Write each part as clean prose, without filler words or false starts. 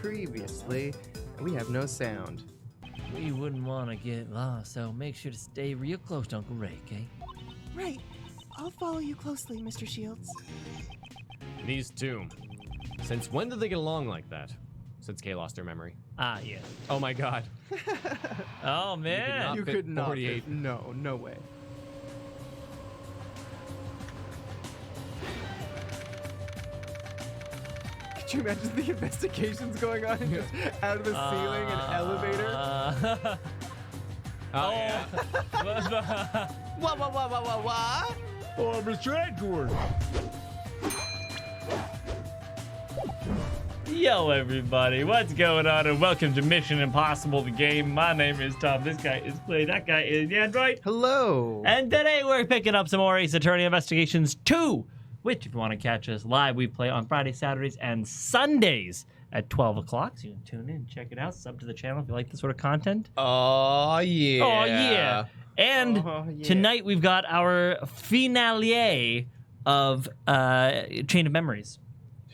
previously, we have no sound. We wouldn't want to get lost, so make sure to stay real close to Uncle Ray, okay? Right. I'll follow you closely, Mr. Shields. These two. Since when did they get along like that? Since Kay lost her memory. Ah, yeah. Oh my god. Oh, man. You fit could not. 48. Fit. No way. Could you imagine the investigations going on and just out of the ceiling and elevator? Oh, yeah. What? Oh, Mr. Edward. Yo, everybody, what's going on? And welcome to Mission Impossible, the game. My name is Tom. This guy is Clay. That guy is Android. Hello. And today we're picking up some more Ace Attorney Investigations 2, which, if you want to catch us live, we play on Fridays, Saturdays, and Sundays at 12 o'clock. So you can tune in, check it out, sub to the channel if you like this sort of content. Oh, yeah. Oh, yeah. And tonight we've got our finale of Chain of Memories.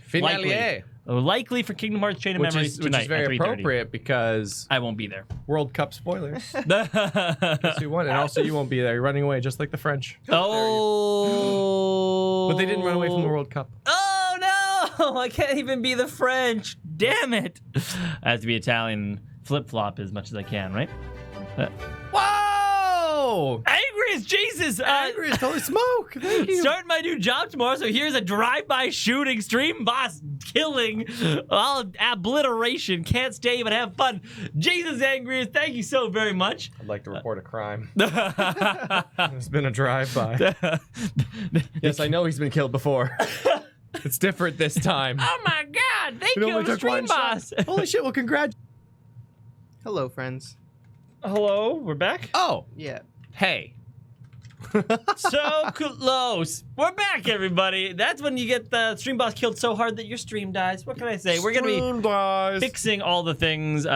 Finale. Likely for Kingdom Hearts Chain of Memories tonight. Which is very at 3:30. appropriate because I won't be there. World Cup spoilers. Yes, you won, and also you won't be there. You're running away just like the French. Oh. But they didn't run away from the World Cup. Oh, no. I can't even be the French. Damn it. I have to be Italian flip-flop as much as I can, right? Whoa! Angry as Jesus. Angry as holy smoke. Thank you. Starting my new job tomorrow, so here's a drive-by shooting, stream boss killing, all obliteration. Can't stay but have fun. Jesus, Angry, thank you so very much. I'd like to report a crime. There's been a drive-by. Yes, I know he's been killed before. It's different this time. Oh my God! They It only killed the took stream one shot. boss. Holy shit! Well, congrats. Hello, friends. Hello, we're back. Oh, Yeah. hey. So close. We're back, everybody. That's when you get the stream boss killed so hard that your stream dies. What can I say? We're gonna be fixing all the things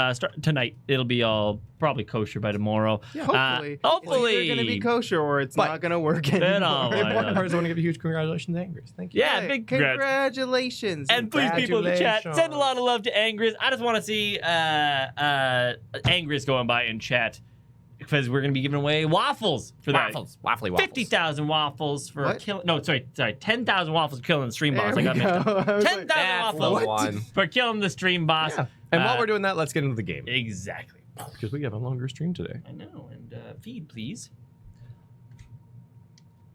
tonight. It'll be all probably kosher by tomorrow. Yeah, hopefully. Hopefully. It's either going to be kosher or it's not going to work Then anymore. I'll- Important part is I want to give a huge congratulations to Angris. Thank you. Yeah, Hey, big congrats. congratulations. And please, people in the chat, Congratulations. send a lot of love to Angris. I just want to see Angris going by in chat because we're going to be giving away waffles for that. Waffles. Waffly waffles. 50,000 waffles for What? killing. No, sorry, 10,000 waffles for killing the stream boss. There I got we mixed go. up. I was 10,000 like, That's the waffles one. for killing the stream boss. Yeah. And while Uh, we're doing that, let's get into the game. Exactly. Because we have a longer stream today. I know. And feed, please.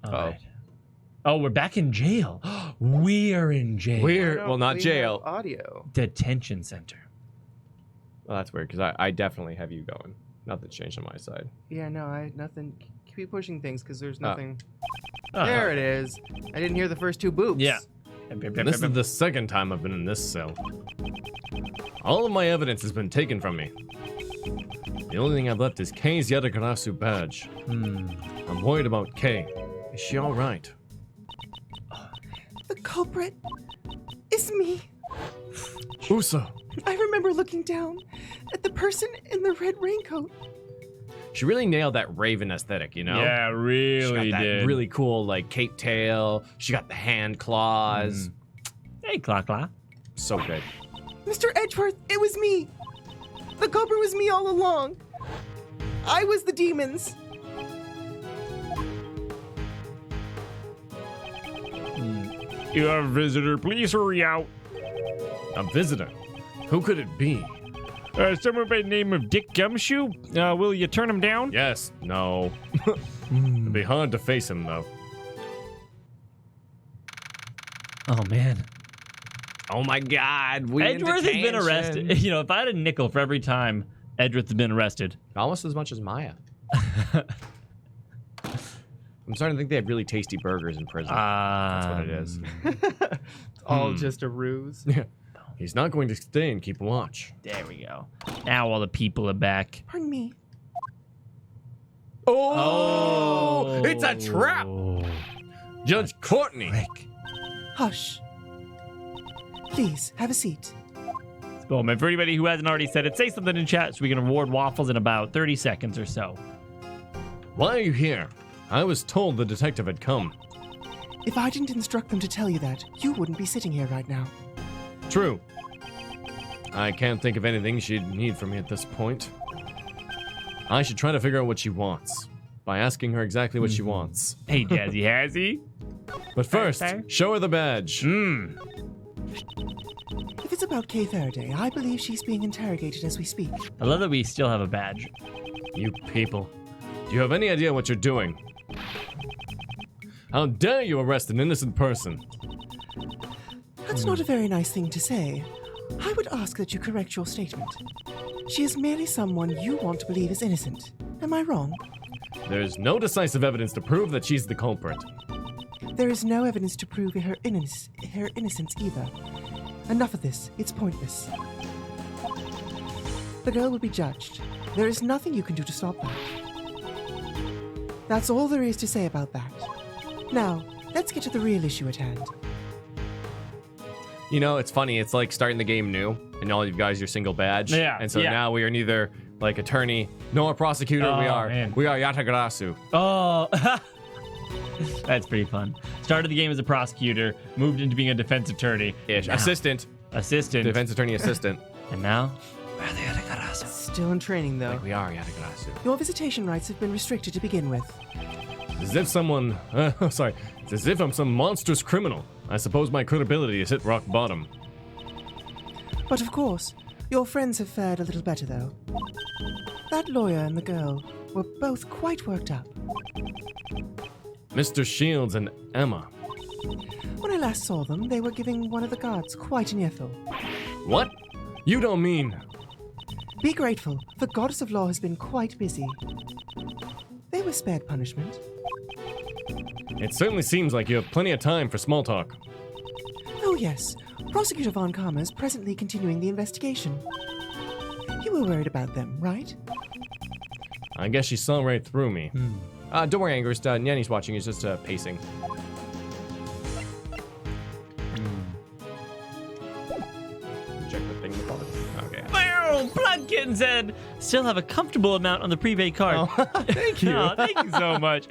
Uh-oh. All right. Oh, we're back in jail. We're in jail. Well, not we jail. have audio. Detention center. Well, that's weird because I definitely have you going. Nothing's changed on my side. Yeah, no, nothing. Keep pushing things because there's Oh. nothing. There it is. I didn't hear the first two boops. Yeah. This is the second time I've been in this cell. All of my evidence has been taken from me. The only thing I've left is Kay's Yatagarasu badge. I'm worried about Kay. Is she all right? The culprit is me. Usa. I remember looking down at the person in the red raincoat. She really nailed that Raven aesthetic, you know? Yeah, She really got that did. really cool, like, cape tail. She got the hand claws. Hey, Cla. So good. Mr. Edgeworth, it was me. The culprit was me all along. I was the demons. You have a visitor. Please hurry out. A visitor. Who could it be? Someone by the name of Dick Gumshoe. Will you turn him down? Yes. No. It'd be hard to face him, though. Oh, man. Oh, my God. Edgeworth has been arrested. You know, if I had a nickel for every time Edgeworth has been arrested. Almost as much as Maya. I'm starting to think they have really tasty burgers in prison. That's what it is. It's all just a ruse. Yeah. He's not going to stay and keep watch. There we go. Now all the people are back. Pardon me. Oh! It's a trap! Judge Courtney! Frick. Hush. Please, have a seat. Spellman, for anybody who hasn't already said it, say something in chat so we can award waffles in about 30 seconds or so. Why are you here? I was told the detective had come. If I didn't instruct them to tell you that, you wouldn't be sitting here right now. True. I can't think of anything she'd need from me at this point. I should try to figure out what she wants by asking her exactly what she wants. Hey, Jazzy Hazzy. But first, show her the badge. If it's about Kay Faraday, I believe she's being interrogated as we speak. I love that we still have a badge. You people. Do you have any idea what you're doing? How dare you arrest an innocent person? That's not a very nice thing to say. I would ask that you correct your statement. She is merely someone you want to believe is innocent. Am I wrong? There's no decisive evidence to prove that she's the culprit. There is no evidence to prove her innocence either. Enough of this. It's pointless. The girl will be judged. There is nothing you can do to stop that. That's all there is to say about that. Now, let's get to the real issue at hand. You know, it's funny. It's like starting the game new, and all you guys your single badge. Yeah, And so yeah. now we are neither like attorney nor prosecutor. Oh, we are man. Yatagarasu. Oh, that's pretty fun. Started the game as a prosecutor, moved into being a defense attorney. Ish. Now, Assistant. Defense attorney assistant. And now? Still in training, though. We are Yatagarasu. Your visitation rights have been restricted to begin with. As if someone. Sorry. It's as if I'm some monstrous criminal. I suppose my credibility has hit rock bottom. But of course, your friends have fared a little better, though. That lawyer and the girl were both quite worked up. Mr. Shields and Emma. When I last saw them, they were giving one of the guards quite an earful. What? You don't mean. Be grateful, the goddess of law has been quite busy. They were spared punishment. It certainly seems like you have plenty of time for small talk. Oh yes, Prosecutor Von Karma is presently continuing the investigation. You were worried about them, right? I guess she saw right through me. Don't worry, Angers. Nyanny's watching. He's just pacing. Check the thing in the bottom. Okay. Wow, Blood Kitten said, still have a comfortable amount on the prepaid card. Thank you. Oh, thank you so much.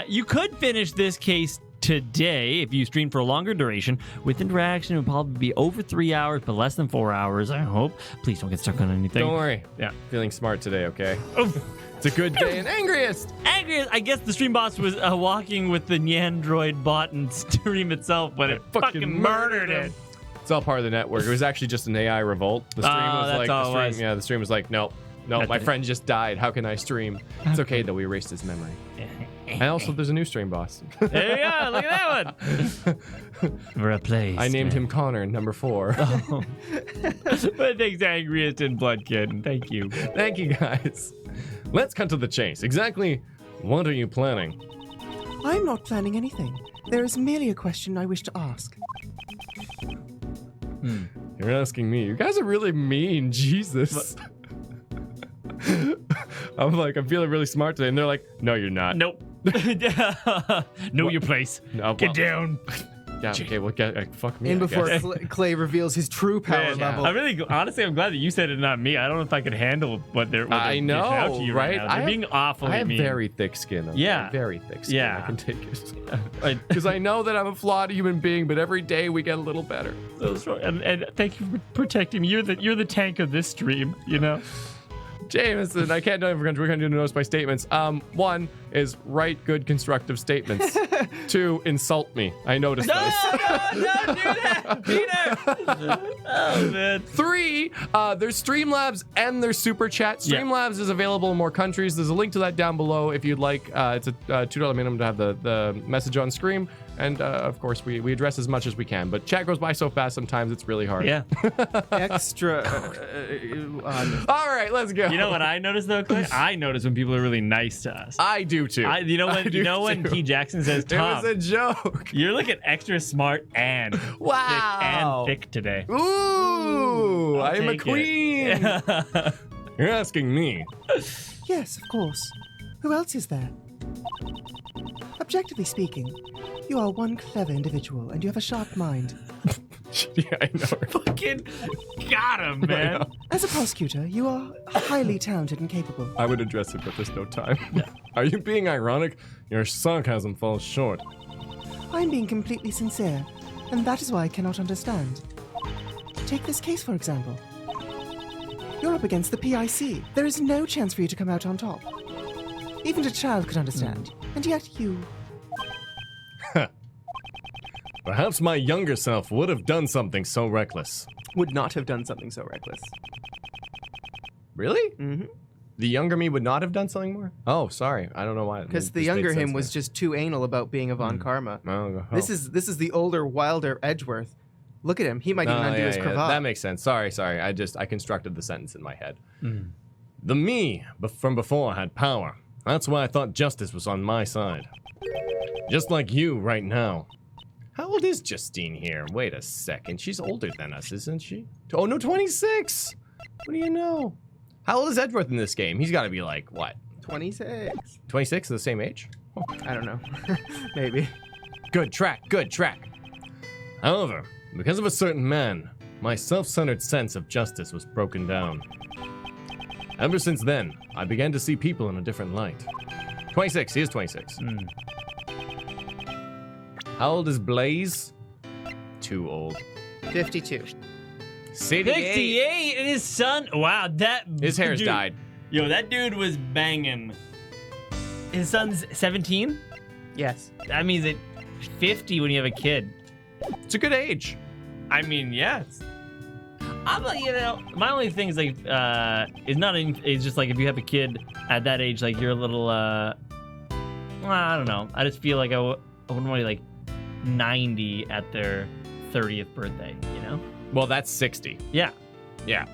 You could finish this case today if you stream for a longer duration. With interaction, it would probably be over 3 hours, but less than 4 hours, I hope. Please don't get stuck on anything. Don't worry. Yeah. Feeling smart today, okay? Oh. It's a good day in Angriest. Angriest, I guess the stream boss was walking with the Nyandroid bot and stream itself, but it fucking murdered it. It's all part of the network. It was actually just an AI revolt. The stream was that's like, all it was. Yeah, the stream was like, nope, my friend just died. How can I stream? It's okay though. We erased his memory. And also, there's a new stream boss. There you go. Look at that one. Replaced. I named him Connor, number 4. Oh. But thanks, Angriest and Blood Kitten. Thank you. Thank you, guys. Let's cut to the chase. Exactly what are you planning? I'm not planning anything. There is merely a question I wish to ask. You're asking me. You guys are really mean. Jesus. I'm feeling really smart today. And they're like, no, you're not. Nope. Know your place. No, Get down. Yeah, okay, well, fuck me. And I before guess. Clay reveals his true power Man, level. honestly, I'm glad that you said it, not me. I don't know if I could handle what they're I dishing out to know, you right? now. They're being awfully I have mean. very thick skin. Okay? Yeah. Very thick skin. Yeah. I can take it. Because I know that I'm a flawed human being, but every day we get a little better. So strong. And thank you for protecting me. You're the tank of this stream, you know? Jameson, I can't know if we're going to do notice my statements. 1 is write good constructive statements. 2, insult me. I noticed those. Don't do that, Peter. Oh, man. 3, there's Streamlabs and there's Super Chat. Yeah. Streamlabs is available in more countries. There's a link to that down below if you'd like. It's a $2 minimum to have the message on screen. And of course, we address as much as we can. But chat goes by so fast sometimes it's really hard. Yeah. Extra. All right, let's go. You know what I noticed though, Clay? I notice when people are really nice to us. I do too. You know when too. T. Jackson says, It Tom, was a joke. you're looking extra smart and Wow. thick today. Ooh, I'll I'm a take queen. it. You're asking me. Yes, of course. Who else is there? Objectively speaking, you are one clever individual and you have a sharp mind. Yeah, I know. Fucking got him, man. As a prosecutor, you are highly talented and capable. I would address it, but there's no time. Are you being ironic? Your sarcasm falls short. I'm being completely sincere, and that is why I cannot understand. Take this case, for example. You're up against the PIC. There is no chance for you to come out on top. Even a child could understand. And yet you... Perhaps my younger self would have done something so reckless. Would not have done something so reckless. Really? Mm-hmm. The younger me would not have done something more? Oh, sorry. I don't know why. Because the younger him was just too anal about being a Von Karma. Oh. This is the older, wilder Edgeworth. Look at him. He might even undo his cravat. That makes sense. Sorry. I constructed the sentence in my head. The me from before had power. That's why I thought justice was on my side. Just like you right now. How old is Justine here? Wait a second. She's older than us, isn't she? Oh, no, 26. What do you know? How old is Edgeworth in this game? He's got to be like, what? 26. 26, the same age? I don't know. Maybe. Good track. However, because of a certain man, my self-centered sense of justice was broken down. Ever since then, I began to see people in a different light. 26, he is 26. How old is Blaze? Too old. 52. 68 and his son. Wow, his hair's dyed. Yo, that dude was banging. His son's 17? Yes. That means at 50 when you have a kid. It's a good age. I mean, yes. I'm like, my only thing is like, is just like if you have a kid at that age, like you're a little, I don't know. I just feel like I wouldn't want to be like 90 at their 30th birthday, you know? Well, that's 60. Yeah. Yeah.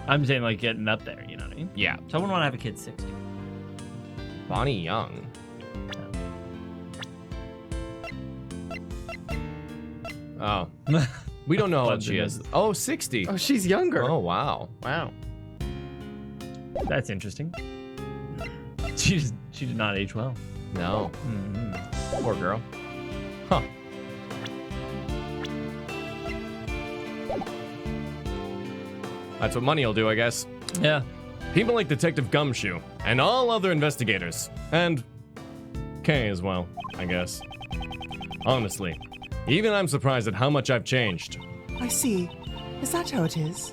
I'm saying like getting up there, you know what I mean? Yeah. So I wouldn't want to have a kid 60. Bonnie Young. Oh. We don't know how old she is. Oh, 60. Oh, she's younger. Oh, wow. Wow. That's interesting. She did not age well. No. Poor girl. Huh. That's what money will do, I guess. Yeah. People like Detective Gumshoe and all other investigators. And Kay as well, I guess. Honestly, even I'm surprised at how much I've changed. I see. Is that how it is?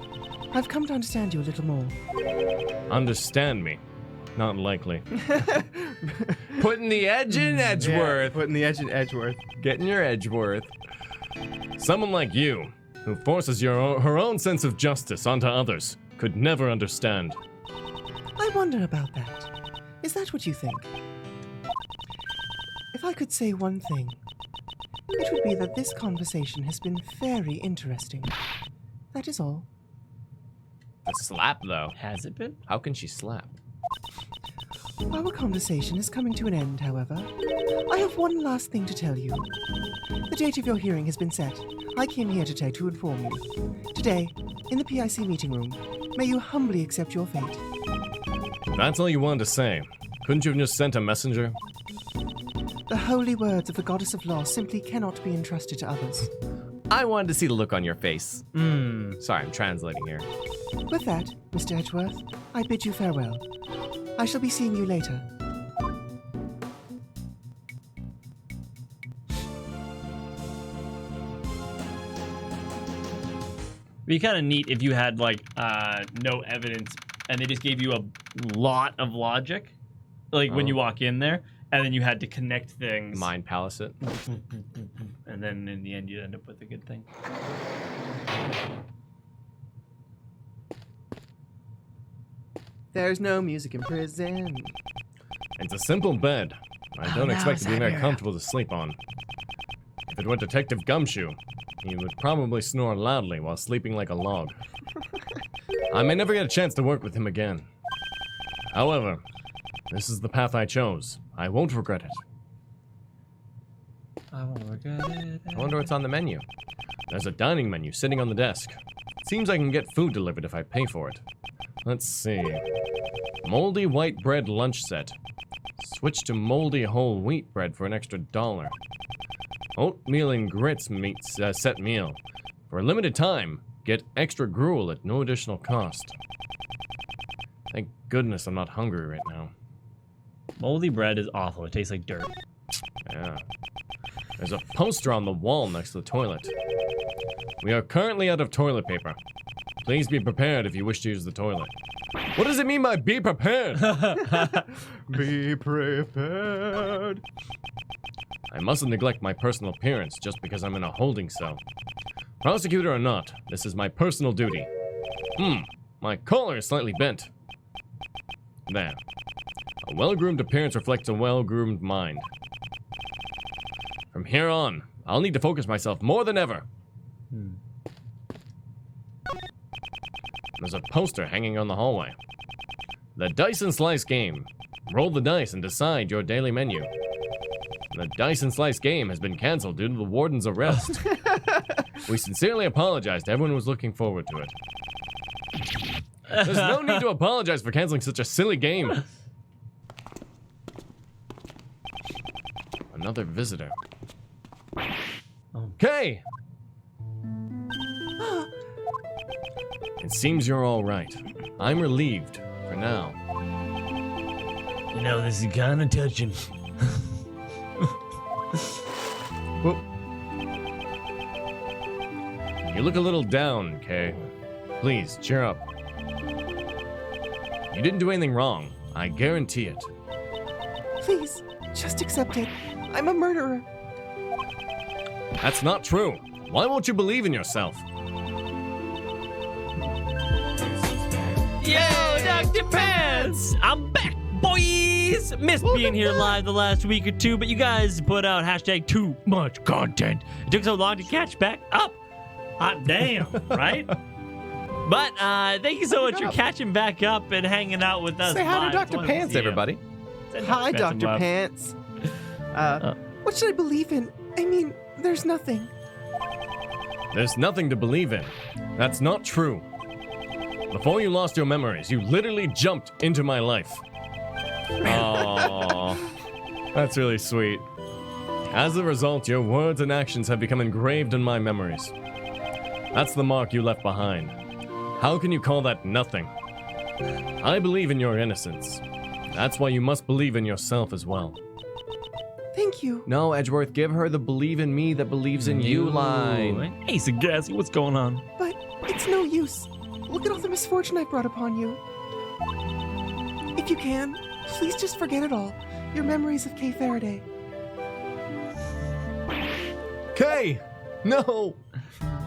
I've come to understand you a little more. Understand me? Not likely. Putting the edge in Edgeworth. Putting the edge in Edgeworth. Getting your Edgeworth. Someone like you, who forces her own sense of justice onto others, could never understand. I wonder about that. Is that what you think? If I could say one thing, it would be that this conversation has been very interesting. That is all. A slap, though. Has it been? How can she slap? Our conversation is coming to an end, however. I have one last thing to tell you. The date of your hearing has been set. I came here today to inform you. Today, in the PIC meeting room, may you humbly accept your fate. That's all you wanted to say. Couldn't you have just sent a messenger? The holy words of the goddess of law simply cannot be entrusted to others. I wanted to see the look on your face. Sorry, I'm translating here. With that, Mr. Edgeworth, I bid you farewell. I shall be seeing you later. It'd be kind of neat if you had like no evidence and they just gave you a lot of logic, like when you walk in there, and then you had to connect things. Mind palace it. And then in the end, you end up with a good thing. There's no music in prison. It's a simple bed. I don't now expect to be very Siberia. comfortable to sleep on. If it were Detective Gumshoe, he would probably snore loudly while sleeping like a log. I may never get a chance to work with him again. However, this is the path I chose. I won't regret it. I won't regret it. I wonder what's on the menu. There's a dining menu sitting on the desk. Seems I can get food delivered if I pay for it. Let's see. Moldy white bread lunch set. Switch to moldy whole wheat bread for an extra $1. Oatmeal and grits set meal. For a limited time, get extra gruel at no additional cost. Thank goodness I'm not hungry right now. Moldy bread is awful. It tastes like dirt. Yeah. There's a poster on the wall next to the toilet. We are currently out of toilet paper. Please be prepared if you wish to use the toilet. What does it mean by be prepared? Be prepared. I mustn't neglect my personal appearance just because I'm in a holding cell. Prosecutor or not, this is my personal duty. My collar is slightly bent. There. A well-groomed appearance reflects a well-groomed mind. From here on, I'll need to focus myself more than ever. There's a poster hanging on the hallway. The Dice and Slice game. Roll the dice and decide your daily menu. The Dice and Slice game has been cancelled due to the warden's arrest. We sincerely apologize to everyone who was looking forward to it. There's no need to apologize for canceling such a silly game. Another visitor. Okay. It seems you're all right. I'm relieved for now. You know, this is kind of touching. Whoop. You look a little down, Kay. Please, cheer up. You didn't do anything wrong. I guarantee it. Please, just accept it. I'm a murderer. That's not true. Why won't you believe in yourself? Yo, Dr. Pants! I'm back, boys! Missed being here live the last week or two, but you guys put out hashtag too much content. It took so long to catch back up. Hot damn, right? But thank you so much for catching back up and hanging out with us. Say hi to live. Dr. Pants, everybody. Hi, Dr. Pants. What should I believe in? I mean, there's nothing. There's nothing to believe in. That's not true. Before you lost your memories, you literally jumped into my life. Aww. That's really sweet. As a result, your words and actions have become engraved in my memories. That's the mark you left behind. How can you call that nothing? I believe in your innocence. That's why you must believe in yourself as well. Thank you. No, Edgeworth, give her the believe in me that believes in you line. Hey, Sagassy, what's going on? But it's no use. Look at all the misfortune I've brought upon you. If you can, please just forget it all. Your memories of Kay Faraday. Kay! No!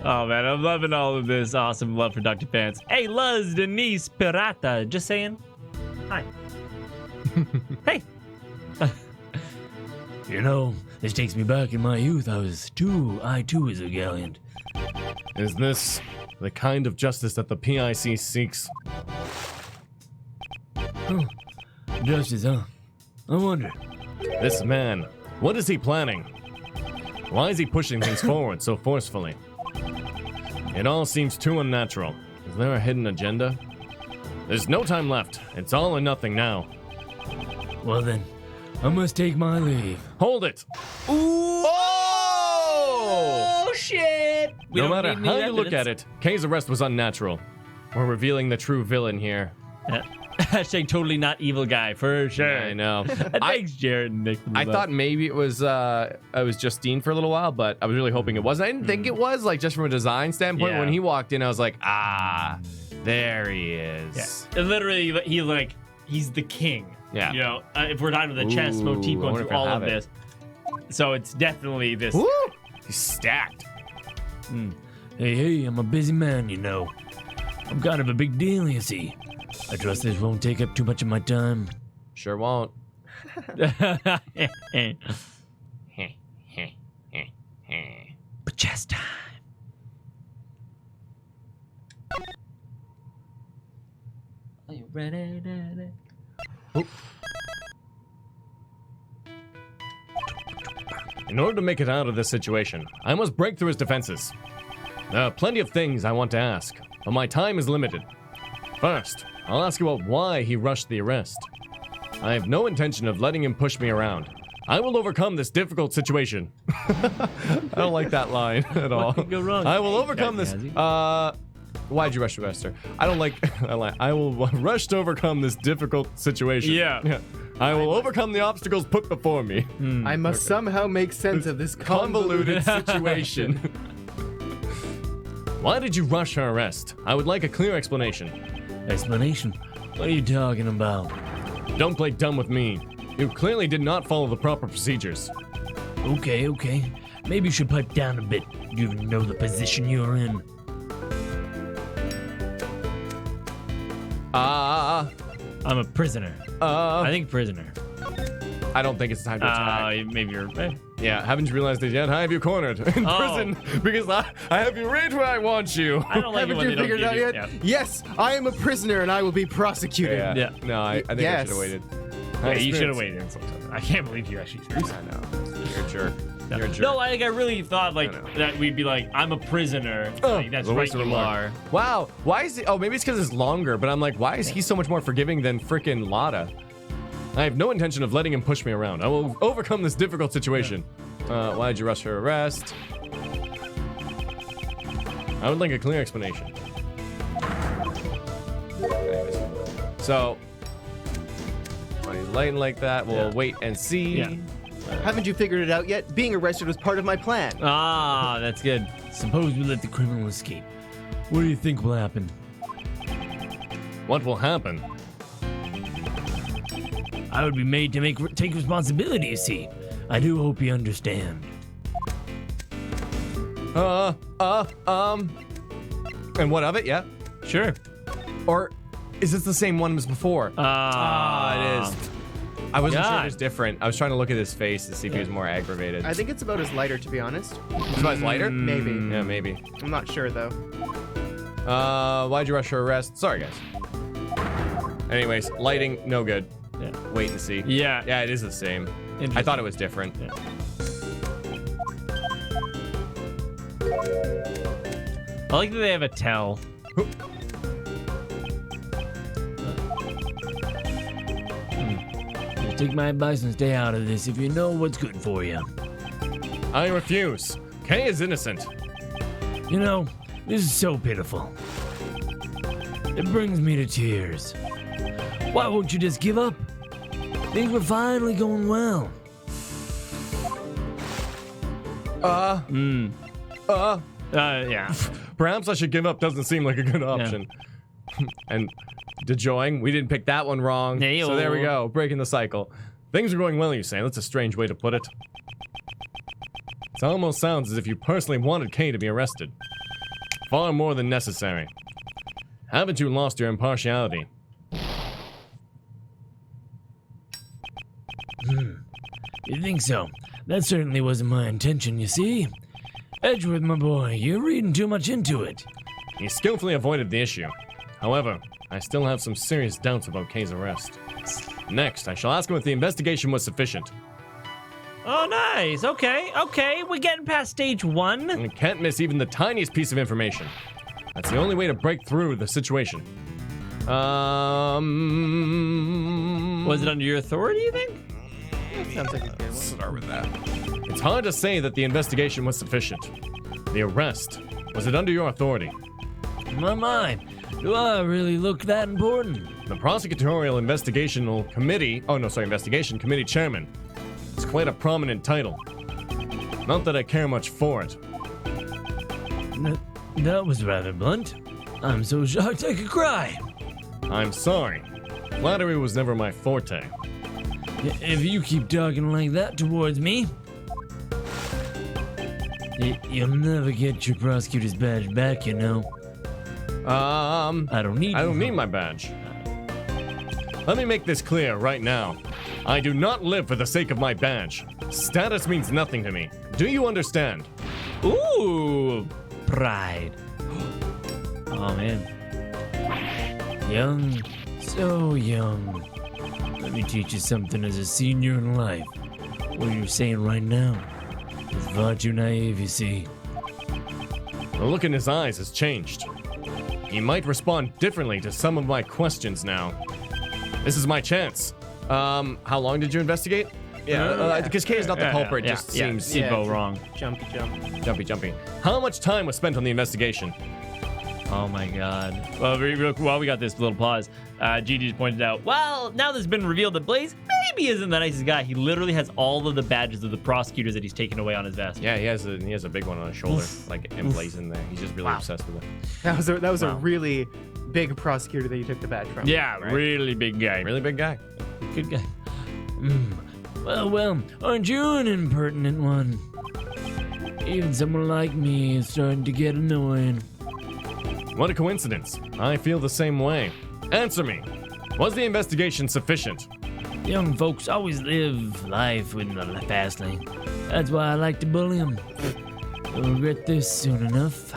Oh man, I'm loving all of this awesome love for Dr. Pants. Hey, Luz Denise Pirata, just saying hi. Hey. You know, this takes me back in my youth. I too was a gallant. Is this the kind of justice that the PIC seeks? Oh, justice, huh? I wonder. This man, what is he planning? Why is he pushing things forward so forcefully? It all seems too unnatural. Is there a hidden agenda? There's no time left. It's all or nothing now. Well then, I must take my leave. Hold it! Ooh! Oh shit! No matter how you look at it, Kay's arrest was unnatural. We're revealing the true villain here. Hashtag totally not evil guy for sure. Yeah, I know. Thanks, Jared and Nick. I thought maybe it was Justine for a little while, but I was really hoping it wasn't. I didn't think it was, like, just from a design standpoint. Yeah. When he walked in, I was like, there he is. Yeah. Literally, he's the king. Yeah. You know, if we're talking about the chess motif going through all of this. So it's definitely this. Woo! He's stacked. Hey, I'm a busy man, you know. I'm kind of a big deal, you see. I trust this won't take up too much of my time. Sure won't. But chess time. Are you ready? In order to make it out of this situation, I must break through his defenses. There are plenty of things I want to ask, but my time is limited. First, I'll ask you about why he rushed the arrest. I have no intention of letting him push me around. I will overcome this difficult situation. I don't like that line at all. What could go wrong? I will overcome this. Why'd you rush the arrest, sir? I don't like that line. I will rush to overcome this difficult situation. Yeah. I will overcome the obstacles put before me. I must somehow make sense of this convoluted situation. Why did you rush her arrest? I would like a clear explanation. Explanation? What are you talking about? Don't play dumb with me. You clearly did not follow the proper procedures. Okay. Maybe you should pipe down a bit. Do you even know the position you're in? I'm a prisoner. I think prisoner. I don't think it's time to attack. Maybe you're. Yeah, haven't you realized it yet? I have you cornered in prison because I have you right where I want you. I don't like it Haven't when you they don't figured it give out you. yet? Yeah. Yes, I am a prisoner and I will be prosecuted. Yeah. No, I think I Yes. should have waited. Yeah, you should have waited. I can't believe you actually. I know. You're a jerk. You're a jerk. No, I really thought like I know. that we'd be like, I'm a prisoner. Like, that's the right, waste of you remark. are. Wow. Why is it? Oh, maybe it's because it's longer, but I'm like, why is he so much more forgiving than frickin' Lotta? I have no intention of letting him push me around. I will overcome this difficult situation. Why did you rush her arrest? I would like a clear explanation. Anyways. So, when he's laying like that, we'll wait and see. Yeah. Haven't you figured it out yet? Being arrested was part of my plan. Ah, that's good. Suppose we let the criminal escape. What do you think will happen? What will happen? I would be made to take responsibility, you see. I do hope you understand. And what of it? Yeah. Sure. Or is this the same one as before? It is. I wasn't sure if it was different. I was trying to look at his face to see if he was more aggravated. I think it's about as lighter, to be honest. It's about his lighter? Maybe. Yeah, maybe. I'm not sure, though. Why'd you rush her arrest? Sorry, guys. Anyways, lighting, no good. Yeah. Wait and see. Yeah. Yeah, it is the same. I thought it was different. Yeah. I like that they have a tell. Take my advice and stay out of this if you know what's good for you. I refuse. Kay is innocent. You know, this is so pitiful. It brings me to tears. Why won't you just give up? Things were finally going well. Yeah. Perhaps I should give up doesn't seem like a good option. And DeJoying, we didn't pick that one wrong. Hey-o. So there we go, breaking the cycle. Things are going well, you say. That's a strange way to put it. It almost sounds as if you personally wanted Kay to be arrested. Far more than necessary. Haven't you lost your impartiality? You think so? That certainly wasn't my intention, you see. Edgeworth, my boy, you're reading too much into it. He skillfully avoided the issue. However, I still have some serious doubts about Kay's arrest. Next, I shall ask him if the investigation was sufficient. Oh, nice. Okay. We're getting past stage 1. And we can't miss even the tiniest piece of information. That's the only way to break through the situation. Was it under your authority, you think? Sounds like a good one. Start with that. It's hard to say that the investigation was sufficient. The arrest, was it under your authority? My. Do I really look that important? The Prosecutorial Investigation Committee Chairman. It's quite a prominent title. Not that I care much for it. That was rather blunt. I'm so shocked I could cry. I'm sorry. Flattery was never my forte. If you keep talking like that towards me, you'll never get your prosecutor's badge back, you know. I don't need my badge. Let me make this clear right now. I do not live for the sake of my badge. Status means nothing to me. Do you understand? Ooh. pride. Oh, man. Young, so young. Let me teach you something as a senior in life. What you're saying right now is far too naive, you see. The look in his eyes has changed. He might respond differently to some of my questions now. This is my chance. How long did you investigate? Yeah, because Kay is not the culprit. It just seems Sibo wrong. Jumpy. jumpy. How much time was spent on the investigation? Oh my God. Well, while we got this little pause, Gigi just pointed out, well, now there's been revealed that Blaze maybe isn't the nicest guy. He literally has all of the badges of the prosecutors that he's taken away on his vest. Yeah, he has a big one on his shoulder, like emblazoned there. He's just really obsessed with it. That was a really big prosecutor that you took the badge from. Yeah, right? really big guy. Really big guy. Good guy. Well, aren't you an impertinent one? Even someone like me is starting to get annoying. What a coincidence. I feel the same way. Answer me. Was the investigation sufficient? Young folks always live life in the fast lane. That's why I like to bully them. You'll regret this soon enough.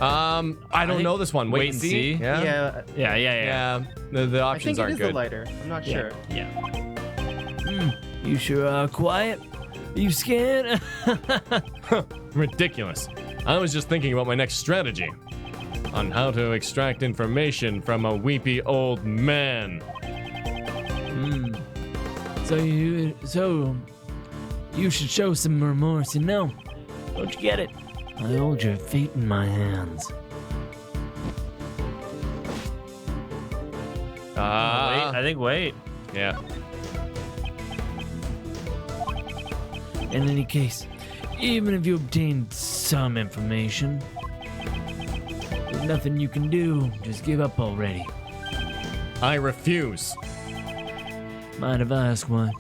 I don't know this one. Wait and see. Yeah. Yeah. The I options think it aren't is the good. lighter. I'm not sure. Yeah. You sure are quiet. You scared? Ridiculous. I was just thinking about my next strategy. On how to extract information from a weepy old man. So you should show some remorse, you know? Don't you get it? I hold your fate in my hands. Wait. Yeah. In any case, even if you obtained some information, there's nothing you can do. Just give up already. I refuse. Mind if I ask why?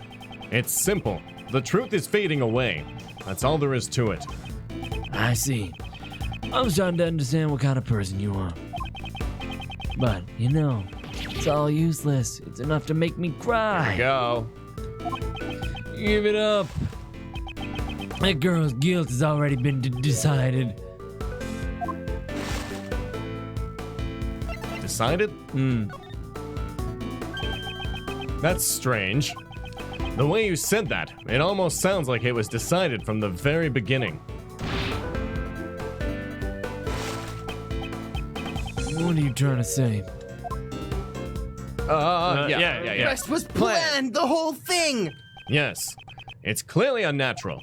It's simple. The truth is fading away. That's all there is to it. I see. I was trying to understand what kind of person you are. But, you know, it's all useless. It's enough to make me cry. Go. Give it up. That girl's guilt has already been decided. Decided? That's strange. The way you said that, it almost sounds like it was decided from the very beginning. What are you trying to say? Yeah. The rest was planned. The whole thing. Yes. It's clearly unnatural.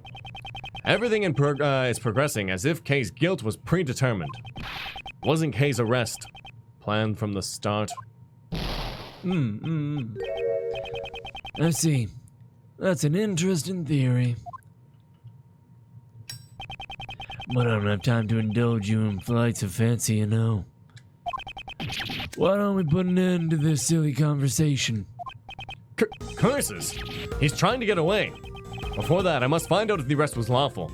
Everything is progressing as if Kay's guilt was predetermined. Wasn't Kay's arrest planned from the start? I see. That's an interesting theory. But I don't have time to indulge you in flights of fancy, you know. Why don't we put an end to this silly conversation? Curses! He's trying to get away. Before that, I must find out if the arrest was lawful.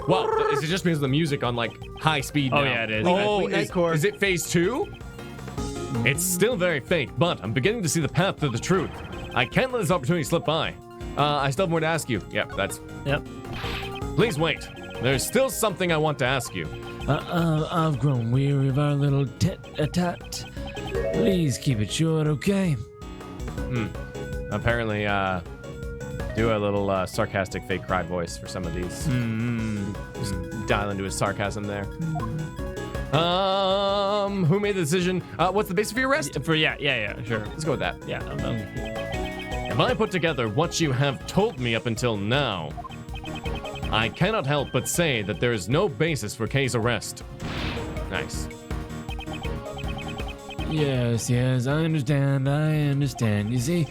Well, is it just because of the music on like high speed now? Oh, yeah, it is. Oh, Nightcore. is it phase 2? It's still very fake, but I'm beginning to see the path to the truth. I can't let this opportunity slip by. I still have more to ask you. Yep. Please wait. There's still something I want to ask you. I've grown weary of our little tete-a-tete. Please keep it short, okay? Apparently, do a little sarcastic fake cry voice for some of these. Just dial into his sarcasm there. Who made the decision? What's the basis for your arrest? Yeah, sure. Let's go with that. Yeah, If I put together what you have told me up until now, I cannot help but say that there is no basis for Kay's arrest. Nice. Yes, I understand. You see,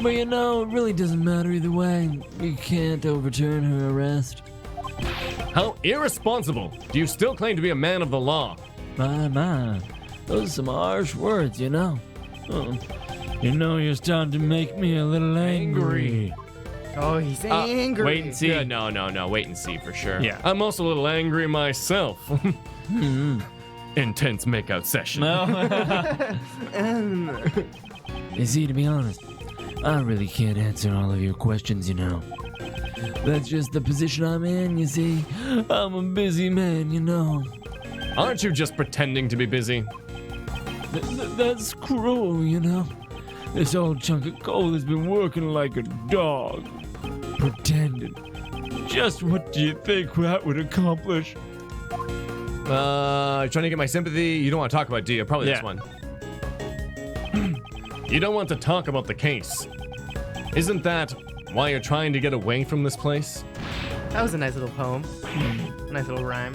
but you know, it really doesn't matter either way. We can't overturn her arrest. How irresponsible! Do you still claim to be a man of the law? My, those are some harsh words, you know. You know, you're starting to make me a little angry. Oh, he's angry. Wait and see. Yeah, no, wait and see for sure. Yeah. I'm also a little angry myself. Intense makeout session. You see, to be honest, I really can't answer all of your questions, you know. That's just the position I'm in, you see. I'm a busy man, you know. Aren't you just pretending to be busy? That's cruel, you know. This old chunk of coal has been working like a dog. Pretending. Just what do you think that would accomplish? Trying to get my sympathy? You don't want to talk about, do you? Probably this Yeah. one. You don't want to talk about the case. Isn't that why you're trying to get away from this place? That was a nice little poem. Nice little rhyme.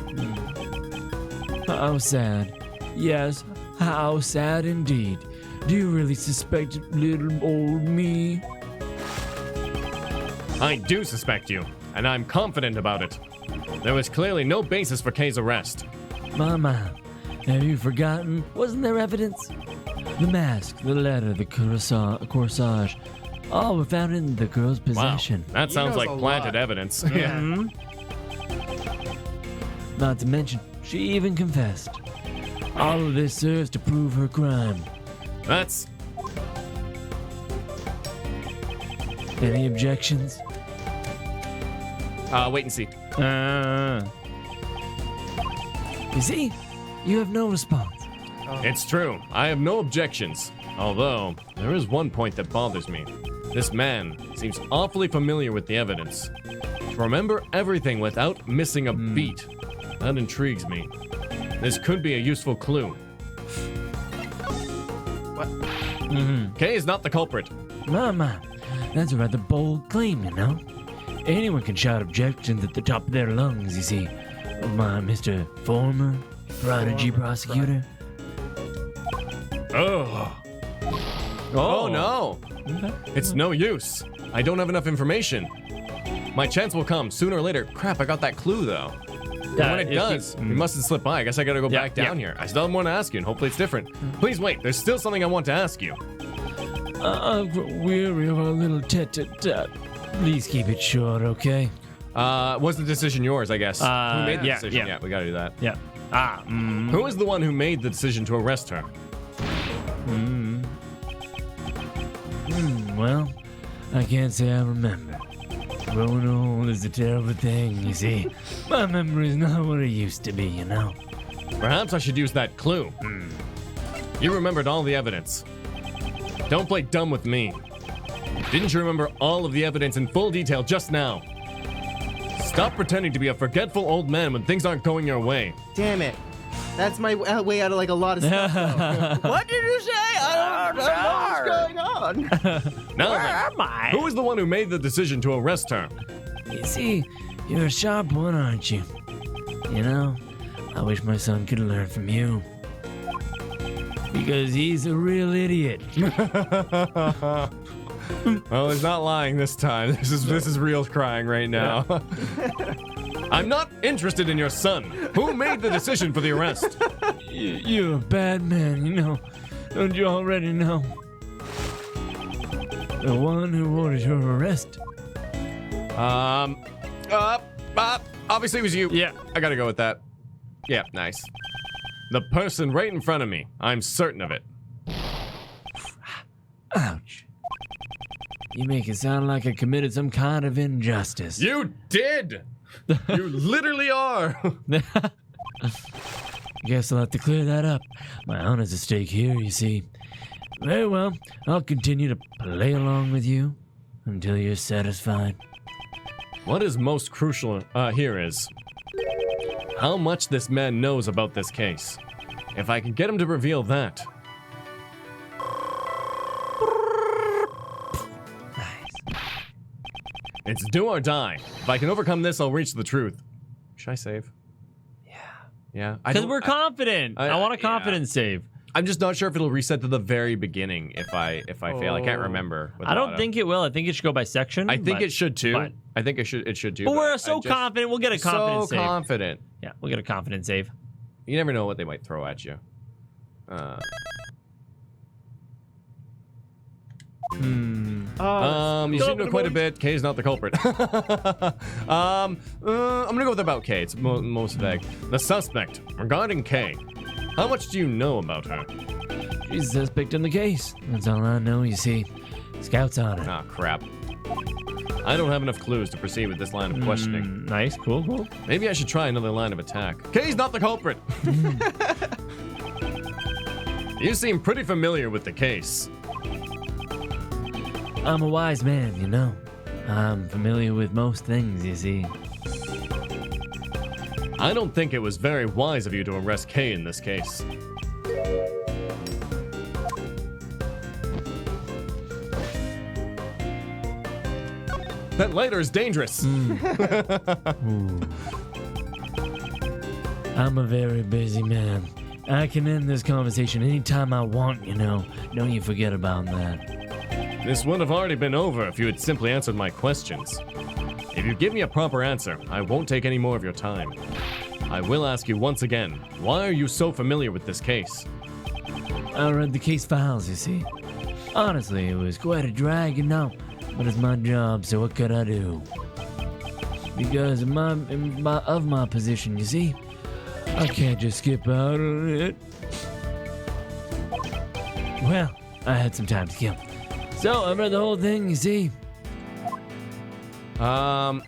How sad. Yes, how sad indeed. Do you really suspect little old me? I do suspect you, and I'm confident about it. There was clearly no basis for Kay's arrest. Mama, have you forgotten? Wasn't there evidence? The mask, the letter, the corsage, all were found in the girl's possession. Wow, that sounds knows like a planted lot. evidence. Yeah. Not to mention, she even confessed. All of this serves to prove her crime. That's... Any objections? wait and see. You see, you have no response. It's true. I have no objections. Although, there is one point that bothers me. This man seems awfully familiar with the evidence. To remember everything without missing a beat. That intrigues me. This could be a useful clue. What? Kay is not the culprit. Mama, that's a rather bold claim, you know. Anyone can shout objections at the top of their lungs, you see. My Mr. Former Prodigy Prosecutor. Oh no! It's no use. I don't have enough information. My chance will come sooner or later. Crap, I got that clue though. And when it does, it mustn't slip by. I guess I gotta go back down here. I still have more to ask you, and hopefully it's different. Please wait, there's still something I want to ask you. I'm weary of our little tete-a-tete. Please keep it short, okay? Was the decision yours, I guess? Who made the yeah, decision? yeah. We gotta do that. Yeah. Who is the one who made the decision to arrest her? Well, I can't say I remember. Growing old is a terrible thing, you see. My memory's not what it used to be, you know. Perhaps I should use that clue. You remembered all the evidence. Don't play dumb with me. Didn't you remember all of the evidence in full detail just now? Stop pretending to be a forgetful old man when things aren't going your way. Damn it. That's my way out of like a lot of stuff. though. What did you say? I don't know what's going on. Now Where then, am I? who is the one who made the decision to arrest her? You see, you're a sharp one, aren't you? You know, I wish my son could learn from you. Because he's a real idiot. Oh, he's not lying this time. This is real crying right now. I'm not interested in your son. Who made the decision for the arrest? You're a bad man, you know. Don't you already know? The one who ordered your arrest. Obviously it was you. Yeah. I gotta go with that. Yeah, nice. The person right in front of me. I'm certain of it. Ouch. You make it sound like I committed some kind of injustice. You did! You literally are! Guess I'll have to clear that up. My honor's at stake here, you see. Very well, I'll continue to play along with you until you're satisfied. What is most crucial here is how much this man knows about this case. If I can get him to reveal that. Nice. It's do or die. If I can overcome this, I'll reach the truth. Should I save? Yeah. Because we're confident. I want a confidence save. I'm just not sure if it'll reset to the very beginning if I fail. I can't remember. I don't think it will. I think it should go by section. I think but- it should too. but- I think it should too. But we're I so just- confident. We'll get a confidence so save. confident. Yeah, we'll get a confidence save. You never know what they might throw at you. You seem to know quite a bit. K is not the culprit. I'm gonna go with about K. It's most vague. The suspect regarding K. How much do you know about her? She's a suspect in the case. That's all I know, you see. Scouts on it. Ah, crap. I don't have enough clues to proceed with this line of questioning. Nice, cool. Maybe I should try another line of attack. K's not the culprit. You seem pretty familiar with the case. I'm a wise man, you know. I'm familiar with most things, you see. I don't think it was very wise of you to arrest K in this case. That lighter is dangerous. Ooh. I'm a very busy man. I can end this conversation anytime I want, you know. Don't you forget about that. This would have already been over if you had simply answered my questions. If you give me a proper answer, I won't take any more of your time. I will ask you once again, why are you so familiar with this case? I read the case files, you see. Honestly, it was quite a drag, you know. But it's my job, so what could I do? Because of my position, you see. I can't just skip out on it. Well, I had some time to kill. So I read the whole thing, you see. Yeah,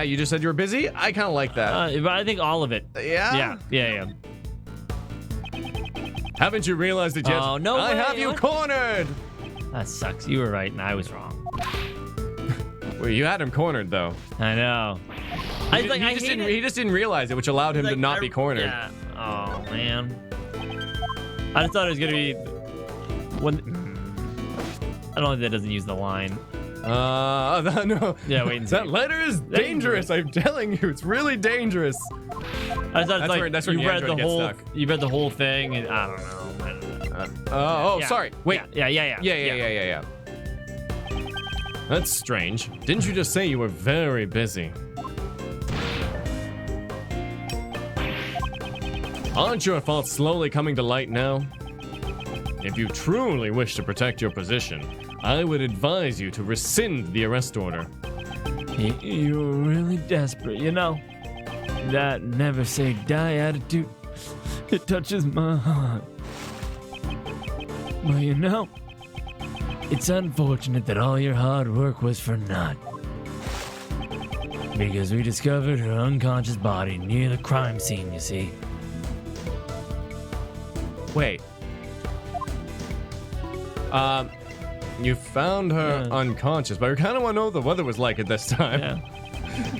you just said you were busy? I kind of like that. I think all of it. Yeah? Yeah. Haven't you realized it yet? Oh, no I way. have you What? cornered! That sucks. You were right and I was wrong. Well, you had him cornered, though. I know. He just didn't realize it, which allowed him to not be cornered. Yeah. Oh, man. I just thought it was going to be... I don't think that doesn't use the line. No. Yeah, wait and see. That letter is dangerous. I'm telling you, it's really dangerous. I thought it's like that's where you the read the android gets whole stuck. you read the whole thing and I don't know. Yeah. Sorry. Wait. Yeah. That's strange. Didn't you just say you were very busy? Aren't your faults slowly coming to light now? If you truly wish to protect your position, I would advise you to rescind the arrest order. You're really desperate, you know. That never say die attitude, it touches my heart. Well, you know, it's unfortunate that all your hard work was for naught. Because we discovered her unconscious body near the crime scene, you see. Wait. You found her unconscious, but I kind of want to know what the weather was like at this time. Yeah.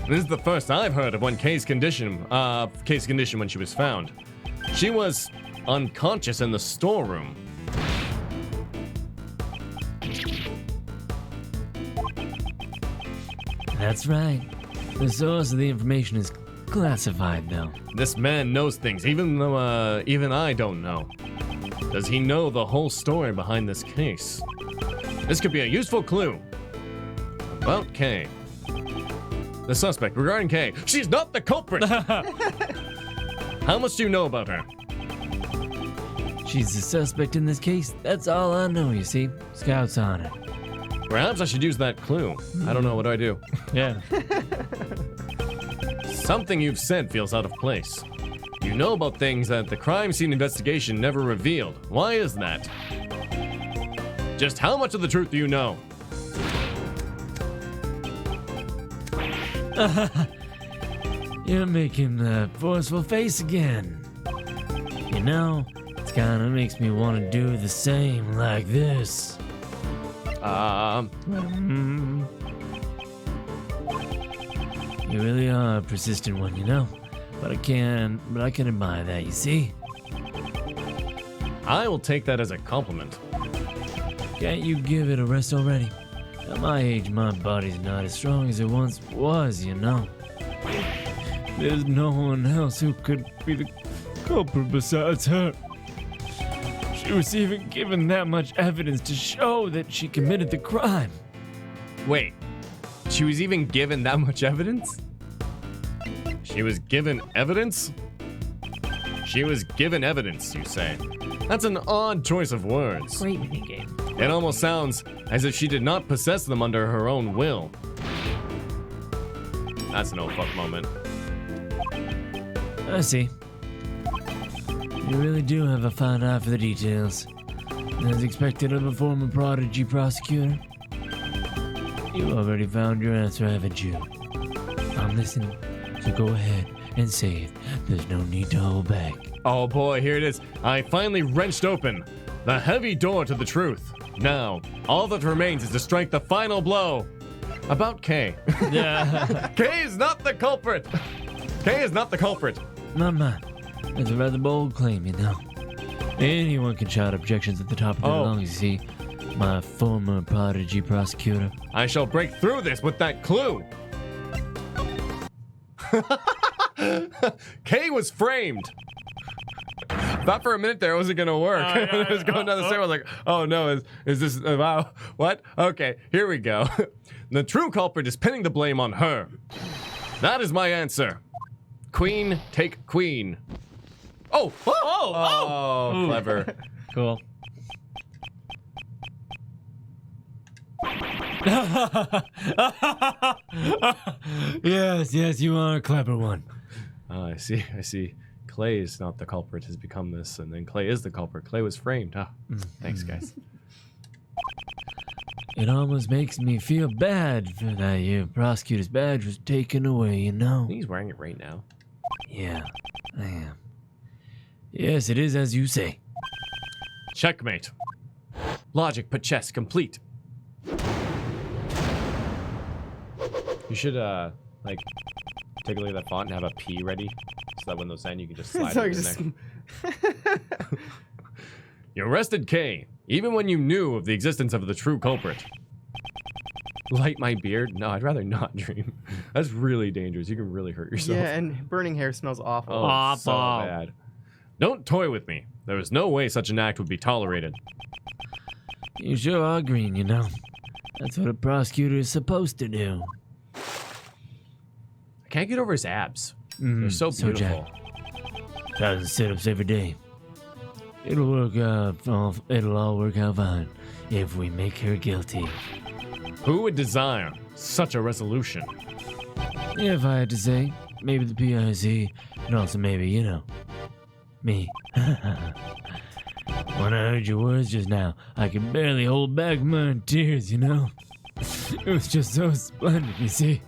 This is the first I've heard of one case condition when she was found. She was unconscious in the storeroom. That's right. The source of the information is classified, though. This man knows things, even though even I don't know. Does he know the whole story behind this case? This could be a useful clue. About Kay. The suspect regarding Kay. She's not the culprit! How much do you know about her? She's the suspect in this case. That's all I know, you see. Scouts on it. Perhaps I should use that clue. I don't know, what do I do? Yeah. Something you've said feels out of place. You know about things that the crime scene investigation never revealed. Why is that? Just how much of the truth do you know? You're making the forceful face again. You know, it kind of makes me want to do the same like this. You really are a persistent one, you know. But I can admire that, you see. I will take that as a compliment. Can't you give it a rest already? At my age, my body's not as strong as it once was, you know. There's no one else who could be the culprit besides her. She was even given that much evidence to show that she committed the crime. Wait. She was even given that much evidence? She was given evidence? She was given evidence, you say? That's an odd choice of words. Great minigame. It almost sounds as if she did not possess them under her own will. That's an oh fuck moment. I see. You really do have a fine eye for the details. As expected of a former prodigy prosecutor. You already found your answer, haven't you? I'm listening, so go ahead and say it. There's no need to hold back. Oh boy, here it is. I finally wrenched open the heavy door to the truth. Now, all that remains is to strike the final blow. About Kay. Yeah. Kay is not the culprit. Kay is not the culprit. My. That's a rather bold claim, you know. Anyone can shout objections at the top of their lungs, you see. my former prodigy prosecutor. I shall break through this with that clue. Kay was framed. Thought for a minute there it wasn't gonna work. I was going down the stairs. I was like, "Oh no, is this wow? What? Okay, here we go." The true culprit is pinning the blame on her. That is my answer. Queen, take queen. Oh! Oh! Clever. Cool. Yes, you are a clever one. I see. Clay is not the culprit, has become this, and then Clay is the culprit. Clay was framed. Thanks, guys. It almost makes me feel bad for that your prosecutor's badge was taken away, you know? He's wearing it right now. Yeah, I am. Yes, it is as you say. Checkmate. Logic, but chess complete. You should, like, take a look at that font and have a P ready, so that when those end, you can just slide it in there. You arrested Kay, even when you knew of the existence of the true culprit. Light my beard? No, I'd rather not dream. That's really dangerous. You can really hurt yourself. Yeah, and burning hair smells awful. Oh, so bad. Don't toy with me. There is no way such an act would be tolerated. You sure are green, you know. That's what a prosecutor is supposed to do. I can't get over his abs. They're so beautiful. 1,000 sit-ups every day. It'll work out. It'll all work out fine if we make her guilty. Who would desire such a resolution? If I had to say, maybe the PIC, and also maybe, you know, me. When I heard your words just now, I could barely hold back my tears, you know? It was just so splendid, you see?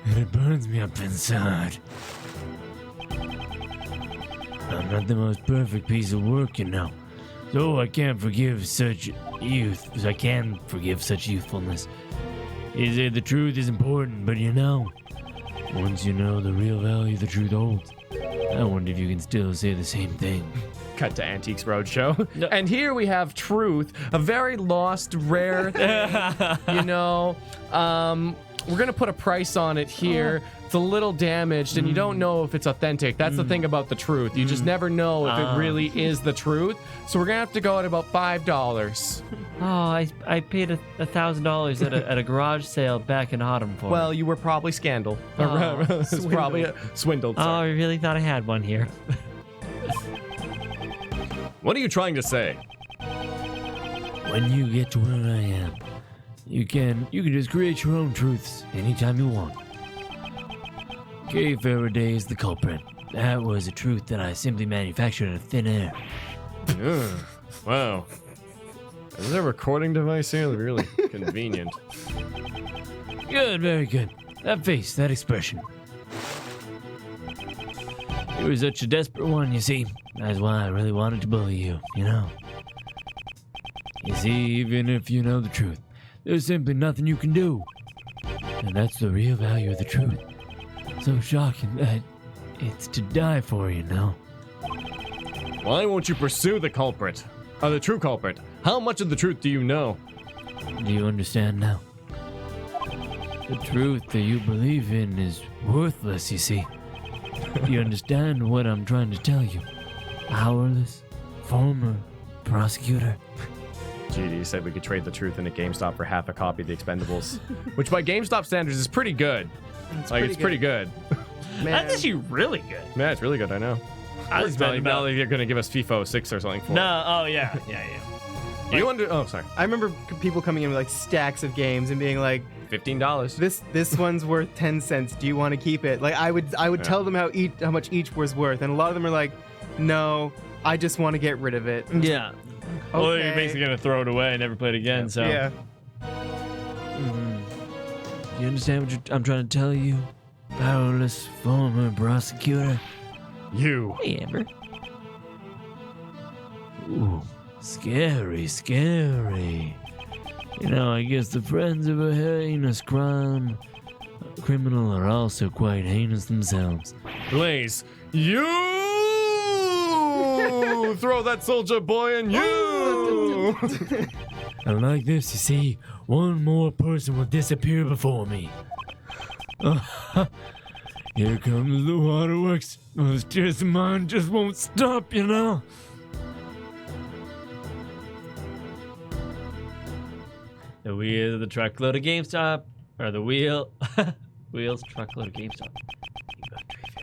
And it burns me up inside. I'm not the most perfect piece of work, you know. So I can't forgive such youth. I can forgive such youthfulness. You say the truth is important, but you know, once you know the real value the truth holds, I wonder if you can still say the same thing. Cut to Antiques Roadshow. And here we have truth, a very lost, rare thing. You know, we're going to put a price on it here. It's a little damaged, and you don't know if it's authentic. That's the thing about the truth. You just never know if it really is the truth. So we're going to have to go at about $5. Oh, I paid $1,000 at a garage sale back in autumn for Well, it. you were probably scandal. Oh, It's probably swindled. Oh, Sorry. I really thought I had one here. What are you trying to say? When you get to where I am, you can just create your own truths anytime you want. Kay Faraday is the culprit. That was a truth that I simply manufactured out of thin air. Wow. Is there a recording device here? Really convenient. Good, very good. That face, that expression. You were such a desperate one, you see. That's why I really wanted to bully you, you know. You see, even if you know the truth, there's simply nothing you can do. And that's the real value of the truth. So shocking that it's to die for, you know. Why won't you pursue the culprit? The true culprit. How much of the truth do you know? Do you understand now? The truth that you believe in is worthless, you see. Do you understand what I'm trying to tell you? Powerless, former prosecutor. GD said we could trade the truth in a GameStop for half a copy of the Expendables, which by GameStop standards is pretty good. It's pretty good. Man. That's actually really good. Yeah, it's really good. I know. I was betting Now about they're going to give us FIFA 06 or something for it. No, oh yeah. You under? Oh, sorry. I remember people coming in with like stacks of games and being like, $15. this one's worth 10 cents. Do you want to keep it? Like I would tell them how much each was worth, and a lot of them are like, no, I just want to get rid of it. Yeah. Well, Okay. you're basically gonna throw it away and never play it again. So Yeah. You understand what I'm trying to tell you? Powerless, former prosecutor. You. Hey, Amber. Ooh, scary, scary. You know, I guess the friends of a heinous criminal are also quite heinous themselves. Blaze. You throw that soldier boy and you. And like this, you see, one more person will disappear before me. Here comes the waterworks. Those tears of mine just won't stop, you know? The wheel of the truckload of GameStop. Or the wheels truckload of GameStop.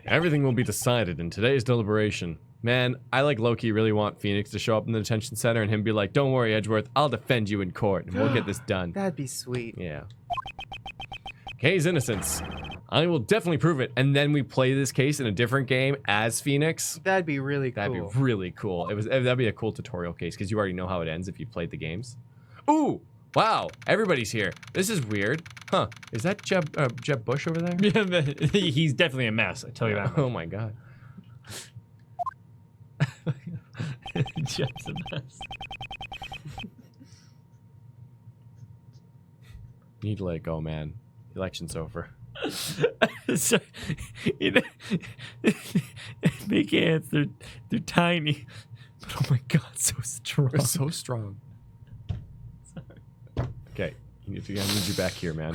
Everything will be decided in today's deliberation. Man, I like low-key really want Phoenix to show up in the detention center and him be like, don't worry, Edgeworth, I'll defend you in court and we'll get this done. That'd be sweet. Yeah. Kay's innocence. I will definitely prove it. And then we play this case in a different game as Phoenix. That'd be really cool. That'd be really cool. That'd be a cool tutorial case because you already know how it ends if you played the games. Ooh! Wow, everybody's here. This is weird. Huh. Is that Jeb Bush over there? Yeah, he's definitely a mess, I tell you that. Oh my god. Jeb's a mess. You need to let it go, man. The election's over. So, you know, big hands, they're tiny. But oh my god, so strong. We're so strong. Okay, I need you back here, man.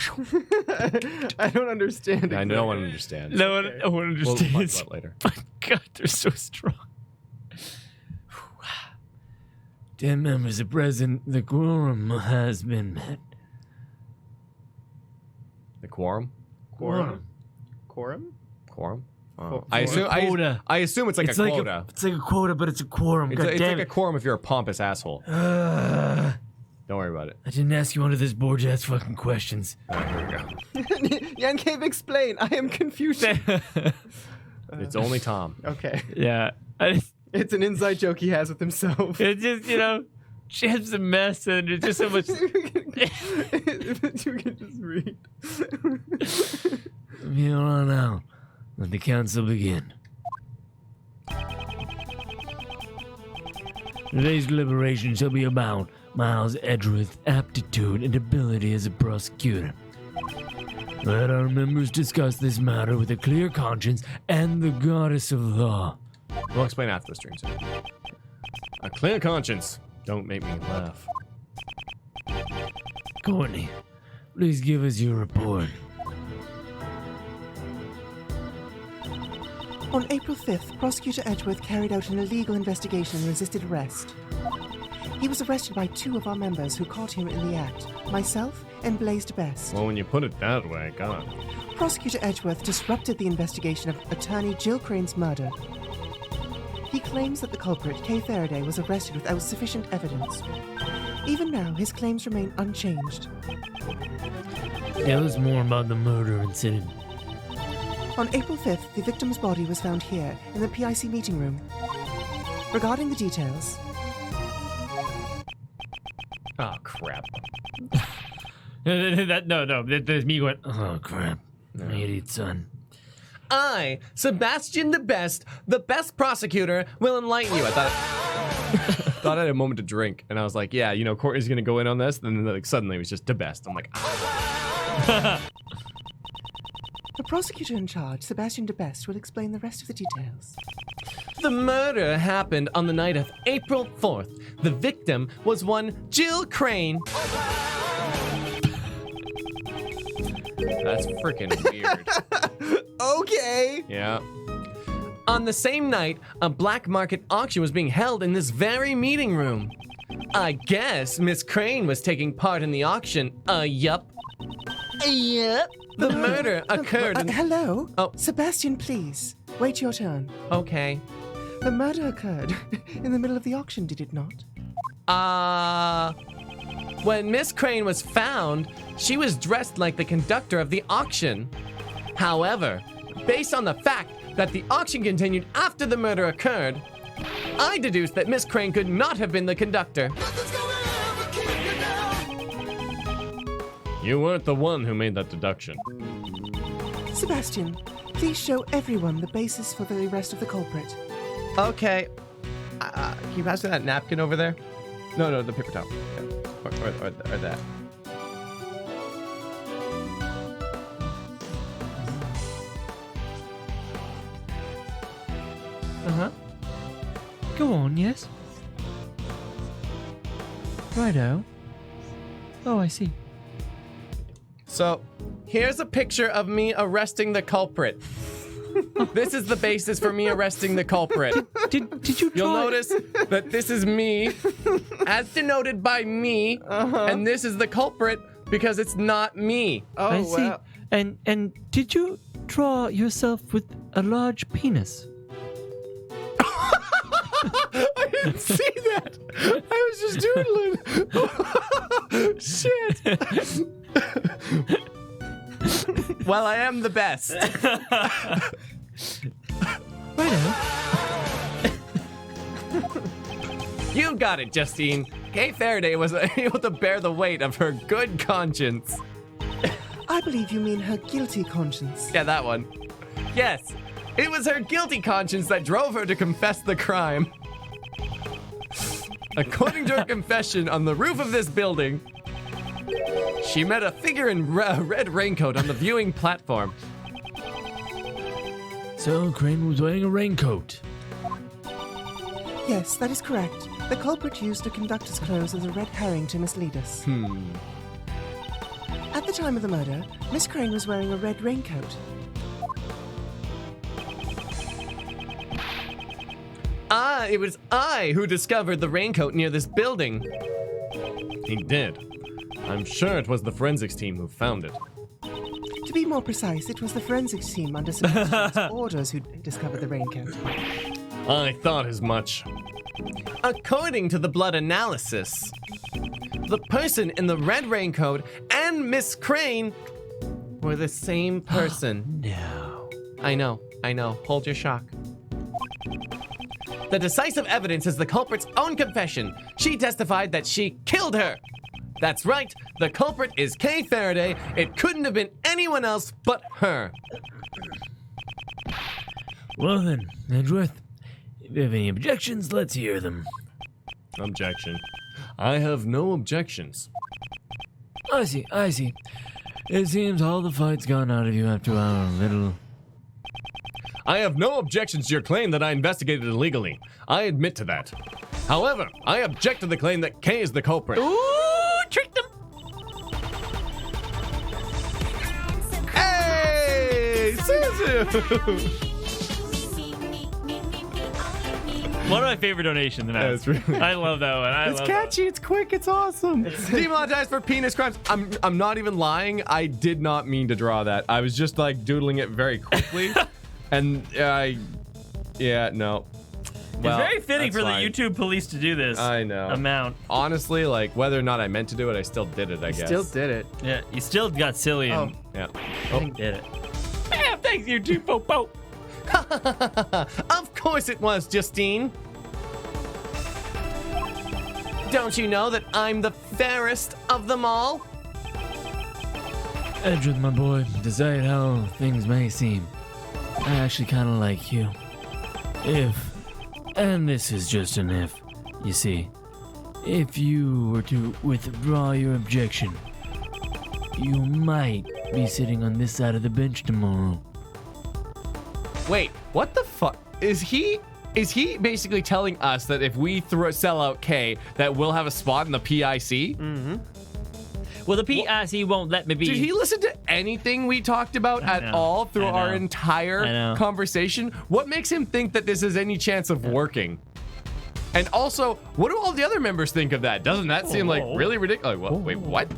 I don't understand. I know no one understands. No one We'll understands. talk about it later. My god, they're so strong. 10 members are present. The quorum has been met. The quorum? Quorum? Quorum? Quo- I assume quota. I assume it's like It's a like quota. it's like a quota, but it's a quorum. It's, God it's damn like a quorum if you're a pompous asshole. it. Don't worry about it. I didn't ask you under this board to ask fucking questions. Alright, here we go. NyanCave, explain. I am confused. It's only Tom. Okay. Yeah. It's an inside joke he has with himself. It's just, you know, Jeb's a mess and there's just so much. You can just read. From here on out, let the council begin. Today's deliberation shall be about Miles Edgeworth's aptitude and ability as a prosecutor. Let our members discuss this matter with a clear conscience and the goddess of law. We'll explain after the stream, soon. A clear conscience. Don't make me laugh. Courtney, please give us your report. On April 5th, Prosecutor Edgeworth carried out an illegal investigation and resisted arrest. He was arrested by 2 of our members who caught him in the act, myself and Blazed Best. Well, when you put it that way, God. Prosecutor Edgeworth disrupted the investigation of attorney Jill Crane's murder. He claims that the culprit, Kay Faraday, was arrested without sufficient evidence. Even now, his claims remain unchanged. Tell us more about the murder incident. On April 5th, the victim's body was found here, in the PIC meeting room. Regarding the details, Oh, crap. There's me going, oh crap, my idiot son. I, Sebastian the best prosecutor, will enlighten you. I thought I had a moment to drink, and I was like, yeah, you know, Courtney's gonna go in on this, and then like suddenly it was just the best. I'm like, ah. the prosecutor in charge, Sebastian de Best, will explain the rest of the details. The murder happened on the night of April 4th. The victim was one Jill Crane. That's freaking weird. Okay. Yeah. On the same night, a black market auction was being held in this very meeting room. I guess Miss Crane was taking part in the auction. Yup. Yup. The murder occurred in... Hello? Oh. Sebastian, please. Wait your turn. Okay. The murder occurred in the middle of the auction, did it not? When Miss Crane was found, she was dressed like the conductor of the auction. However, based on the fact that the auction continued after the murder occurred, I deduced that Miss Crane could not have been the conductor. You weren't the one who made that deduction. Sebastian, please show everyone the basis for the arrest of the culprit. Okay. Can you pass me that napkin over there? No, the paper towel. Yeah. Or that. Uh-huh. Go on, yes? Righto. Oh, I see. So, here's a picture of me arresting the culprit. This is the basis for me arresting the culprit. Did you try? You'll notice that this is me, as denoted by me, and this is the culprit because it's not me. Oh, I see. wow. And did you draw yourself with a large penis? I didn't see that. I was just doodling. Shit. Well, I am the best. You got it, Justine. Kay Faraday was able to bear the weight of her good conscience. I believe you mean her guilty conscience. Yeah, that one. Yes, it was her guilty conscience that drove her to confess the crime. According to her confession on the roof of this building, she met a figure in a red raincoat on the viewing platform. So Crane was wearing a raincoat. Yes, that is correct. The culprit used a conductor's clothes as a red herring to mislead us. At the time of the murder, Miss Crane was wearing a red raincoat. It was I who discovered the raincoat near this building. He did. I'm sure it was the forensics team who found it. To be more precise, it was the forensics team under Sebastian's orders who discovered the raincoat. I thought as much. According to the blood analysis, the person in the red raincoat and Miss Crane were the same person. No. I know. Hold your shock. The decisive evidence is the culprit's own confession. She testified that she killed her. That's right, the culprit is Kay Faraday. It couldn't have been anyone else but her. Well then, Edgeworth, if you have any objections, let's hear them. Objection. I have no objections. I see. It seems all the fight's gone out of you after our little... I have no objections to your claim that I investigated illegally. I admit to that. However, I object to the claim that Kay is the culprit. Ooh, tricked him. Hey, Suzu! One of my favorite donations. That's really- I love that one. It's catchy, it's quick, it's awesome. Demonetized for penis crimes. I'm not even lying. I did not mean to draw that. I was just like doodling it very quickly. And no. Well, it's very fitting that's for fine. the YouTube police to do this. I know. Amount. Honestly, like whether or not I meant to do it, I still did it, I guess. Still did it. Yeah, you still got silly and Yeah. did it. Yeah, thanks, YouTube Popo. Of course it was, Justine. Don't you know that I'm the fairest of them all? Edgeworth, my boy, despite how things may seem, I actually kind of like you. If, and this is just an if, you see, if you were to withdraw your objection, you might be sitting on this side of the bench tomorrow. Wait, what the fuck? Is he basically telling us that if we sell out K, that we'll have a spot in the PIC? Well, the PIC won't let me be. Did he listen to anything we talked about at know. all through I our know. I entire know. conversation? What makes him think that this has any chance of working? And also, what do all the other members think of that? Doesn't that seem like really ridiculous? Like, wait, what?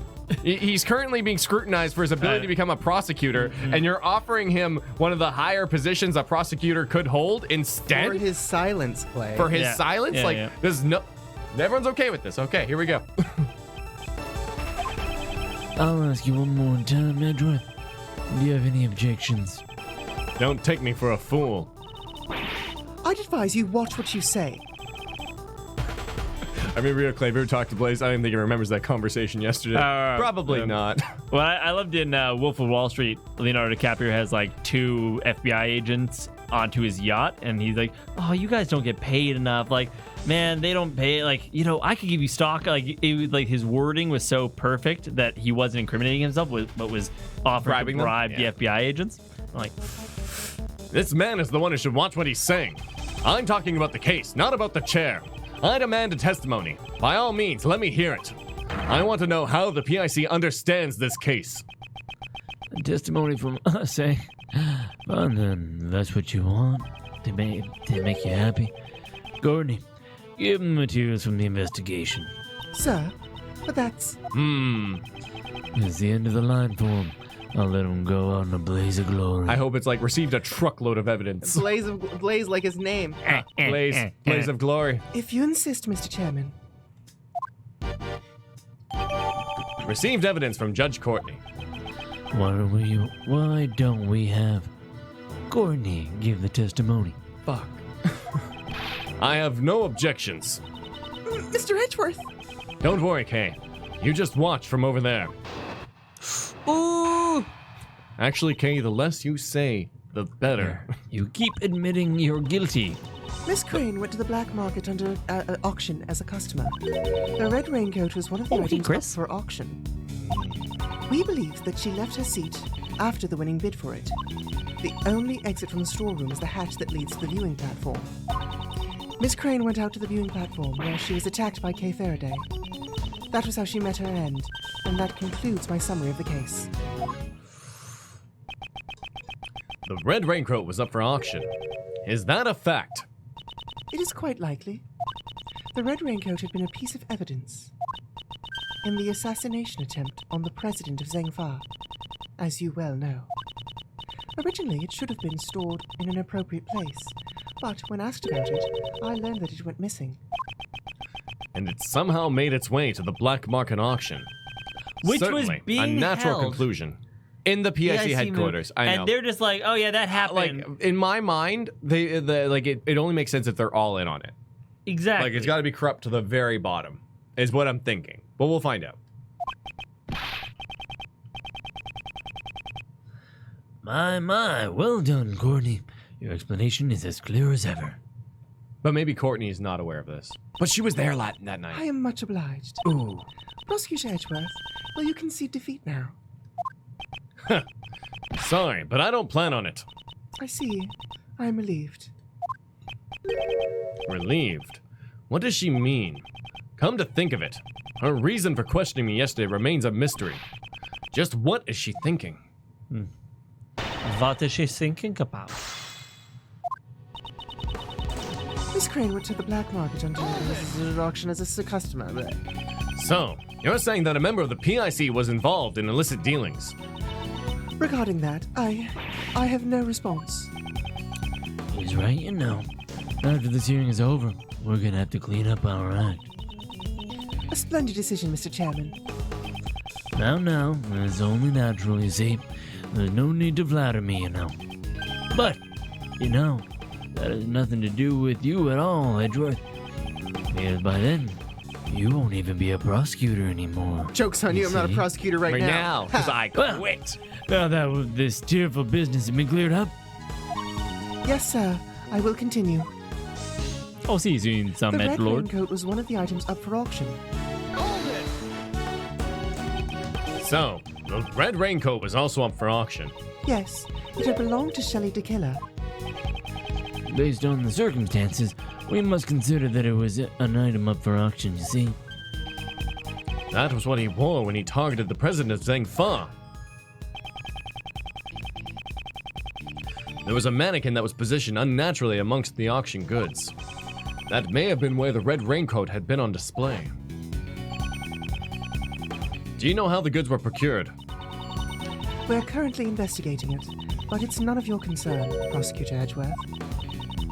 He's currently being scrutinized for his ability to become a prosecutor, and you're offering him one of the higher positions a prosecutor could hold instead For his silence play. for his Yeah. silence? Yeah, Like, yeah. there's no... Everyone's okay with this. Okay, here we go. I'll ask you one more time, Edgeworth. Do you have any objections? Don't take me for a fool. I'd advise you watch what you say. I mean, real Claver talked to Blaze. I don't think he remembers that conversation yesterday. Probably not. Well, I loved in Wolf of Wall Street, Leonardo DiCaprio has like 2 FBI agents onto his yacht, and he's like, "Oh, you guys don't get paid enough. Like, man, they don't pay. Like, you know, I could give you stock." Like, it was like his wording was so perfect that he wasn't incriminating himself, but was offering Bribing to them? bribe Yeah. the FBI agents. I'm like, This man is the one who should watch what he's saying. I'm talking about the case, not about the chair. I demand a testimony. By all means, let me hear it. I want to know how the PIC understands this case. Testimony from us, eh? Well, then, that's what you want. To make you happy. Courtney, give them materials from the investigation. Sir, but that's... It's the end of the line for him. I'll let him go out in a blaze of glory. I hope it's like received a truckload of evidence. Blaze like his name. Blaze of glory. If you insist, Mr. Chairman. Received evidence from Judge Courtney. Why don't we have Courtney give the testimony? Fuck. I have no objections. Mr. Edgeworth! Don't worry, Kay. You just watch from over there. Ooh! Actually, Kay, the less you say, the better. You keep admitting you're guilty. Miss Crane went to the black market under auction as a customer. The red raincoat was one of the items up for auction. We believe that she left her seat after the winning bid for it. The only exit from the storeroom is the hatch that leads to the viewing platform. Miss Crane went out to the viewing platform where she was attacked by Kay Faraday. That was how she met her end, and that concludes my summary of the case. The red raincoat was up for auction. Is that a fact? It is quite likely. The red raincoat had been a piece of evidence in the assassination attempt on the president of Zhengfa, as you well know. Originally, it should have been stored in an appropriate place, but when asked about it, I learned that it went missing. And it somehow made its way to the black market auction. Which Certainly, was being a natural held conclusion. In the PIC headquarters, I know. And they're just like, oh yeah, that happened. Like, in my mind, it only makes sense if they're all in on it. Exactly. Like, it's got to be corrupt to the very bottom, is what I'm thinking. But we'll find out. My, well done, Courtney. Your explanation is as clear as ever. But maybe Courtney is not aware of this. But she was there that night. I am much obliged. Ooh. Prosecutor Edgeworth, will you concede defeat now? Sorry, but I don't plan on it. I see. I am relieved. Relieved? What does she mean? Come to think of it, her reason for questioning me yesterday remains a mystery. Just what is she thinking? What is she thinking about? Miss Crane went to the black market under auction as a customer. So, you're saying that a member of the PIC was involved in illicit dealings? Regarding that, I have no response. He's right, you know. After this hearing is over, we're gonna have to clean up our act. A splendid decision, Mr. Chairman. Now, it's only natural, you see. There's no need to flatter me, you know. But, you know, that has nothing to do with you at all, Edgeworth. Because by then, you won't even be a prosecutor anymore. Joke's on you, I'm not a see? prosecutor right now. because I Well, quit. Now that this tearful business has been cleared up, Yes, sir. I will continue. I'll see you soon, The some red Edge Lord. raincoat was one of the items up for auction. So, the red raincoat was also up for auction. Yes, it had belonged to Shelley DeKiller. Based on the circumstances, we must consider that it was an item up for auction, you see. That was what he wore when he targeted the president of Zhengfa. There was a mannequin that was positioned unnaturally amongst the auction goods. That may have been where the red raincoat had been on display. Do you know how the goods were procured? We're currently investigating it, but it's none of your concern, Prosecutor Edgeworth.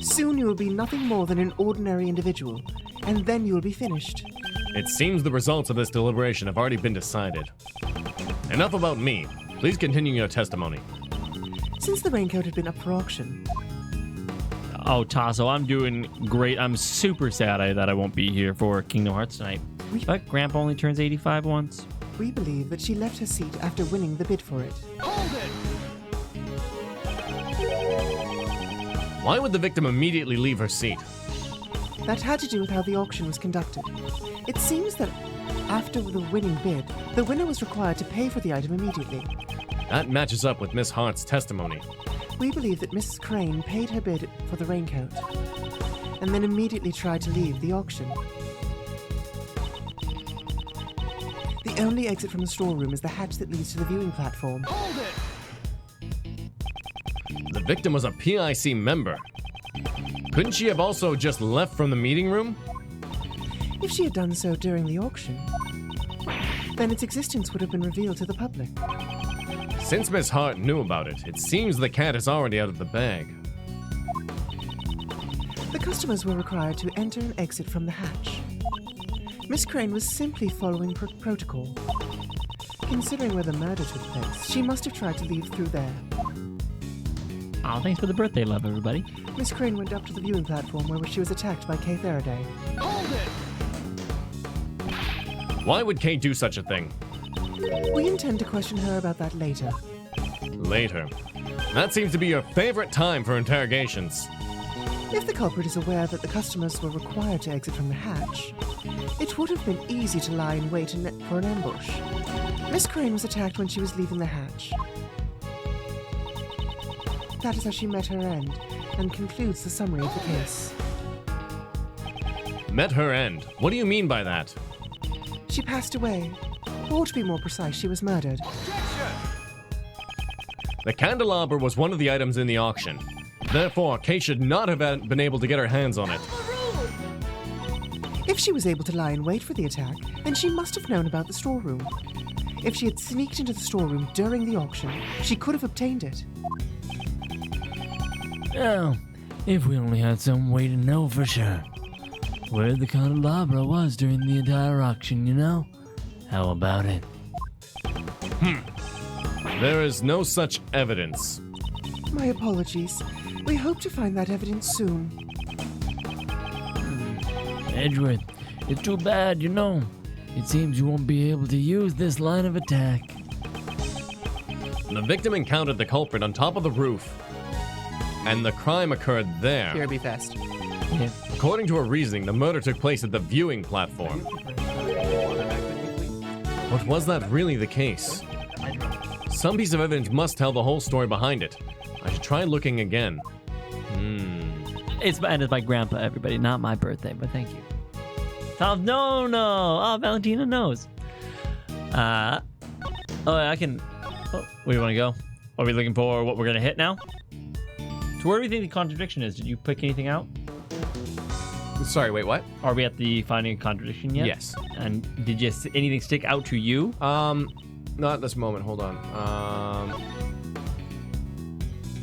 Soon you will be nothing more than an ordinary individual, and then you will be finished. It seems the results of this deliberation have already been decided. Enough about me. Please continue your testimony. Since the raincoat had been up for auction, Oh, Tasso, I'm doing great. I'm super sad that I won't be here for Kingdom Hearts tonight. But Grandpa only turns 85 once. we believe that she left her seat after winning the bid for it. Why would the victim immediately leave her seat? That had to do with how the auction was conducted. It seems that after the winning bid, the winner was required to pay for the item immediately. That matches up with Miss Hart's testimony. We believe that Mrs. Crane paid her bid for the raincoat, and then immediately tried to leave the auction. The only exit from the storeroom is the hatch that leads to the viewing platform. The victim was a PIC member. Couldn't she have also just left from the meeting room? If she had done so during the auction, then its existence would have been revealed to the public. Since Miss Hart knew about it, it seems the cat is already out of the bag. The customers were required to enter and exit from the hatch. Miss Crane was simply following protocol. Considering where the murder took place, she must have tried to leave through there. Oh, thanks for the birthday love, everybody. Miss Crane went up to the viewing platform where she was attacked by Kay Faraday. Why would Kay do such a thing? We intend to question her about that later. Later. That seems to be your favorite time for interrogations. If the culprit is aware that the customers were required to exit from the hatch, it would have been easy to lie in wait for an ambush. Miss Crane was attacked when she was leaving the hatch. That is how she met her end, and concludes the summary of the case. Met her end. What do you mean by that? She passed away. Or to be more precise, she was murdered. The candelabra was one of the items in the auction. Therefore, Kay should not have been able to get her hands on it. If she was able to lie in wait for the attack, then she must have known about the storeroom. If she had sneaked into the storeroom during the auction, she could have obtained it. Oh, if we only had some way to know for sure where the candelabra was during the entire auction, you know? How about it? There is no such evidence. My apologies. We hope to find that evidence soon. Edgeworth, it's too bad, you know. It seems you won't be able to use this line of attack. The victim encountered the culprit on top of the roof, and the crime occurred there. Here be fast. Yeah. According to her reasoning, the murder took place at the viewing platform. But was that really the case? Some piece of evidence must tell the whole story behind it. I should try looking again. It's my grandpa, everybody, not my birthday, but thank you. Tom, no. Oh, Valentina knows. I can. Oh, where do you want to go? Are we looking for what we're gonna hit now? So where do we think the contradiction is? Did you pick anything out? Sorry, wait, what? Are we at the finding a contradiction yet? Yes. And did anything stick out to you? Not at this moment. Hold on.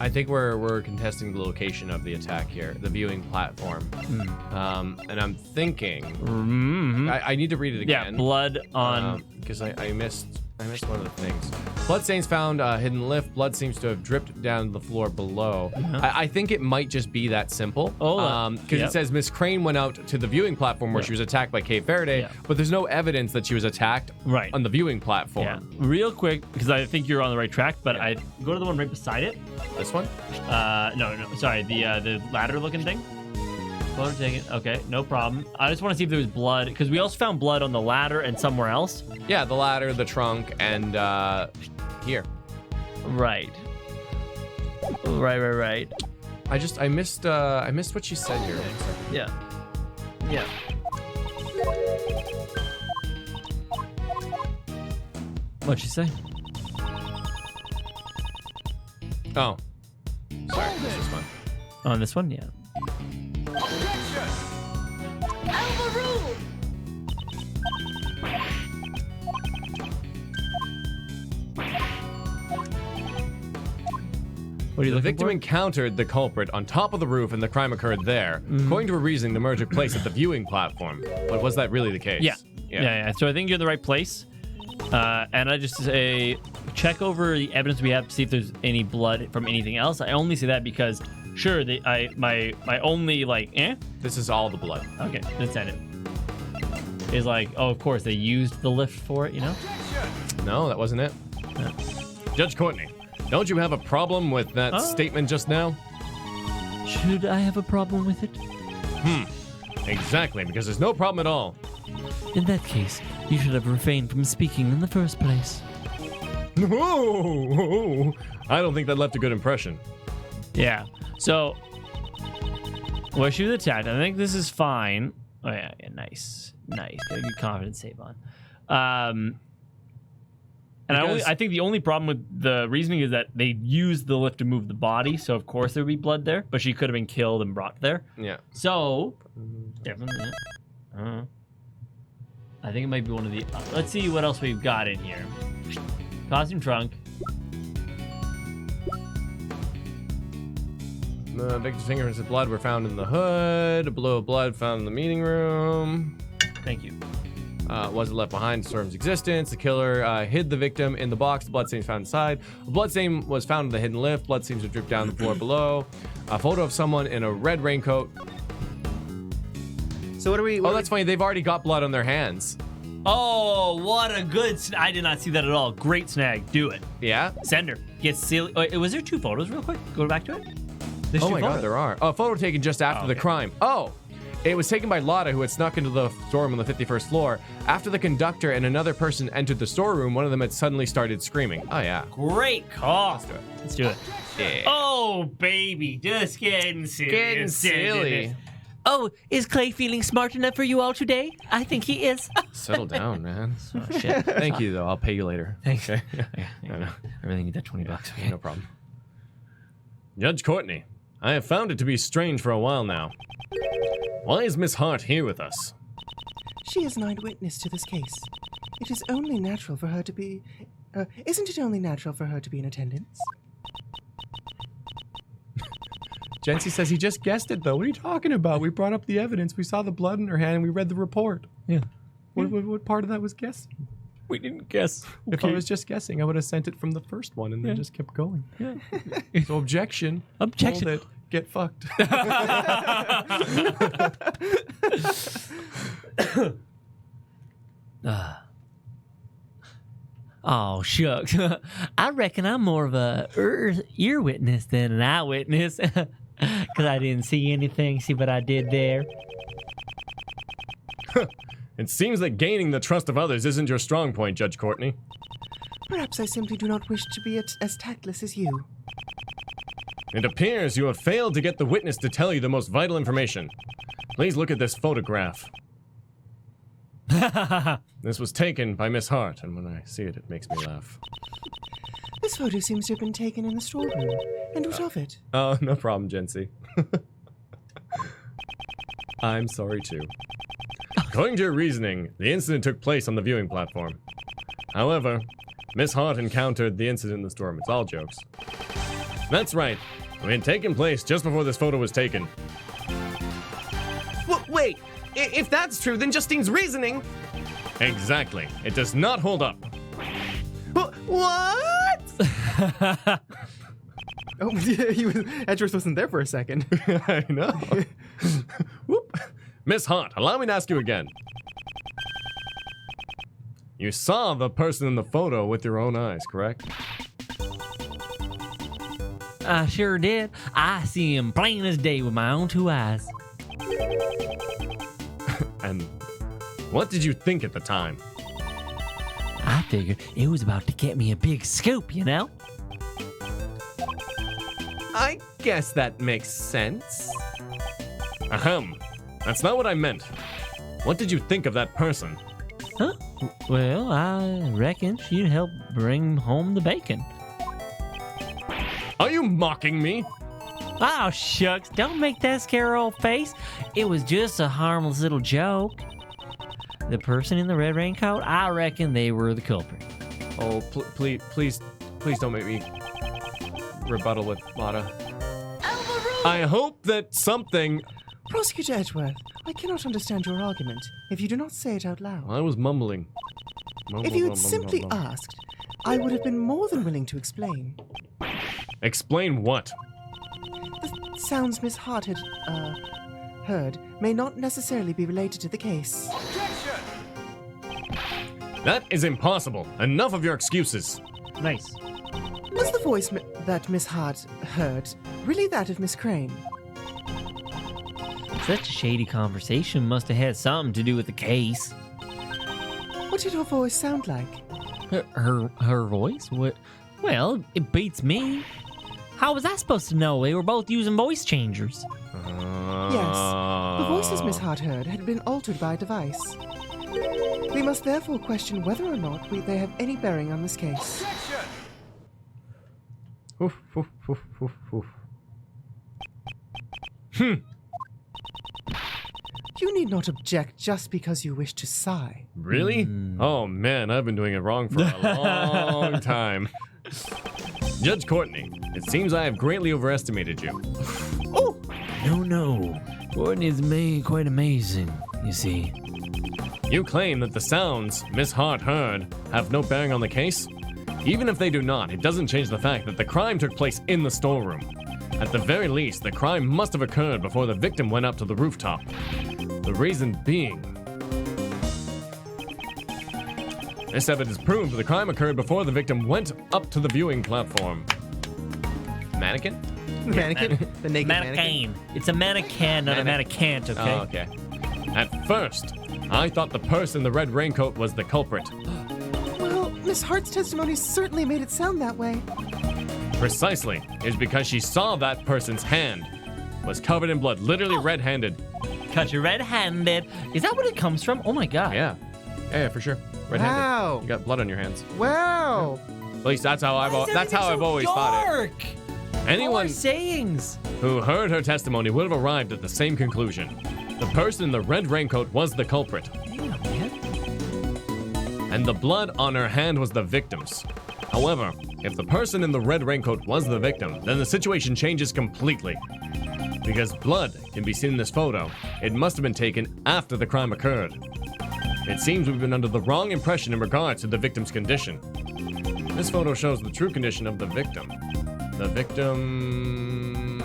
I think we're contesting the location of the attack here, the viewing platform. And I'm thinking I need to read it again. Yeah, blood on because I missed one of the things. Blood stains found hidden lift. Blood seems to have dripped down to the floor below. I think it might just be that simple. Because it says Miss Crane went out to the viewing platform where she was attacked by Kay Faraday, but there's no evidence that she was attacked on the viewing platform. Yeah. Real quick, because I think you're on the right track, but I go to the one right beside it. This one? No, sorry, the ladder-looking thing. Photo taken. Okay, no problem. I just want to see if there was blood, because we also found blood on the ladder and somewhere else. Yeah, the ladder, the trunk, and here. Right. I missed what she said here. Yeah. What'd she say? Oh. Sorry, this is one. On this one, yeah. What are you the looking victim for? encountered the culprit on top of the roof and the crime occurred there. According to her reasoning, the murder took place at the viewing platform. But was that really the case? Yeah. So I think you're in the right place. And I just say, check over the evidence we have to see if there's any blood from anything else. I only say that because, sure, my only, This is all the blood. Okay, let's end it. Is like, oh, of course, they used the lift for it, you know? No, that wasn't it. No. Judge Courtney, don't you have a problem with that statement just now? Should I have a problem with it? Exactly, because there's no problem at all. In that case, you should have refrained from speaking in the first place. No, I don't think that left a good impression. Yeah. So, well, she was attacked. I think this is fine. Oh yeah, nice. Got a good confidence save on. And Because- I think the only problem with the reasoning is that they used the lift to move the body, so of course there would be blood there, but she could have been killed and brought there. Yeah. So, definitely. I think it might be one of the. Let's see what else we've got in here. Costume trunk. The victim's fingerprints and blood were found in the hood. A blow of blood found in the meeting room. Thank you. Wasn't left behind in Storm's existence. The killer hid the victim in the box. The bloodstains found inside. A bloodstain was found in the hidden lift. Bloodstains were dripped down the floor below. A photo of someone in a red raincoat. So what are we? Oh, that's funny. They've already got blood on their hands. Oh, what a good. I did not see that at all. Great snag. Do it. Yeah? Send her. Get silly. Was there 2 photos, real quick? Go back to it. There's Oh 2 my photos. god, there are. A photo taken just after the okay. crime. Oh! It was taken by Lotta, who had snuck into the storeroom on the 51st floor. After the conductor and another person entered the storeroom, one of them had suddenly started screaming. Oh, yeah. Great call. Let's do it. Let's do it. Yeah. Oh, baby. Just getting silly. Getting silly. Oh, is Clay feeling smart enough for you all today? I think he is. Settle down, man. Oh, shit. Thank you, though. I'll pay you later. Thanks. Okay. I know. I really need that $20. Okay. No problem. Judge Courtney, I have found it to be strange for a while now. Why is Miss Hart here with us? She is an eyewitness to this case. It is only natural for her to be... isn't it only natural for her to be in attendance? Jency says he just guessed it, though. What are you talking about? We brought up the evidence. We saw the blood in her hand, and we read the report. Yeah. What part of that was guessing? We didn't guess. If I was just guessing, I would have sent it from the first one and then just kept going. Yeah. So objection. Objection. Hold it. Get fucked. Oh, shucks. I reckon I'm more of a ear witness than an eyewitness. Because I didn't see anything. See what I did there? It seems that gaining the trust of others isn't your strong point, Judge Courtney. Perhaps I simply do not wish to be as tactless as you. It appears you have failed to get the witness to tell you the most vital information. Please look at this photograph. This was taken by Miss Hart, and when I see it, it makes me laugh. This photo seems to have been taken in the storeroom. And what of it? Oh, no problem, Jency. I'm sorry, too. According to your reasoning, the incident took place on the viewing platform. However, Miss Hart encountered the incident in the storeroom. It's all jokes. That's right. It had taken place just before this photo was taken. Well, wait. If that's true, then Justine's reasoning... Exactly. It does not hold up. What? Oh, he was. Edgeworth wasn't there for a second. I know. Whoop. Miss Hart, allow me to ask you again. You saw the person in the photo with your own eyes, correct? I sure did. I see him plain as day with my own 2 eyes. And what did you think at the time? I figured it was about to get me a big scoop, you know? I guess that makes sense. Ahem. That's not what I meant. What did you think of that person? Huh? Well, I reckon she'd help bring home the bacon. Are you mocking me? Oh, shucks. Don't make that scare old face. It was just a harmless little joke. The person in the red raincoat, I reckon they were the culprit. Oh, please don't make me rebuttal with Lotta. I hope that something... Prosecutor Edgeworth, I cannot understand your argument if you do not say it out loud. I was mumbling. If you had simply asked, I would have been more than willing to explain. Explain what? The sounds Miss Hart had, heard may not necessarily be related to the case. That is impossible. Enough of your excuses. Nice. Was the voice that Miss Hart heard really that of Miss Crane? Such a shady conversation must have had something to do with the case. What did her voice sound like? Her voice? What? Well, it beats me. How was I supposed to know? They were both using voice changers. Yes, the voices Miss Hart heard had been altered by a device. We must therefore question whether or not they have any bearing on this case. Oof, oof, oof, oof, oof. You need not object just because you wish to sigh. Really? Oh man, I've been doing it wrong for a long time. Judge Courtney, it seems I have greatly overestimated you. Oh! No. Courtney's quite amazing, you see. You claim that the sounds Miss Hart heard have no bearing on the case? Even if they do not, it doesn't change the fact that the crime took place in the storeroom. At the very least, the crime must have occurred before the victim went up to the rooftop. The reason being... This evidence proves the crime occurred before the victim went up to the viewing platform. Mannequin? Mannequin? The naked mannequin? Mannequin. It's a mannequin, not a mannequin, okay? Oh, okay. At first, I thought the person in the red raincoat was the culprit. Well, Miss Hart's testimony certainly made it sound that way. Precisely. It's because she saw that person's hand was covered in blood, literally red-handed. Cut you red-handed. Is that what it comes from? Oh my god. Yeah. Yeah, for sure. Red-handed. Wow. You got blood on your hands. Wow. At least that's how I've always thought it. Anyone sayings. who heard her testimony would have arrived at the same conclusion. The person in the red raincoat was the culprit. Damn, man. And the blood on her hand was the victim's. However, if the person in the red raincoat was the victim, then the situation changes completely. Because blood can be seen in this photo, it must have been taken after the crime occurred. It seems we've been under the wrong impression in regards to the victim's condition. This photo shows the true condition of the victim. The victim...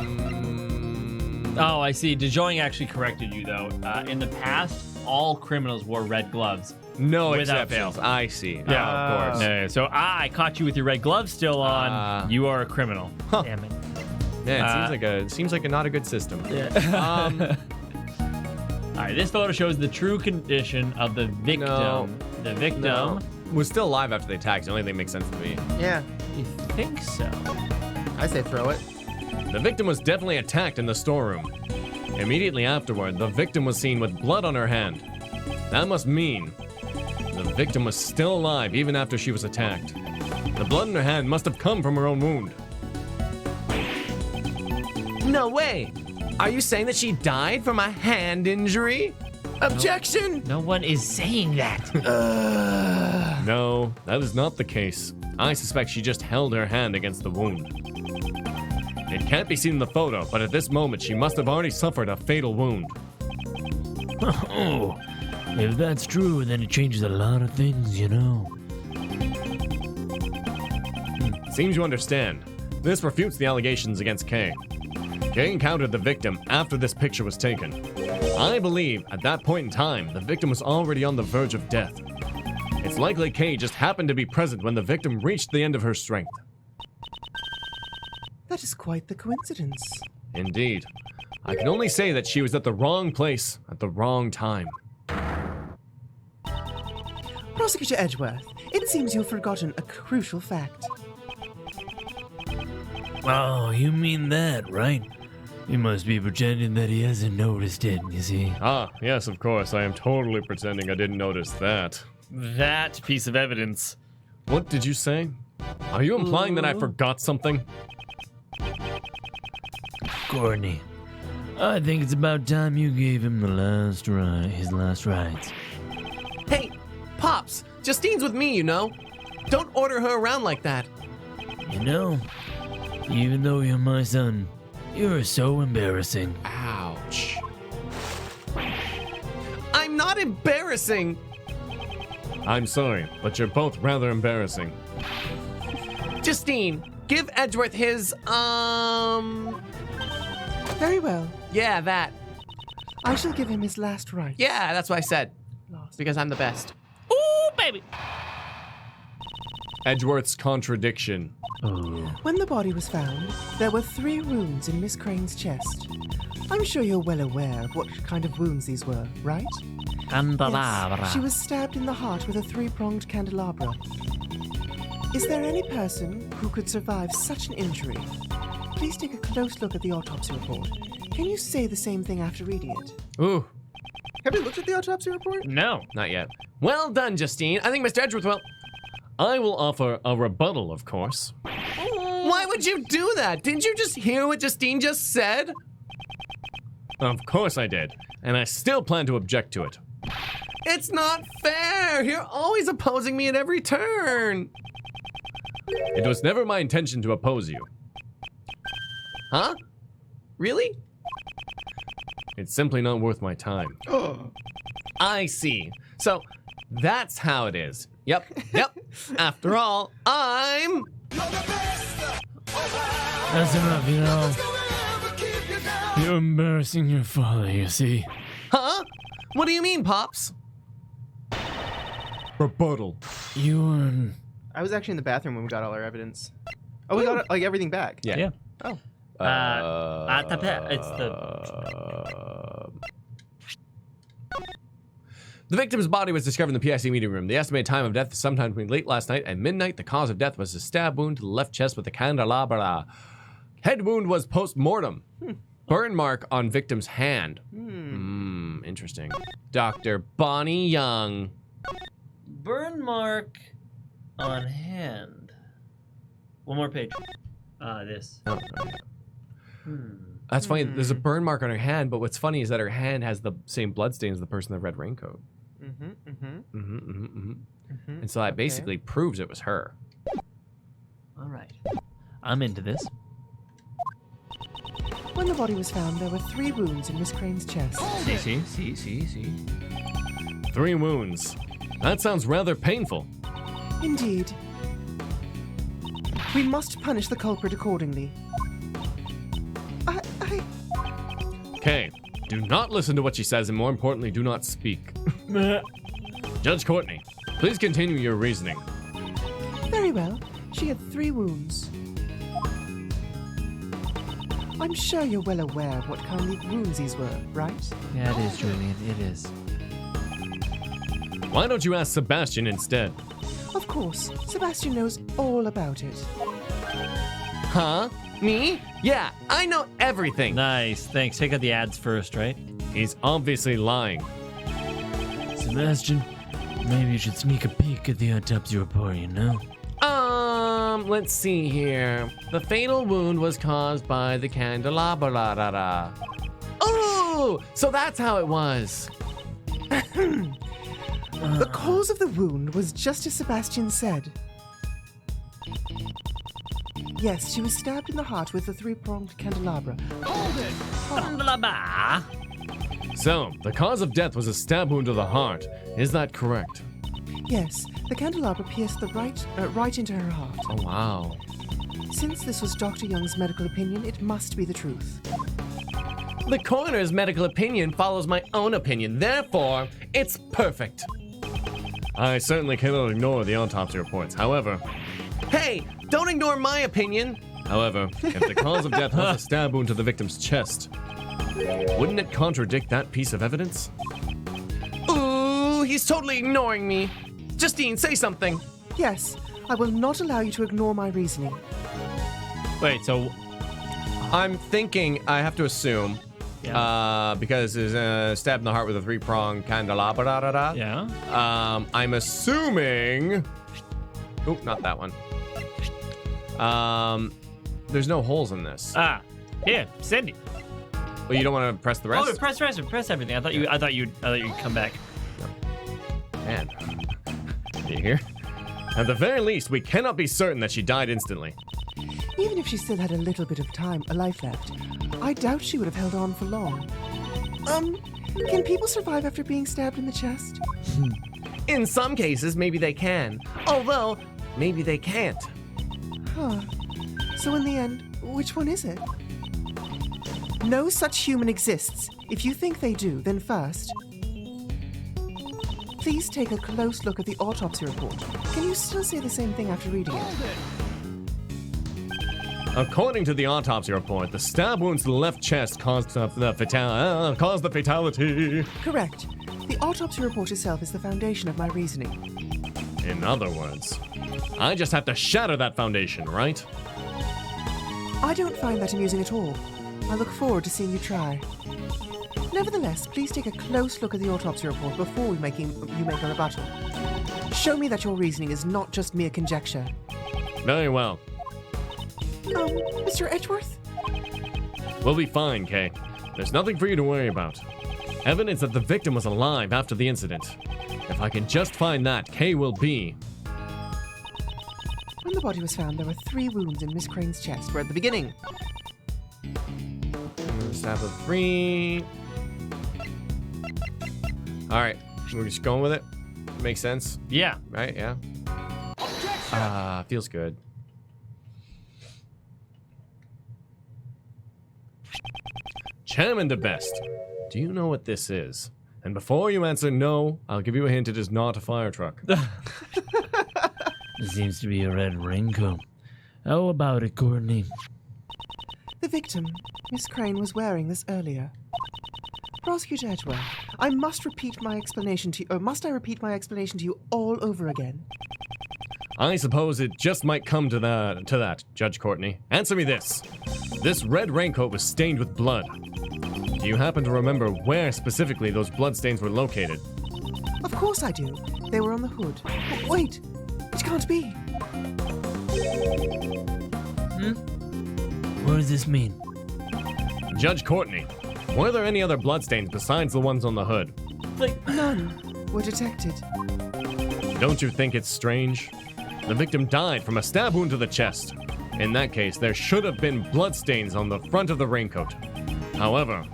Oh, I see. DeJoing actually corrected you, though. In the past, all criminals wore red gloves. No Without exceptions. fail. I see. Yeah, of course. No, so I caught you with your red gloves still on. You are a criminal. Huh. Damn it. Yeah, it seems like a not a good system. All right, this photo shows the true condition of the victim. No. The victim. No. Was still alive after the attack. The only thing that makes sense to me. Yeah. You think so? I say throw it. The victim was definitely attacked in the storeroom. Immediately afterward, the victim was seen with blood on her hand. That must mean the victim was still alive even after she was attacked. The blood in her hand must have come from her own wound. No way! Are you saying that she died from a hand injury? Objection! No one is saying that. No, that is not the case. I suspect she just held her hand against the wound. It can't be seen in the photo, but at this moment she must have already suffered a fatal wound. Oh, if that's true, then it changes a lot of things, you know. Seems you understand. This refutes the allegations against Kay. Kay encountered the victim after this picture was taken. I believe at that point in time, the victim was already on the verge of death. It's likely Kay just happened to be present when the victim reached the end of her strength. That is quite the coincidence. Indeed. I can only say that she was at the wrong place at the wrong time. Prosecutor Edgeworth, it seems you've forgotten a crucial fact. Oh, you mean that, right? He must be pretending that he hasn't noticed it, you see. Ah, yes, of course. I am totally pretending I didn't notice that. That piece of evidence. What did you say? Are you implying that I forgot something? Courtney, I think it's about time you gave him his last rites. Hey, Pops, Justine's with me, you know. Don't order her around like that. You know, even though you're my son, you're so embarrassing. Ouch. I'm not embarrassing. I'm sorry, but you're both rather embarrassing. Justine, give Edgeworth his, Very well. yeah, that. I shall give him his last rites. Yeah, that's what I said. Lost. Because I'm the best. Ooh, baby. Edgeworth's contradiction. Oh, When the body was found, there were 3 wounds in Miss Crane's chest. I'm sure you're well aware of what kind of wounds these were, right? Yes, she was stabbed in the heart with a 3-pronged candelabra. Is there any person who could survive such an injury? Please take a close look at the autopsy report. Can you say the same thing after reading it? Ooh, Have you looked at the autopsy report? No. Not yet. Well done, Justine. I think Mr. Edgeworth will. I will offer a rebuttal, of course. Why would you do that? Didn't you just hear what Justine just said? Of course I did. And I still plan to object to it. It's not fair. You're always opposing me at every turn. It was never my intention to oppose you. Huh? Really? It's simply not worth my time. I see. So that's how it is. Yep. After all, I'm... That's enough, you know. You're embarrassing your father, you see. Huh? What do you mean, Pops? Rebuttal. You were... I was actually in the bathroom when we got all our evidence. Oh, we got like everything back. Yeah. Yeah. Oh. It's the... The victim's body was discovered in the PIC meeting room. The estimated time of death is sometime between late last night and midnight. The cause of death was a stab wound to the left chest with a candelabra. Head wound was post-mortem. Burn mark on victim's hand. Interesting. Dr. Bonnie Young. Burn mark on hand. One more page. This. Oh, okay. That's funny. There's a burn mark on her hand, but what's funny is that her hand has the same bloodstain as the person in the red raincoat. And so that basically proves it was her. All right. I'm into this. When the body was found, there were 3 wounds in Miss Crane's chest. See. 3 wounds. That sounds rather painful. Indeed. We must punish the culprit accordingly. Okay, do not listen to what she says, and more importantly, do not speak. Judge Courtney, please continue your reasoning. Very well. She had 3 wounds. I'm sure you're well aware of what kind of wounds these were, right? Yeah, it is, Julian. It is. Why don't you ask Sebastian instead? Of course. Sebastian knows all about it. Huh? Me? Yeah, I know everything. Nice. Thanks. Take out the ads first, right? He's obviously lying. Sebastian, maybe you should sneak a peek at the autopsy report, you know? Let's see here. The fatal wound was caused by the candelabra. Oh, so that's how it was. The cause of the wound was just as Sebastian said. Yes, she was stabbed in the heart with a 3-pronged candelabra. So, the cause of death was a stab wound to the heart. Is that correct? Yes, the candelabra pierced the right into her heart. Oh, wow. Since this was Dr. Young's medical opinion, it must be the truth. The coroner's medical opinion follows my own opinion. Therefore, it's perfect. I certainly cannot ignore the autopsy reports. However, Hey, don't ignore my opinion. if the cause of death was a stab wound to the victim's chest, wouldn't it contradict that piece of evidence? Ooh, he's totally ignoring me. Justine, say something. Yes, I will not allow you to ignore my reasoning. Wait, so... I'm thinking, I have to assume, because it's stabbed in the heart with a 3-pronged candelabra. Yeah? I'm assuming... Oop, not that one. There's no holes in this. Here, send it. Well, you don't want to press the rest? Oh, press everything. I thought you'd come back. Man. You hear? At the very least, we cannot be certain that she died instantly. Even if she still had a little bit of time, a life left, I doubt she would have held on for long. Can people survive after being stabbed in the chest? In some cases, maybe they can. Although, maybe they can't. Huh. So in the end, which one is it? No such human exists. If you think they do, then first, please take a close look at the autopsy report. Can you still say the same thing after reading it? According to the autopsy report, the stab wounds to the left chest caused the fatality. Correct. The autopsy report itself is the foundation of my reasoning. In other words, I just have to shatter that foundation, right? I don't find that amusing at all. I look forward to seeing you try. Nevertheless, please take a close look at the autopsy report before you make a rebuttal. Show me that your reasoning is not just mere conjecture. Very well. Mr. Edgeworth? We'll be fine, Kay. There's nothing for you to worry about. Evidence that the victim was alive after the incident. If I can just find that, Kay will be... When the body was found, there were 3 wounds in Miss Crane's chest. We're at the beginning. Stab of 3. Alright, we're just going with it. Makes sense, Yeah. right? Yeah. Feels good. Chairman the best. Do you know what this is? And before you answer no, I'll give you a hint. It is not a fire truck. There seems to be a red raincoat. How about it, Courtney? The victim, Miss Crane, was wearing this earlier. Prosecutor Edgeworth, I must repeat my explanation to you, or must I repeat my explanation to you all over again? I suppose it just might come to that, Judge Courtney. Answer me this. This red raincoat was stained with blood. Do you happen to remember where specifically those bloodstains were located? Of course I do. They were on the hood. Oh, wait, it can't be. What does this mean? Judge Courtney, were there any other bloodstains besides the ones on the hood? None were detected. Don't you think it's strange? The victim died from a stab wound to the chest. In that case, there should have been bloodstains on the front of the raincoat. However,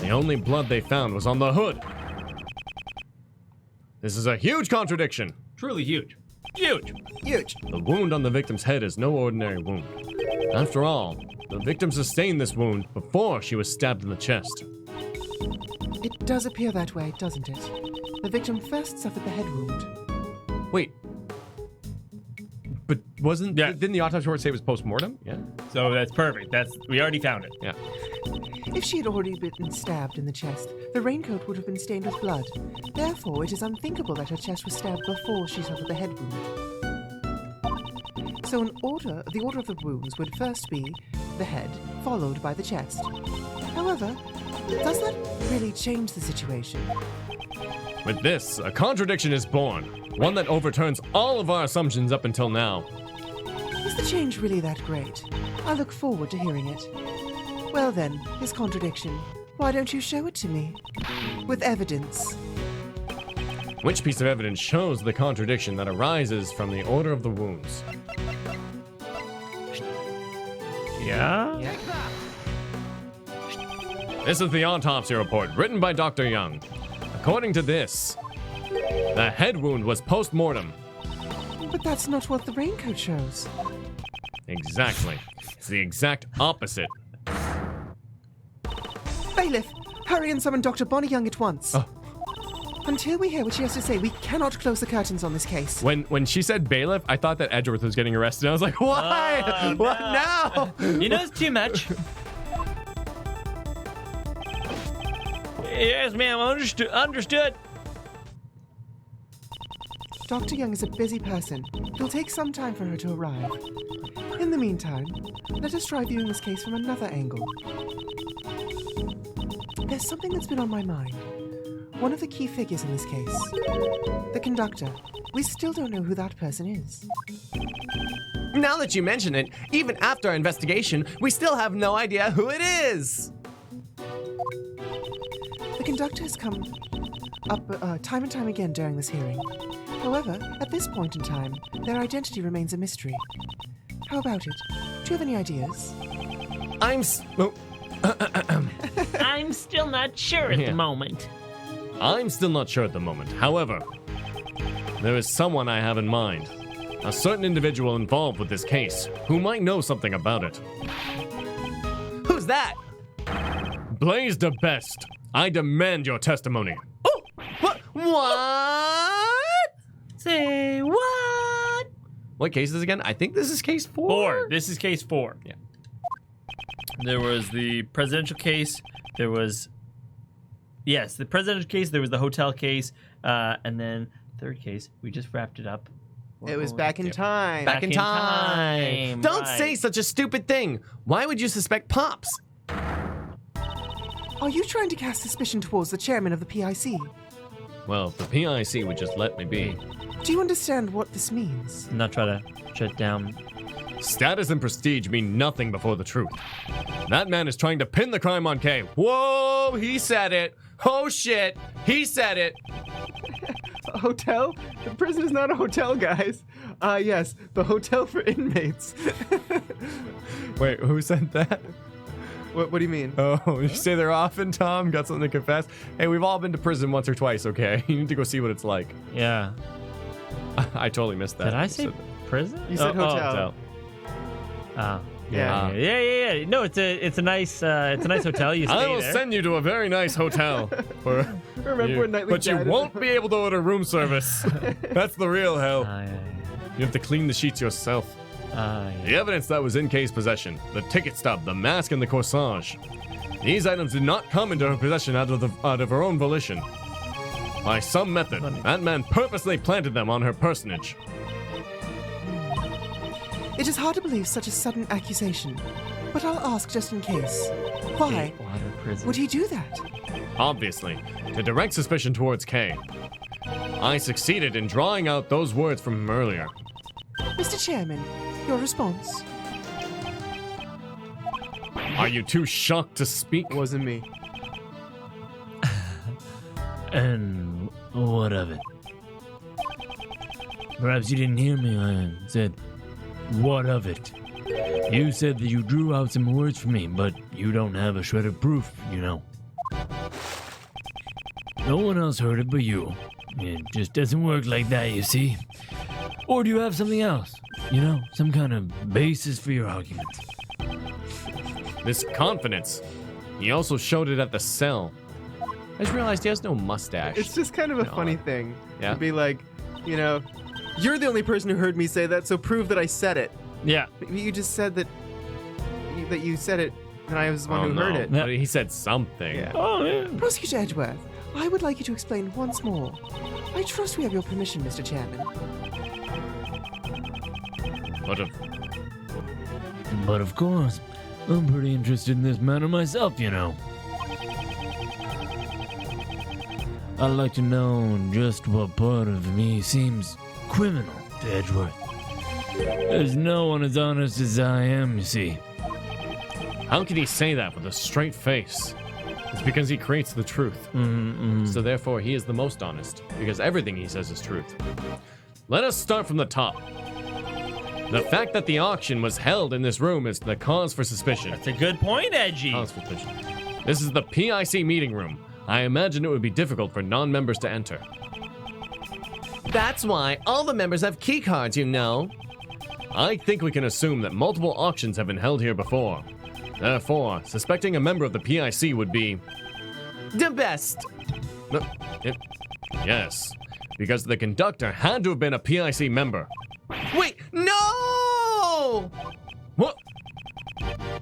the only blood they found was on the hood. This is a huge contradiction. Truly huge. Huge. Huge. The wound on the victim's head is no ordinary wound. After all, the victim sustained this wound before she was stabbed in the chest. It does appear that way, doesn't it? The victim first suffered the head wound. Wait. But Yeah. didn't the autopsy report say it was post-mortem? Yeah. So that's perfect. We already found it. Yeah. If she had already been stabbed in the chest, the raincoat would have been stained with blood. Therefore, it is unthinkable that her chest was stabbed before she suffered the head wound. So the order of the wounds would first be the head, followed by the chest. However, does that really change the situation? With this, a contradiction is born. One that overturns all of our assumptions up until now. Is the change really that great? I look forward to hearing it. Well then, this contradiction, why don't you show it to me? With evidence. Which piece of evidence shows the contradiction that arises from the order of the wounds? Yeah? This is the autopsy report written by Dr. Young. According to this, the head wound was post-mortem. But that's not what the raincoat shows. Exactly. It's the exact opposite. Bailiff, hurry and summon Dr. Bonnie Young at once. Oh. Until we hear what she has to say, we cannot close the curtains on this case. When she said bailiff, I thought that Edgeworth was getting arrested. I was like, why? Oh, What no. now? You know it's too much. Yes, ma'am. Understood. Dr. Young is a busy person. It'll take some time for her to arrive. In the meantime, let us try viewing this case from another angle. There's something that's been on my mind. One of the key figures in this case. The conductor. We still don't know who that person is. Now that you mention it, even after our investigation, we still have no idea who it is. The conductor has come up time and time again during this hearing. However, at this point in time, their identity remains a mystery. How about it? Do you have any ideas? I'm still not sure at Yeah. the moment. I'm still not sure at the moment. However, there is someone I have in mind. A certain individual involved with this case who might know something about it. Who's that? Blaze the best. I demand your testimony. Oh, what? Say what? What case is this again? I think this is case 4. This is case 4. Yeah. There was the presidential case. There was... Yes, the presidential case. There was the hotel case. And then third case. We just wrapped it up. It was back in time. Back in time. Don't right. say such a stupid thing. Why would you suspect Pops? Are you trying to cast suspicion towards the chairman of the PIC? Well, if the PIC would just let me be. Do you understand what this means? Not try to shut down. Status and prestige mean nothing before the truth. That man is trying to pin the crime on Kay. Whoa, he said it. Oh shit, he said it. A hotel? The prison is not a hotel, guys. Yes, the hotel for inmates. Wait, who said that? What do you mean? Oh, you say they're often, Tom? Got something to confess? Hey, we've all been to prison once or twice, okay? You need to go see what it's like. Yeah. I totally missed that. Did I say prison? You said hotel. Oh. Yeah. Yeah. No, it's a nice hotel. You stay I will there. send you to a very nice hotel. Remember when Nightly But you died? won't be able to order room service. That's the real hell. Yeah. You have to clean the sheets yourself. The evidence that was in Kay's possession, the ticket stub, the mask, and the corsage. These items did not come into her possession out of her own volition. By some method, that man purposely planted them on her personage. It is hard to believe such a sudden accusation, but I'll ask just in case. Why Water prison. would he do that? Obviously, to direct suspicion towards Kay. I succeeded in drawing out those words from him earlier. Mr. Chairman, your response? Are you too shocked to speak? Wasn't me. And what of it? Perhaps you didn't hear me. I said, what of it? You said that you drew out some words for me, but you don't have a shred of proof, you know. No one else heard it but you. It just doesn't work like that, you see. Or do you have something else? You know, some kind of basis for your argument. This confidence. He also showed it at the cell. I just realized he has no mustache. It's just kind of a funny thing. Yeah? To be like, you're the only person who heard me say that, so prove that I said it. Yeah. But you just said that you said it, and I was the one who heard it. But he said something. Yeah. Oh, yeah. Prosecutor Edgeworth, I would like you to explain once more. I trust we have your permission, Mr. Chairman. But But of course, I'm pretty interested in this matter myself, you know. I'd like to know just what part of me seems criminal to Edgeworth. There's no one as honest as I am, you see. how can he say that with a straight face? It's because he creates the truth. So therefore, he is the most honest, because everything he says is truth. Let us start from the top. The fact that the auction was held in this room is the cause for suspicion. That's a good point, Edgy. Cause for suspicion. This is the PIC meeting room. I imagine it would be difficult for non-members to enter. That's why all the members have key cards, you know. I think we can assume that multiple auctions have been held here before. Therefore, suspecting a member of the PIC would be... The best. Yes, because the conductor had to have been a PIC member. Wait, no! What?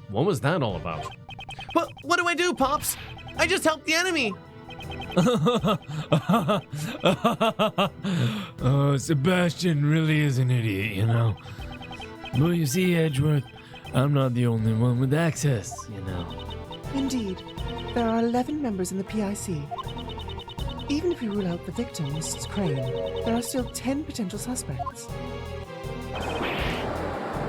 What was that all about? What do I do, Pops? I just helped the enemy. Oh, Sebastian really is an idiot, you know. Well, you see, Edgeworth, I'm not the only one with access, you know. Indeed, there are 11 members in the PIC. Even if we rule out the victim, Mrs. Crane, there are still 10 potential suspects.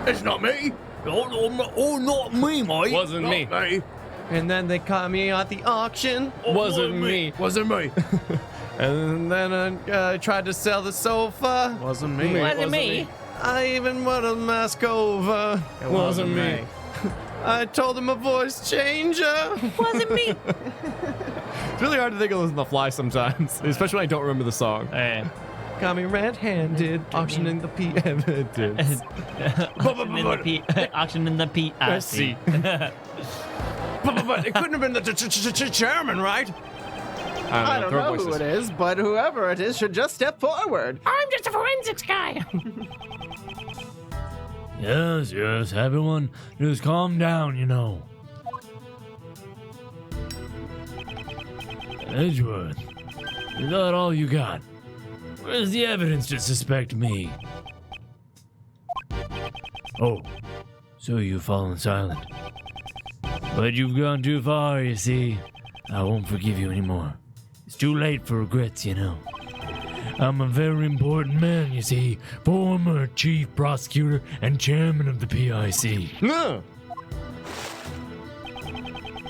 It's not me. Oh, not me, mate. Wasn't me. And then they caught me at the auction. Wasn't me. Wasn't me. And then I tried to sell the sofa. Wasn't me. Wasn't me. I even wore a mask over. It wasn't me. I told him a voice changer. Wasn't me. It's really hard to think of this on the fly sometimes, especially when I don't remember the song. Hey. Got me red-handed, auctioning the P evidence. Auction in the PIC. But it couldn't have been the chairman, right? I don't know who it is, but whoever it is should just step forward. I'm just a forensics guy. Yes, everyone, just calm down, you know. Edgeworth, is that all you got? Where's the evidence to suspect me? Oh, so you've fallen silent. But you've gone too far, you see. I won't forgive you anymore. It's too late for regrets, you know. I'm a very important man, you see. Former chief prosecutor and chairman of the PIC. No.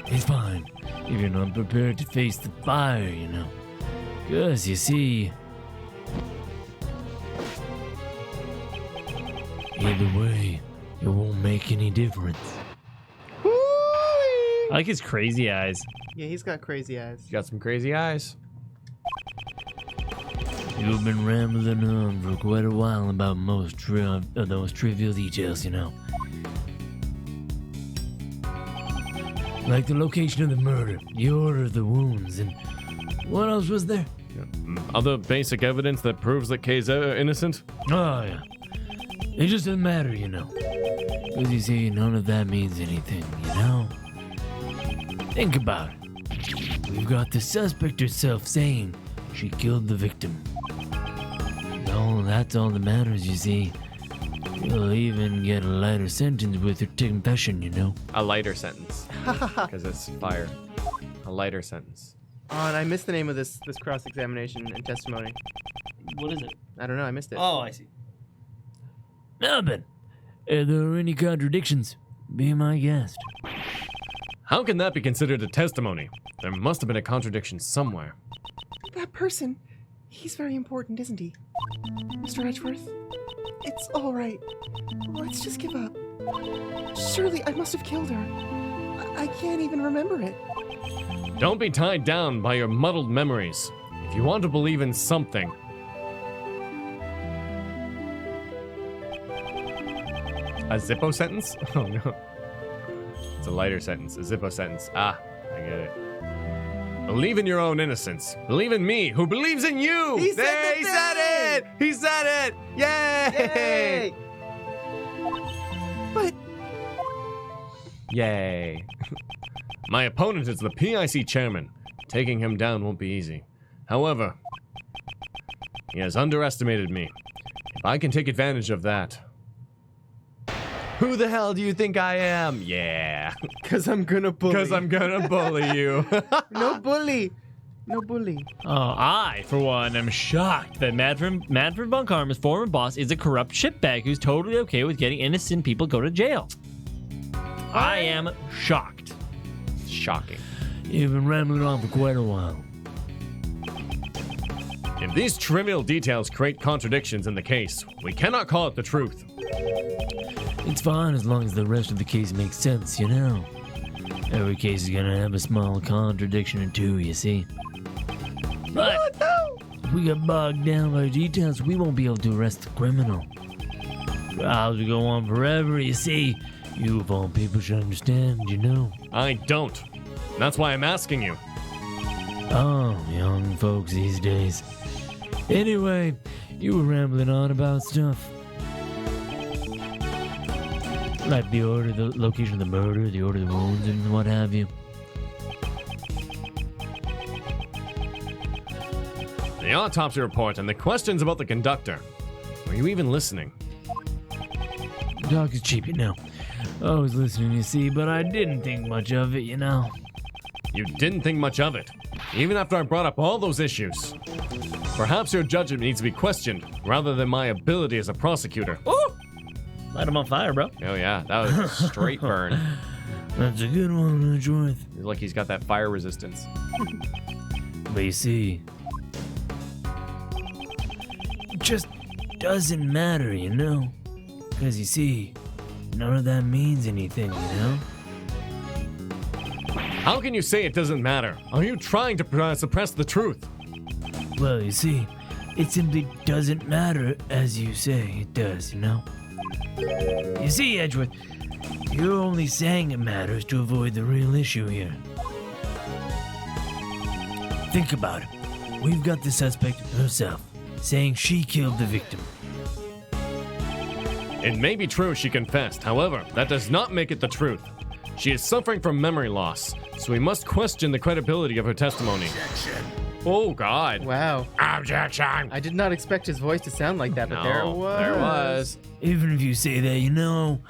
It's fine if you're not prepared to face the fire, you know. 'Cause you see, either way, it won't make any difference. I like his crazy eyes. Yeah, he's got crazy eyes. You got some crazy eyes. You've been rambling on for quite a while about those trivial details, you know. Like the location of the murder, the order of the wounds, and what else was there? Other basic evidence that proves that Kay's innocent? Oh, yeah. It just doesn't matter, you know. Because you see, none of that means anything, you know? Think about it. We've got the suspect herself saying she killed the victim. No, that's all that matters, you see. You'll even get a lighter sentence with her confession, you know? A lighter sentence. Because it's fire. A lighter sentence. Oh, and I missed the name of this cross-examination and testimony. What is it? I don't know, I missed it. Oh, I see. Now then, if there are any contradictions, be my guest. How can that be considered a testimony? There must have been a contradiction somewhere. That person, he's very important, isn't he? Mr. Edgeworth? It's all right. Let's just give up. Surely I must have killed her. I can't even remember it. Don't be tied down by your muddled memories. If you want to believe in something. A Zippo sentence? Oh no. It's a lighter sentence. A Zippo sentence. Ah, I get it. Believe in your own innocence. Believe in me, who believes in you. He said There, the he said it. He said it. Yay! Yay! But Yay. My opponent is the PIC chairman. Taking him down won't be easy. However, he has underestimated me. If I can take advantage of that. Who the hell do you think I am? Yeah. Because I'm gonna bully. Because I'm gonna bully you. No bully. No bully. Oh, I, for one, am shocked that Manfred von Karma's former boss is a corrupt shitbag who's totally okay with getting innocent people go to jail. I am shocked. Shocking. You've been rambling on for quite a while. If these trivial details create contradictions in the case, we cannot call it the truth. It's fine as long as the rest of the case makes sense, you know. Every case is gonna have a small contradiction or two, you see. But if we get bogged down by details, we won't be able to arrest the criminal. Trials will go on forever, you see. You of all people should understand, you know. I don't. That's why I'm asking you. Oh, young folks these days. Anyway, you were rambling on about stuff. Like the order, the location of the murder, the order of the wounds, and what have you. The autopsy report and the questions about the conductor. Were you even listening? Talk is cheap, you know. I was listening, you see, but I didn't think much of it, you know. You didn't think much of it, even after I brought up all those issues. Perhaps your judgment needs to be questioned, rather than my ability as a prosecutor. Ooh! Light him on fire, bro. Oh yeah, that was a straight burn. That's a good one, Edgeworth. Like he's got that fire resistance. But you see, it just doesn't matter, you know? Because you see, none of that means anything, you know? How can you say it doesn't matter? Are you trying to suppress the truth? Well, you see, it simply doesn't matter as you say it does, you know? You see, Edgeworth, you're only saying it matters to avoid the real issue here. Think about it. We've got the suspect herself saying she killed the victim. It may be true she confessed, however, that does not make it the truth. She is suffering from memory loss, so we must question the credibility of her testimony. Objection. Oh, God. Wow. Objection. I did not expect his voice to sound like that, but No, there it was. There was. Even if you say that, you know,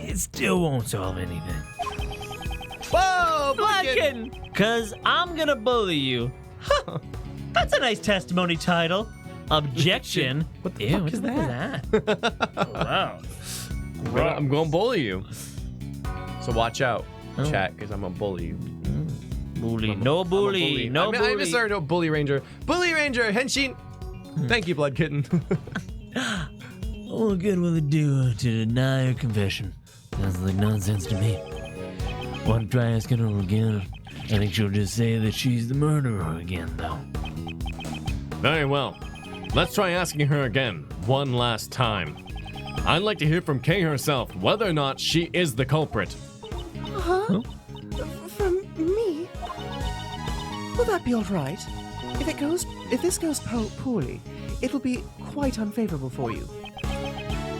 it still won't solve anything. Whoa! Oh, Bloodkin! Because I'm going to bully you. Huh. That's a nice testimony title. Objection. What the Ew, fuck what is the that? Wow. I'm going to bully you. So watch out, Oh. chat, because I'm gonna bully you. Bully. I'm a No bully. bully. No bully. I'm sorry, no bully ranger. Bully ranger, Henshin. Thank you, Blood Kitten. What good will it do to deny her confession? Sounds like nonsense to me. Want to try asking her again? I think she'll just say that she's the murderer again, though. Very well. Let's try asking her again, one last time. I'd like to hear from Kay herself whether or not she is the culprit. Huh? From me? Will that be all right? If this goes poorly, it'll be quite unfavorable for you.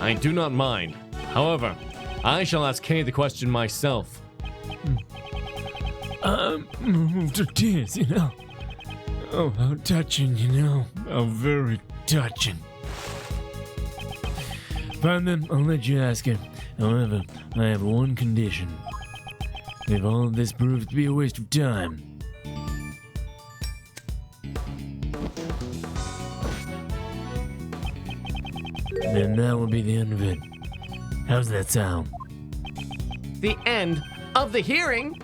I do not mind. However, I shall ask Kay the question myself. I'm moved to tears, you know. Oh, how touching, you know. How very touching. Fine then, I'll let you ask her. However, I have one condition. If all of this proves to be a waste of time, then that will be the end of it. How's that sound? The end of the hearing.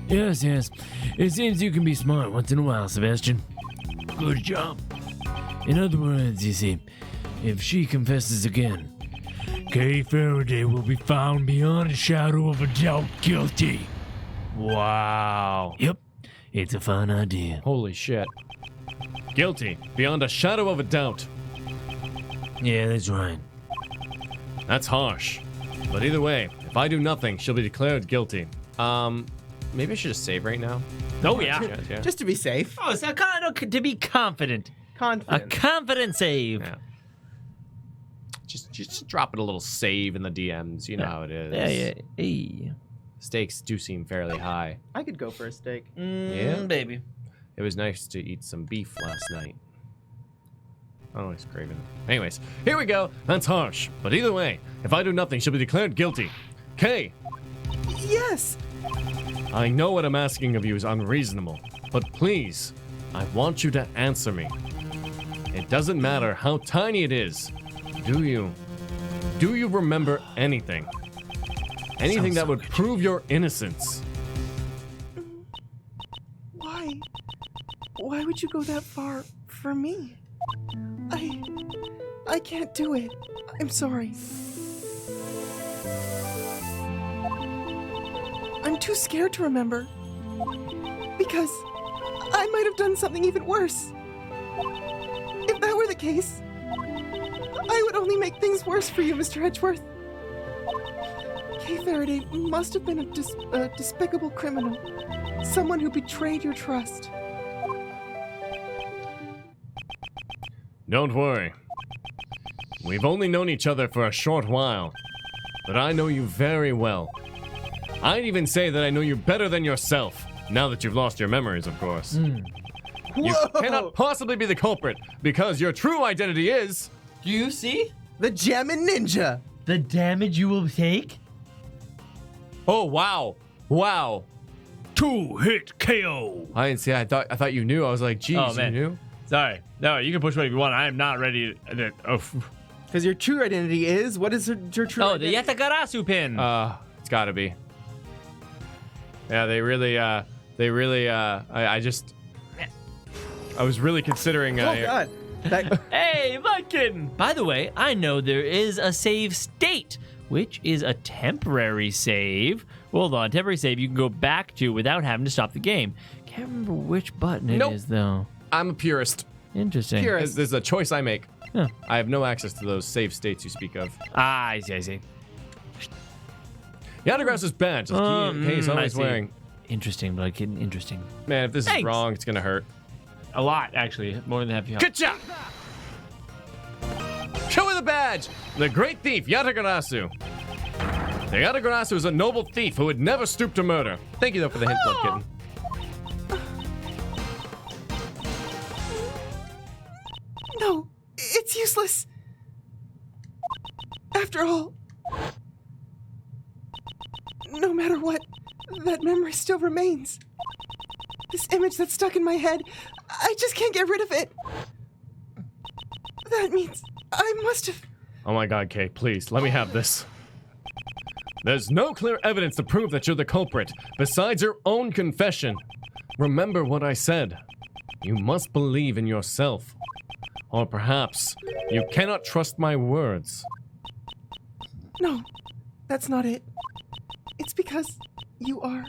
Yes, yes. It seems you can be smart once in a while, Sebastian. Good job. In other words, you see, if she confesses again, Kay Faraday will be found beyond a shadow of a doubt guilty. Wow. Yep, it's a fine idea. Holy shit. Guilty, beyond a shadow of a doubt. Yeah, that's right. That's harsh. But either way, if I do nothing, she'll be declared guilty. Maybe I should just save right now. Oh, yeah. Yeah. Just to be safe. Oh, so to be confident. A Confident. confident save. Yeah. Just drop it a little save in the DMs. You know how it is. Yeah. Hey. Stakes do seem fairly high. I could go for a steak. Yeah. Baby. It was nice to eat some beef last night. Oh, he's craving it. Anyways, here we go. That's harsh. But either way, if I do nothing, she'll be declared guilty. Kay, Yes! I know what I'm asking of you is unreasonable, but please, I want you to answer me. It doesn't matter how tiny it is. Do you remember anything? Anything that would prove your innocence? Why? Why would you go that far for me? I can't do it. I'm sorry. I'm too scared to remember. Because I might have done something even worse. If that were the case, I would only make things worse for you, Mr. Edgeworth. Kay Faraday must have been a despicable criminal. Someone who betrayed your trust. Don't worry. We've only known each other for a short while, but I know you very well. I'd even say that I know you better than yourself, now that you've lost your memories, of course. You cannot possibly be the culprit, because your true identity is... Do you see The Jammin' Ninja. the damage you will take? Oh, wow. Wow. 2-hit KO. I didn't see. I thought you knew. I was like, geez, Oh, you man. knew? Sorry. No, you can push whatever you want. I am not ready. Because your true identity is, what is your true Oh, the identity? Yatakarasu pin. It's gotta be. Yeah, they really, I was really considering, Oh god. That, Hey, Mudkin! By the way, I know there is a save state, which is a temporary save. Hold on, temporary save you can go back to without having to stop the game. Can't remember which button it Nope. is, though. I'm a purist. Interesting. Purist. This is a choice I make. Huh. I have no access to those save states you speak of. Ah, I see. Yatagrass's badge, as Kay's I always see. wearing. Interesting, Mudkin. Interesting. Man, if this Thanks. is wrong, it's gonna hurt. A lot, actually. More than happy. Good job! Show her the badge! The great thief, Yatagarasu. The Yatagarasu is a noble thief who would never stoop to murder. Thank you, though, for the hint, Blood Kitten. No, it's useless. After all, no matter what, that memory still remains. This image that's stuck in my head, I just can't get rid of it. That means I must have... Oh my god, Kay, please, let me have this. There's no clear evidence to prove that you're the culprit, besides your own confession. Remember what I said. You must believe in yourself. Or perhaps you cannot trust my words. No, that's not it. It's because you are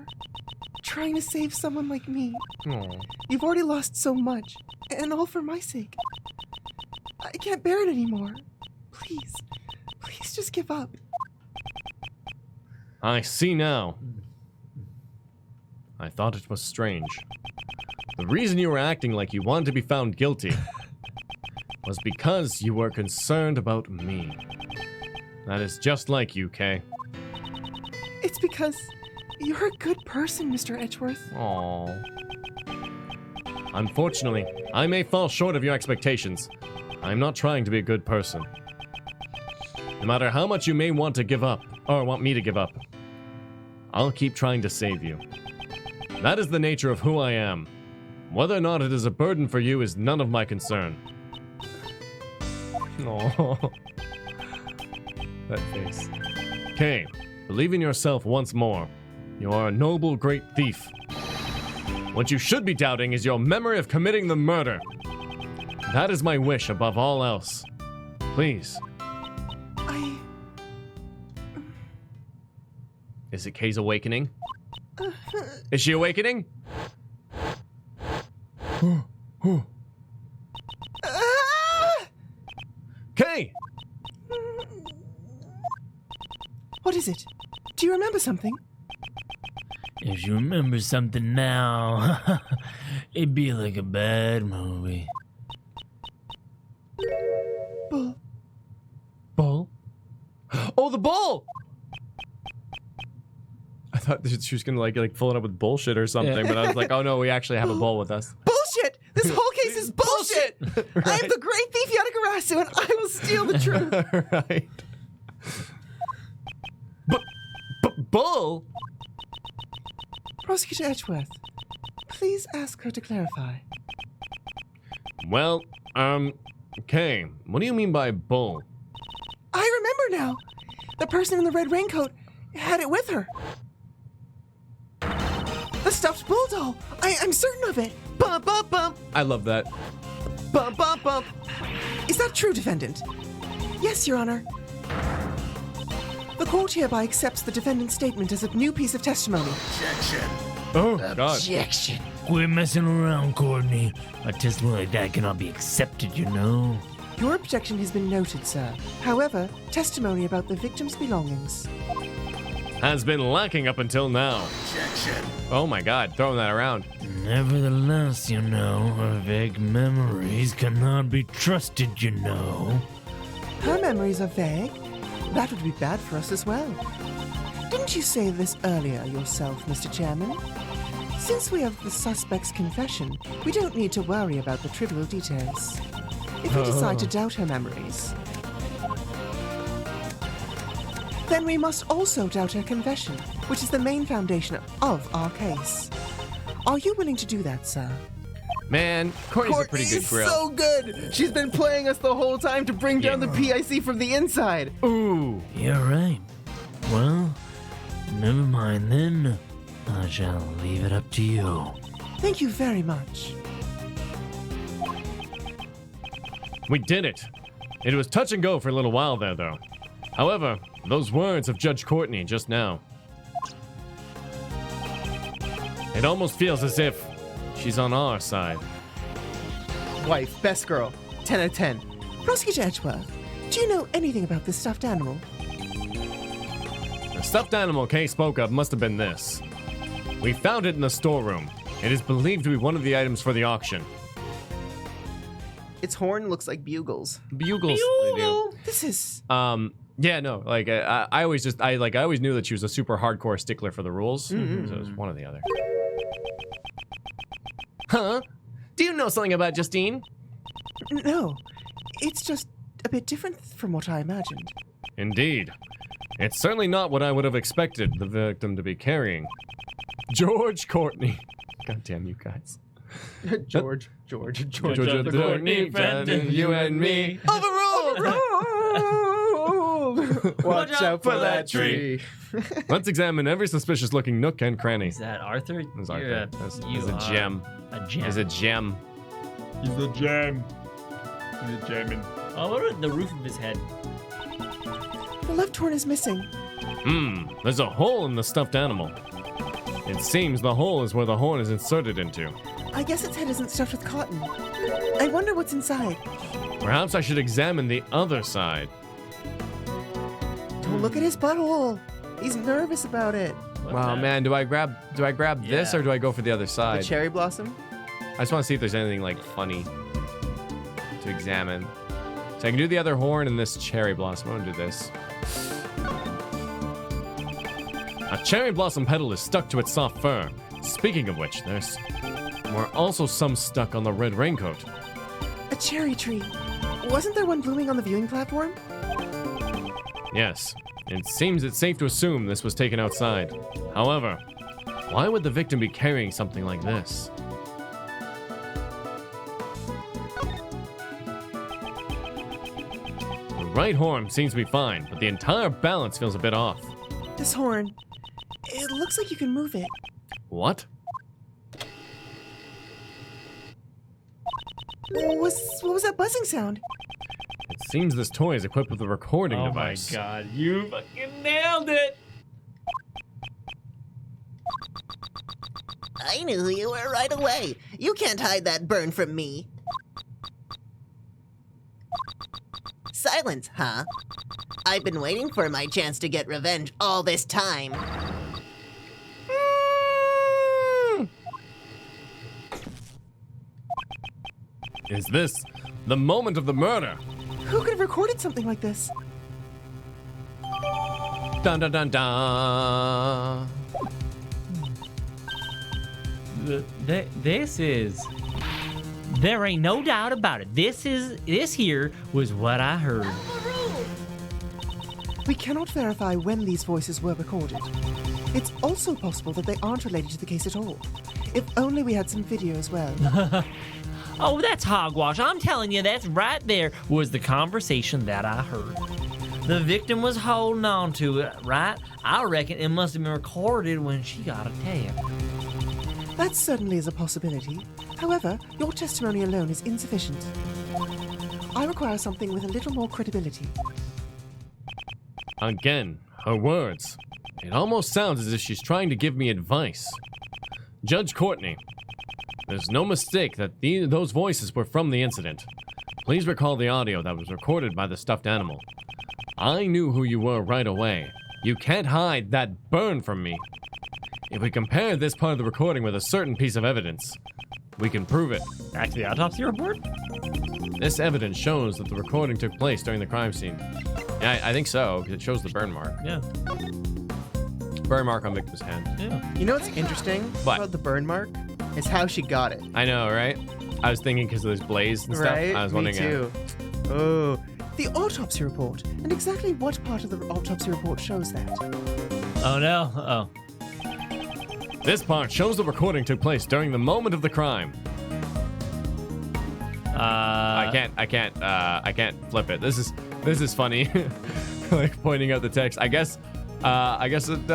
trying to save someone like me. Aw. You've already lost so much, and all for my sake. I can't bear it anymore. Please, please just give up. I see now. I thought it was strange. The reason you were acting like you wanted to be found guilty was because you were concerned about me. That is just like you, Kay. It's because you're a good person, Mr. Edgeworth. Aww. Unfortunately, I may fall short of your expectations. I'm not trying to be a good person. No matter how much you may want to give up, or want me to give up, I'll keep trying to save you. That is the nature of who I am. Whether or not it is a burden for you is none of my concern. Aww. That face. Kay, believe in yourself once more. You are a noble, great thief. What you should be doubting is your memory of committing the murder. That is my wish above all else. Please. Is it Kay's awakening? Is she awakening? Kay! What is it? Do you remember something? If you remember something now, it'd be like a bad movie. Bull. Bull? Oh, the bull! I thought she was gonna like fill it up with bullshit or something, but I was like, oh no, we actually have a bull with us. Bullshit! This whole case is bullshit! Right. I am the great thief Yatagarasu, and I will steal the truth. Right. Bull? Prosecutor Edgeworth, please ask her to clarify. Well, Kay, what do you mean by bull? I remember now. The person in the red raincoat had it with her. The stuffed bull doll. I'm certain of it. Bump, bump, bump. I love that. Bump, bump, bump. Is that true, defendant? Yes, Your Honor. The court hereby accepts the defendant's statement as a new piece of testimony. Oh, God. Objection. Quit messing around, Courtney. A testimony like that cannot be accepted, you know. Your objection has been noted, sir. However, testimony about the victim's belongings. Has been lacking up until now. Objection. Oh my God, throwing that around. Nevertheless, you know, her vague memories cannot be trusted, you know. Her memories are vague. That would be bad for us as well. Didn't you say this earlier yourself, Mr. Chairman? Since we have the suspect's confession, we don't need to worry about the trivial details. If we decide to doubt her memories, then we must also doubt her confession, which is the main foundation of our case. Are you willing to do that, sir? Man, Courtney's a pretty good is grill. so good. She's been playing us the whole time to bring down the PIC from the inside. Ooh. You're right. Well, never mind then. I shall leave it up to you. Thank you very much. We did it. It was touch and go for a little while there, though. However, those words of Judge Courtney just now. It almost feels as if she's on our side. Wife, best girl, 10 out of 10. Prosecutor Edgeworth, do you know anything about this stuffed animal? The stuffed animal Kay spoke of must have been this. We found it in the storeroom. It is believed to be one of the items for the auction. Its horn looks like bugles. Bugles. They do. This is... Yeah, no, like I always knew that she was a super hardcore stickler for the rules. Mm-hmm. So it was one or the other. Huh? Do you know something about Justine? No, it's just a bit different from what I imagined. Indeed. It's certainly not what I would have expected the victim to be carrying. George Courtney. God damn you guys. George. the Courtney friend and you and me. Overruled! Watch out for that tree. Let's examine every suspicious looking nook and cranny. Is that Arthur? It's You're Arthur. you It's a are gem. A gem. It's a gem. He's a gem. He's a jamming. Oh, what about the roof of his head? The left horn is missing. There's a hole in the stuffed animal. It seems the hole is where the horn is inserted into. I guess its head isn't stuffed with cotton. I wonder what's inside. Perhaps I should examine the other side. Don't look at his butthole. He's nervous about it. Wow, man, do I grab this Yeah. or do I go for the other The side? cherry blossom? I just want to see if there's anything like funny to examine. So I can do the other horn and this cherry blossom. I'm gonna do this. A cherry blossom petal is stuck to its soft fur. Speaking of which, there's were also some stuck on the red raincoat. A cherry tree. Wasn't there one blooming on the viewing platform? Yes, it seems it's safe to assume this was taken outside. However, why would the victim be carrying something like this? The right horn seems to be fine, but the entire balance feels a bit off. This horn. It looks like you can move it. What? What was that buzzing sound? It seems this toy is equipped with a recording Oh device. my god, you fucking nailed it! I knew who you were right away. You can't hide that burn from me. Silence, huh? I've been waiting for my chance to get revenge all this time. Is this the moment of the murder? Who could have recorded something like this? Dun dun dun dun. This is. There ain't no doubt about it. This here was what I heard. We cannot verify when these voices were recorded. It's also possible that they aren't related to the case at all. If only we had some video as well. Oh, that's hogwash. I'm telling you, that's right there was the conversation that I heard. The victim was holding on to it, right? I reckon it must have been recorded when she got attacked. That certainly is a possibility. However, your testimony alone is insufficient. I require something with a little more credibility. Again, her words. It almost sounds as if she's trying to give me advice. Judge Courtney, there's no mistake that those voices were from the incident. Please recall the audio that was recorded by the stuffed animal. I knew who you were right away. You can't hide that burn from me. If we compare this part of the recording with a certain piece of evidence, we can prove it. Back to the autopsy report? This evidence shows that the recording took place during the crime scene. Yeah, I think so, because it shows the burn mark. Yeah. Burn mark on victim's hand. Yeah. You know what's interesting What? about the burn mark? Is how she got it. I know, right? I was thinking because of this blaze and stuff. Right? I was Me wondering. too. Oh, The autopsy report. And exactly what part of the autopsy report shows that? Oh no. Oh. This part shows the recording took place during the moment of the crime. I can't flip it. This is funny. Like pointing out the text. I guess it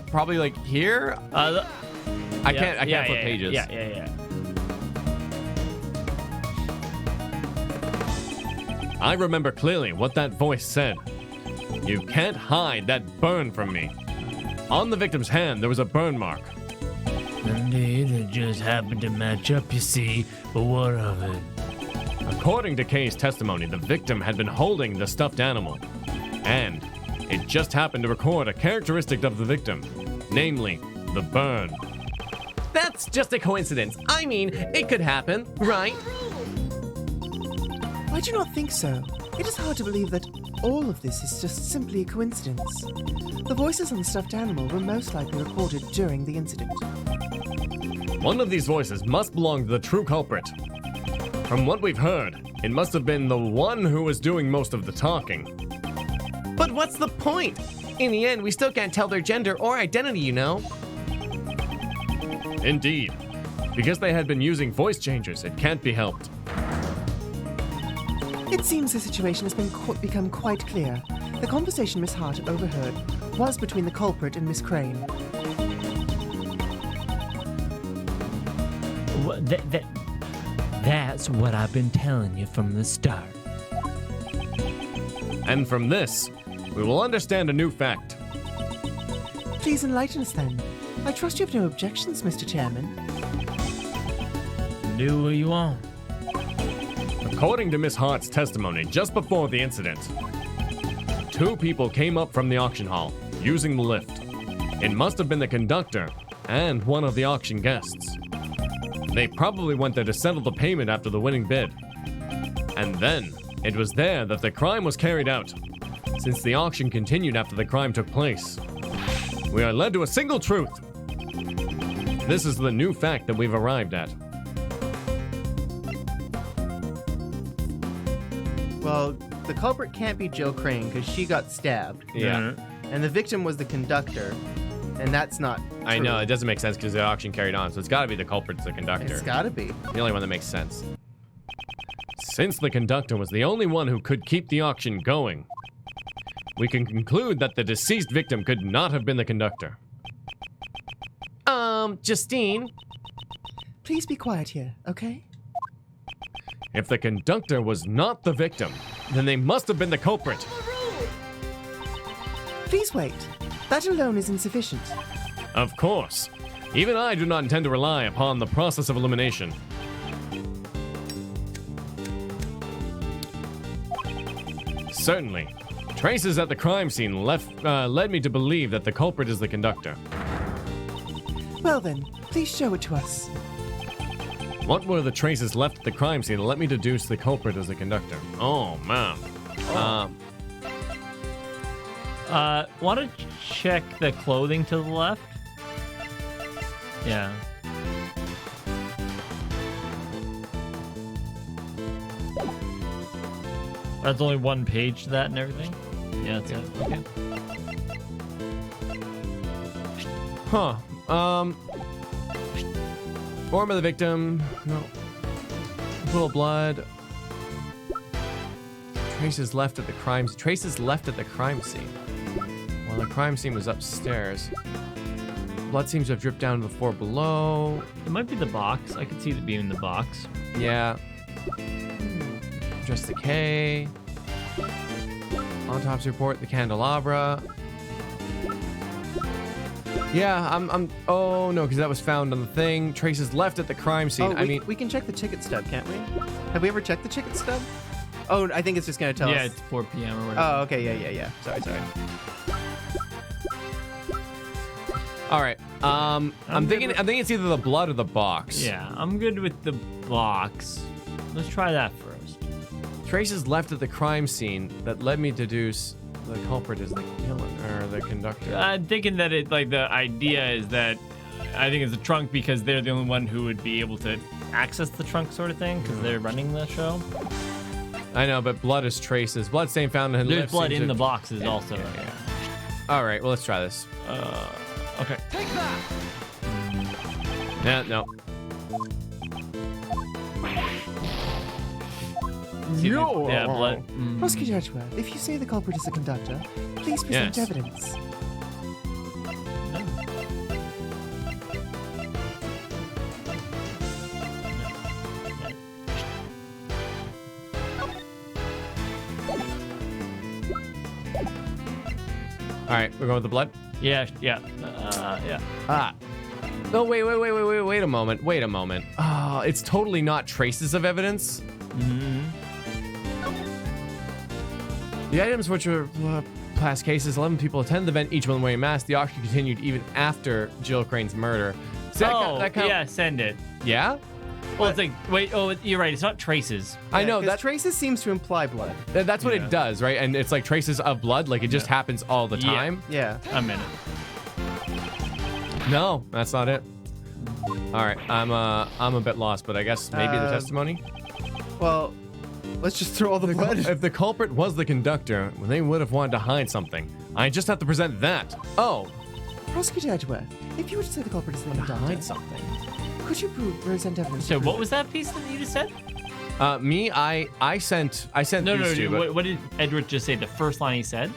probably like here. I can't flip pages. Yeah. I remember clearly what that voice said. You can't hide that burn from me. On the victim's hand, there was a burn mark. Indeed, it just happened to match up, you see. But what of it? According to Kay's testimony, the victim had been holding the stuffed animal. And it just happened to record a characteristic of the victim, namely, the burn. That's just a coincidence. I mean, it could happen, right? I do not think so. It is hard to believe that all of this is just simply a coincidence. The voices on the stuffed animal were most likely recorded during the incident. One of these voices must belong to the true culprit. From what we've heard, it must have been the one who was doing most of the talking. But what's the point? In the end, we still can't tell their gender or identity, you know? Indeed. Because they had been using voice changers, it can't be helped. It seems the situation has become quite clear. The conversation Miss Hart overheard was between the culprit and Miss Crane. That's what I've been telling you from the start. And from this, we will understand a new fact. Please enlighten us then. I trust you have no objections, Mr. Chairman. Do what you want. According to Miss Hart's testimony just before the incident, 2 people came up from the auction hall using the lift. It must have been the conductor and one of the auction guests. They probably went there to settle the payment after the winning bid. And then, it was there that the crime was carried out, since the auction continued after the crime took place. We are led to a single truth. This is the new fact that we've arrived at. Well, the culprit can't be Jill Crane because she got stabbed. Yeah. And the victim was the conductor. And that's not true. I know, it doesn't make sense because the auction carried on, so it's got to be the culprit's the conductor. It's gotta be. The only one that makes sense. Since the conductor was the only one who could keep the auction going, we can conclude that the deceased victim could not have been the conductor. Justine? Please be quiet here, okay? If the conductor was not the victim, then they must have been the culprit. Please wait. That alone is insufficient. Of course. Even I do not intend to rely upon the process of elimination. Certainly. Traces at the crime scene led me to believe that the culprit is the conductor. Well then, please show it to us. What were the traces left at the crime scene that let me deduce the culprit as the conductor? Oh, man. Want to check the clothing to the left? Yeah. That's only one page to that and everything? Yeah, that's it. Okay. Huh. Form of the victim. No. Pool of blood. Traces left at the crime. Traces left at the crime scene. Well, the crime scene was upstairs. Blood seems to have dripped down to the floor below. It might be the box. I could see it being in the box. Yeah. Just the K. Autopsy report, the candelabra. Yeah, I'm. Oh no, because that was found on the thing. Traces left at the crime scene. Oh, we can check the ticket stub, can't we? Have we ever checked the ticket stub? Oh, I think it's just gonna tell us. Yeah, it's 4 p.m. or whatever. Oh, okay, yeah. Sorry. All right. I'm thinking it's either the blood or the box. Yeah, I'm good with the box. Let's try that first. Traces left at the crime scene that led me to deduce the culprit is the killer or the conductor. I'm thinking that it the idea is that I think it's the trunk because they're the only one who would be able to access the trunk sort of thing because they're running the show. I know, but blood is traces. Blood stain found in There's blood in the boxes also. Yeah. All right, well let's try this. Okay. Take that! Yeah, no. Yeah, blood. Prosecutor Edgeworth, if you say the culprit is the conductor, please present Yes. evidence. All right, we're going with the blood. Yeah. Ah. No, wait a moment. Oh, it's totally not traces of evidence. The items which were past cases, 11 people attended the event, each one wearing a mask. The auction continued even after Jill Crane's murder. See, yeah, send it. Yeah? Well, it's like, wait, you're right. It's not traces. I know that that traces seems to imply blood. that's what it does, right? And it's like traces of blood, like it just happens all the time. Yeah. A minute. No, that's not it. All right, I'm a bit lost, but I guess maybe the testimony. Well, let's just throw all the blood. If the culprit was the conductor, they would have wanted to hide something. I just have to present that. Oh, Prosecutor Edgeworth, if you were to say the culprit is the conductor, Hide something. could you present evidence? So to what prove was that piece that you just said? Me, I sent No, these two, but what did Edward just say? The first line he said?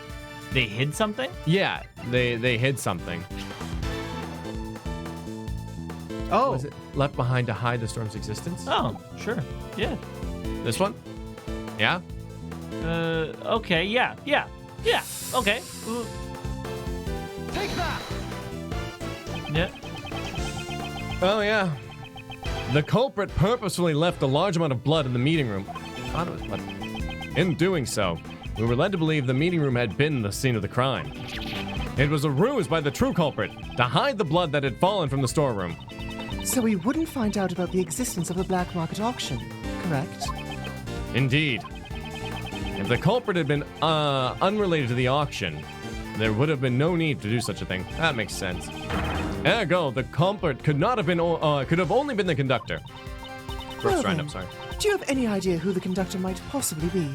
They hid something? yeah, they hid something. Oh, Was it left behind to hide the storm's existence? Oh, sure. Yeah. This one? Yeah? Okay, yeah. Okay. take that! Yeah. Oh, yeah. The culprit purposefully left a large amount of blood in the meeting room. Thought it was blood. In doing so, we were led to believe the meeting room had been the scene of the crime. It was a ruse by the true culprit to hide the blood that had fallen from the storeroom. So we wouldn't find out about the existence of the black market auction, correct? Indeed. If the culprit had been unrelated to the auction, there would have been no need to do such a thing. That makes sense. Ergo, the culprit could not have been, could have only been the conductor. Well Round then, up, sorry. do you have any idea who the conductor might possibly be?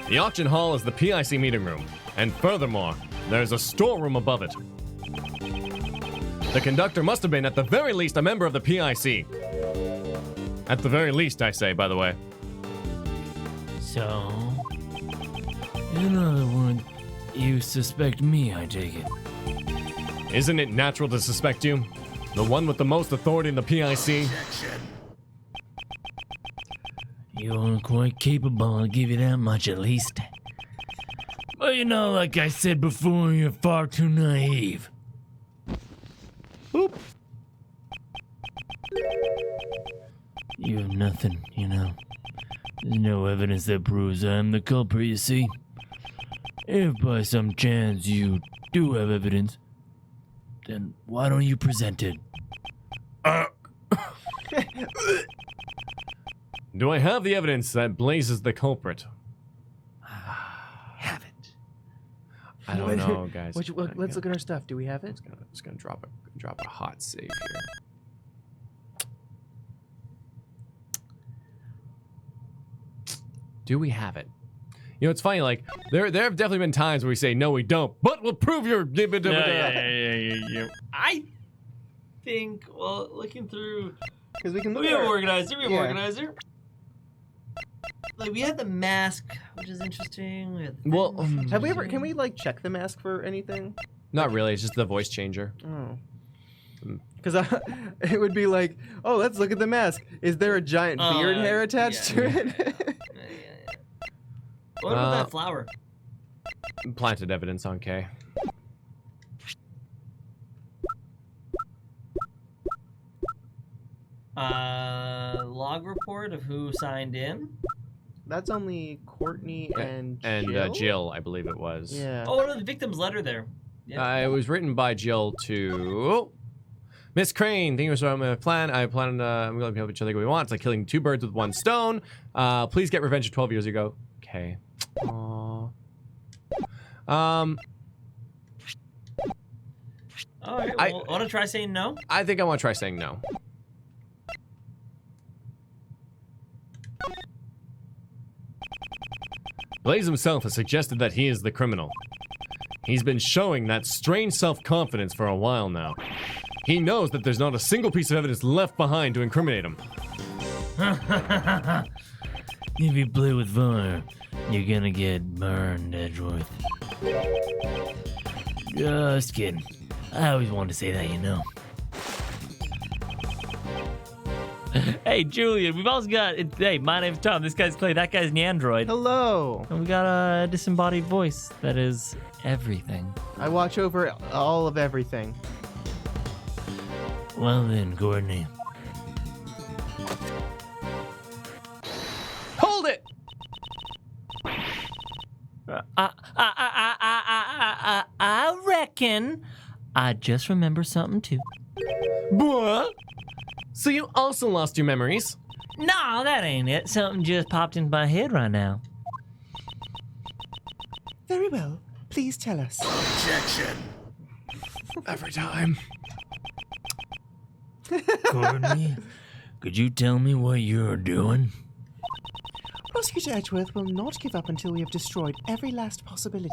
The auction hall is the PIC meeting room, and furthermore, there's a storeroom above it. The conductor must have been, at the very least, a member of the PIC. At the very least, I say, by the way. So, in other words, you suspect me, I take it. Isn't it natural to suspect you? The one with the most authority in the PIC? You aren't quite capable, I'll give you that much at least. But you know, like I said before, you're far too naive. Boop. You have nothing, you know. There's no evidence that proves I'm the culprit, you see. If by some chance you do have evidence, then why don't you present it? Do I have the evidence that blazes the culprit? Have it. I don't know, guys. Let's look at our stuff. Do we have it? Just gonna drop a hot save here. Do we have it? You know, it's funny. Like there have definitely been times where we say no, we don't, but we'll prove your. Yeah. I think, well, looking through, Because we can look we at have our- organizer. Yeah. Like we have the mask, which is interesting. We have the Well, thing. Have we ever? Can we like check the mask for anything? Not really. It's just the voice changer. Oh. Because it would be like, oh, let's look at the mask. Is there a giant beard hair attached to it? What about that flower? Planted evidence on K. Log report of who signed in. That's only Courtney and Jill, I believe it was. Yeah. Oh no, the victim's letter there. Yeah. It was written by Jill to Miss Crane. Thank you for my plan. I'm going to help each other go we want. It's like killing two birds with one stone. Please get revenge 12 years ago. Okay. Aww. All right. Well, want to try saying no? I think I want to try saying no. Blaze himself has suggested that he is the criminal. He's been showing that strange self-confidence for a while now. He knows that there's not a single piece of evidence left behind to incriminate him. If you play with fire, you're gonna get burned, Edgeworth. Just kidding. I always wanted to say that, you know. Hey, Julian, we've also got, hey, my name's Tom, this guy's Clay, that guy's Nyandroid. Hello. And we got a disembodied voice that is everything. I watch over all of everything. Well then, Courtney. Hold it! I reckon I just remember something too. What? So you also lost your memories? No, that ain't it. Something just popped in my head right now. Very well. Please tell us. Every time. Courtney, could you tell me what you're doing? Prosecutor Edgeworth will not give up until we have destroyed every last possibility.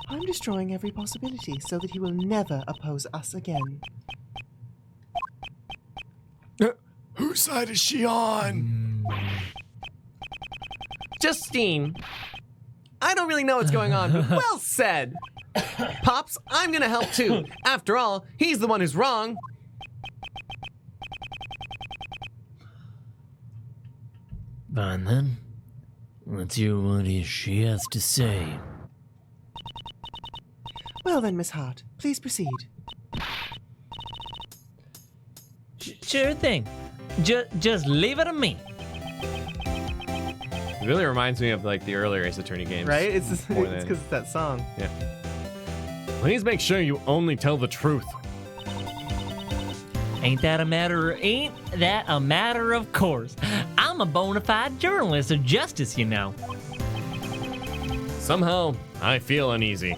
I'm destroying every possibility so that he will never oppose us again. Whose side is she on? Justine, I don't really know what's going on, but well said. Pops, I'm gonna help too. After all, he's the one who's wrong. Fine then. Let's hear what she has to say. Well then, Miss Hart, please proceed. Sure thing. Just leave it to me. It really reminds me of like the earlier Ace Attorney games. Right? It's because More than- it's that song. Please make sure you only tell the truth. Ain't that a matter of course? I'm a bona fide journalist of justice, you know. Somehow, I feel uneasy.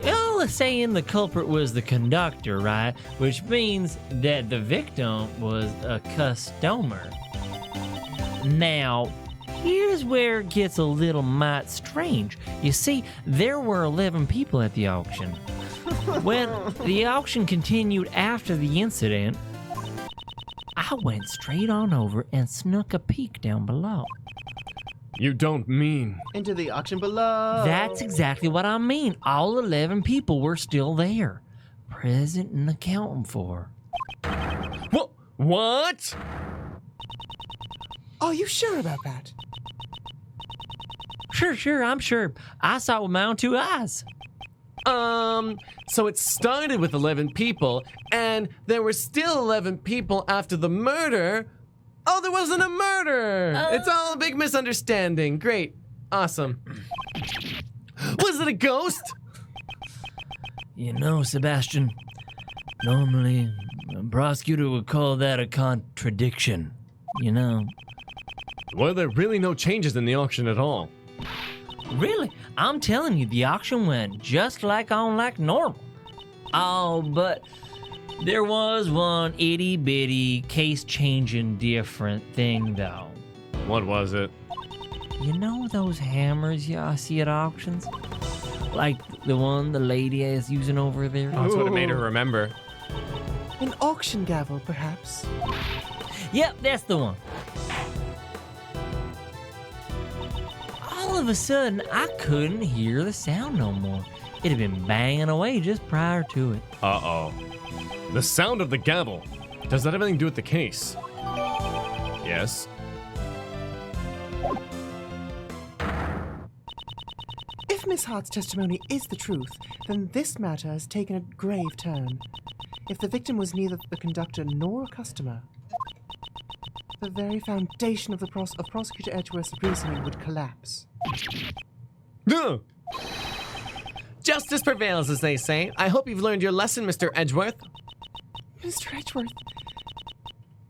Y'all are saying the culprit was the conductor, right? Which means that the victim was a customer. Now, here's where it gets a little mite strange. You see, there were 11 people at the auction. When the auction continued after the incident, I went straight on over and snuck a peek down below. You don't mean... Into the auction below. That's exactly what I mean. All 11 people were still there, present and accounted for. What? Are you sure about that? Sure, I'm sure. I saw it with my own 2 eyes. So it started with 11 people, and there were still 11 people after the murder. Oh, there wasn't a murder! It's all a big misunderstanding. Great. Awesome. Was it a ghost? You know, Sebastian, normally a prosecutor would call that a contradiction. You know. Were there really no changes in the auction at all? Really? I'm telling you, the auction went just like normal. Oh, but there was one itty-bitty, case-changing different thing, though. What was it? You know those hammers y'all see at auctions? Like the one the lady is using over there? That's what it made her remember. An auction gavel, perhaps? Yep, that's the one. All of a sudden, I couldn't hear the sound no more. It had been banging away just prior to it. Uh-oh. The sound of the gavel. Does that have anything to do with the case? Yes. If Miss Hart's testimony is the truth, then this matter has taken a grave turn. If the victim was neither the conductor nor a customer, the very foundation of Prosecutor Edgeworth's reasoning would collapse. No. Justice prevails, as they say. I hope you've learned your lesson, Mr. Edgeworth. Mr. Edgeworth,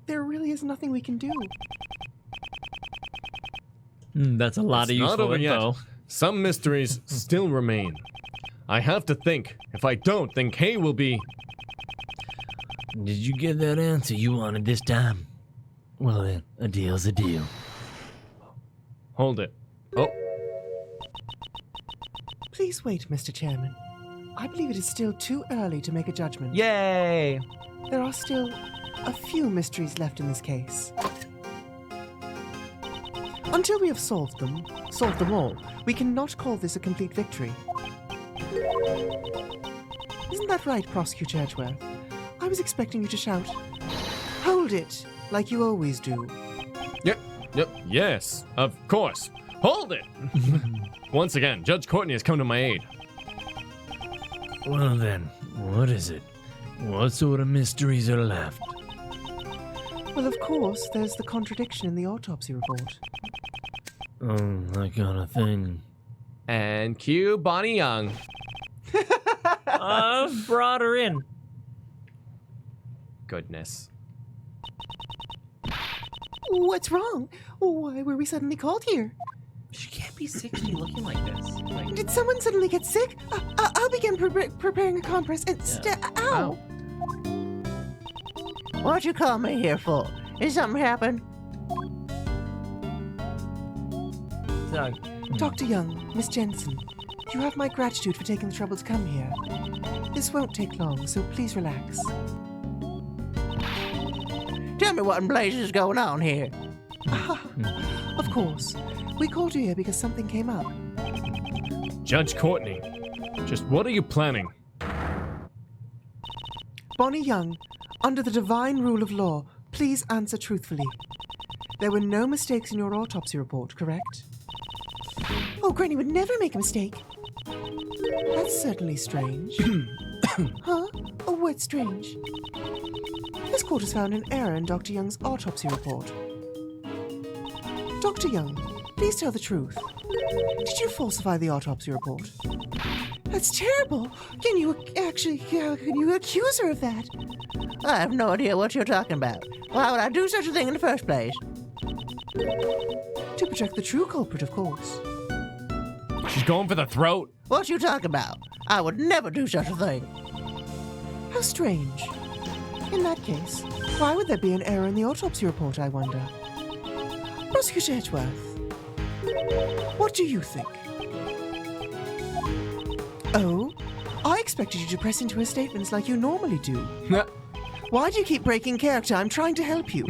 there really is nothing we can do. That's a lot It's of not useful over yet. info. Some mysteries still remain. I have to think. If I don't, then Kay will be... Did you get that answer you wanted this time? Well then, a deal's a deal. Hold it. Oh, Please wait, Mr. Chairman. I believe it is still too early to make a judgment. Yay! There are still a few mysteries left in this case. Until we have solved them all, we cannot call this a complete victory. Isn't that right, Prosecutor Edgeworth? I was expecting you to shout, "Hold it!" like you always do. yep, yes, of course. Hold it! Once again, Judge Courtney has come to my aid. Well then, what is it? What sort of mysteries are left? Well, of course, there's the contradiction in the autopsy report. Oh, that kind of thing. And cue Bonnie Young. I've brought her in. Goodness. What's wrong? Why were we suddenly called here? She can't be 60 looking like this. Like, Did someone suddenly get sick? I'll begin preparing a compress and ow! What you call me here for? Did something happen? so, Dr. Young, Miss Jensen, You have my gratitude for taking the trouble to come here. This won't take long, so please relax. Tell me what in blazes is going on here. Of course. We called you here because something came up. Judge Courtney, just what are you planning? Bonnie Young, under the divine rule of law, please answer truthfully. There were no mistakes in your autopsy report, correct? Oh, Granny would never make a mistake. That's certainly strange. Huh? Oh, what's strange? This court has found an error in Dr. Young's autopsy report. Dr. Young, please tell the truth. Did you falsify the autopsy report? That's terrible. Can you accuse her of that? I have no idea what you're talking about. Why would I do such a thing in the first place? To protect the true culprit, of course. She's going for the throat. What you talking about? I would never do such a thing. How strange. In that case, why would there be an error in the autopsy report, I wonder? Prosecutor Edgeworth, what do you think? Oh, I expected you to press into her statements like you normally do. Why do you keep breaking character? I'm trying to help you.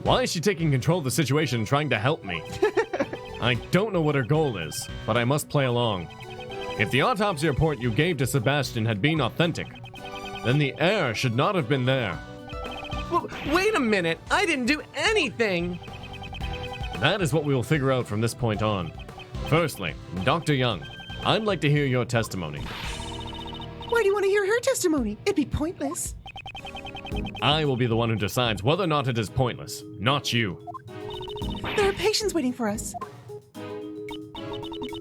Why is she taking control of the situation and trying to help me? I don't know what her goal is, but I must play along. If the autopsy report you gave to Sebastian had been authentic, then the error should not have been there. Well, wait a minute. I didn't do anything. That is what we will figure out from this point on. Firstly, Dr. Young, I'd like to hear your testimony. Why do you want to hear her testimony? It'd be pointless. I will be the one who decides whether or not it is pointless, not you. There are patients waiting for us.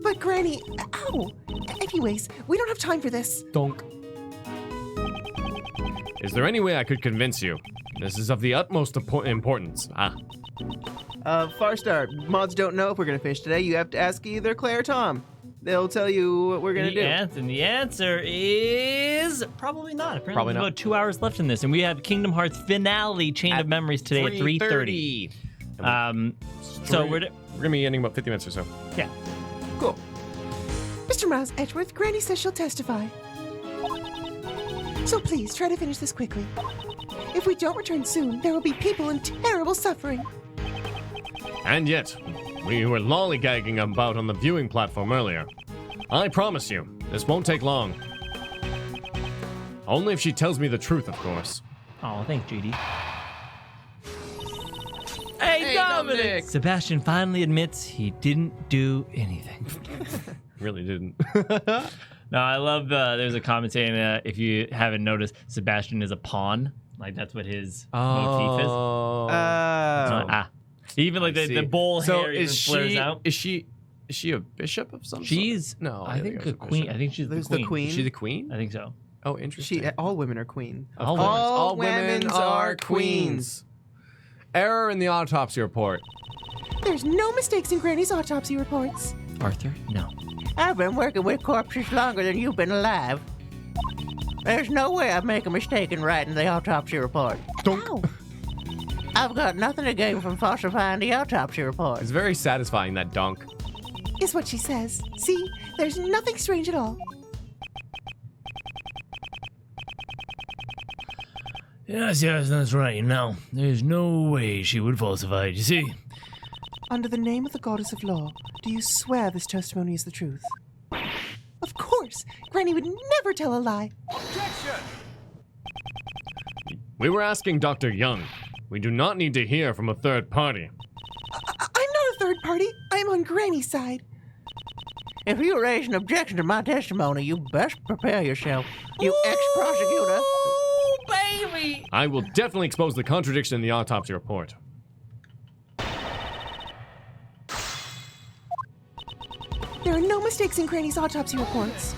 But Granny, ow! Anyways, we don't have time for this. Donk. Is there any way I could convince you? This is of the utmost importance. Farstar, mods don't know if we're gonna fish today. You have to ask either Claire or Tom. They'll tell you what we're gonna do. And the answer is probably not. Apparently Probably there's not. about 2 hours left in this, and we have Kingdom Hearts finale Chain of Memories today at 3:30. So we're gonna be ending about 50 minutes or so. yeah. Cool. Mr. Miles Edgeworth, Granny says she'll testify. So please, try to finish this quickly. If we don't return soon, there will be people in terrible suffering. And yet, we were lollygagging about on the viewing platform earlier. I promise you, this won't take long. Only if she tells me the truth, of course. Oh, thanks, JD. Hey, Dominic! Sebastian finally admits he didn't do anything. Really didn't. No, I love there's a comment saying if you haven't noticed, Sebastian is a pawn. Like, that's what his motif is. Even like the bowl hair even flares out. Is she a bishop of some sort? She's No, I think a queen. I think she's There's the the queen. Is she the queen? I think so. Oh, interesting. All women are queen. All women are queens. Error in the autopsy report. There's no mistakes in Granny's autopsy reports. Arthur, no. I've been working with corpses longer than you've been alive. There's no way I'd make a mistake in writing the autopsy report. Ow! I've got nothing to gain from falsifying the autopsy report. It's very satisfying, that donk. Is what she says. See, there's nothing strange at all. Yes, that's right. Now, there's no way she would falsify it, you see. Under the name of the goddess of law, do you swear this testimony is the truth? Of course! Granny would never tell a lie. We were asking Dr. Young. We do not need to hear from a third party. I'm not a third party. I'm on Granny's side. If you raise an objection to my testimony, you best prepare yourself, you ex-prosecutor. Oh, baby! I will definitely expose the contradiction in the autopsy report. There are no mistakes in Granny's autopsy reports.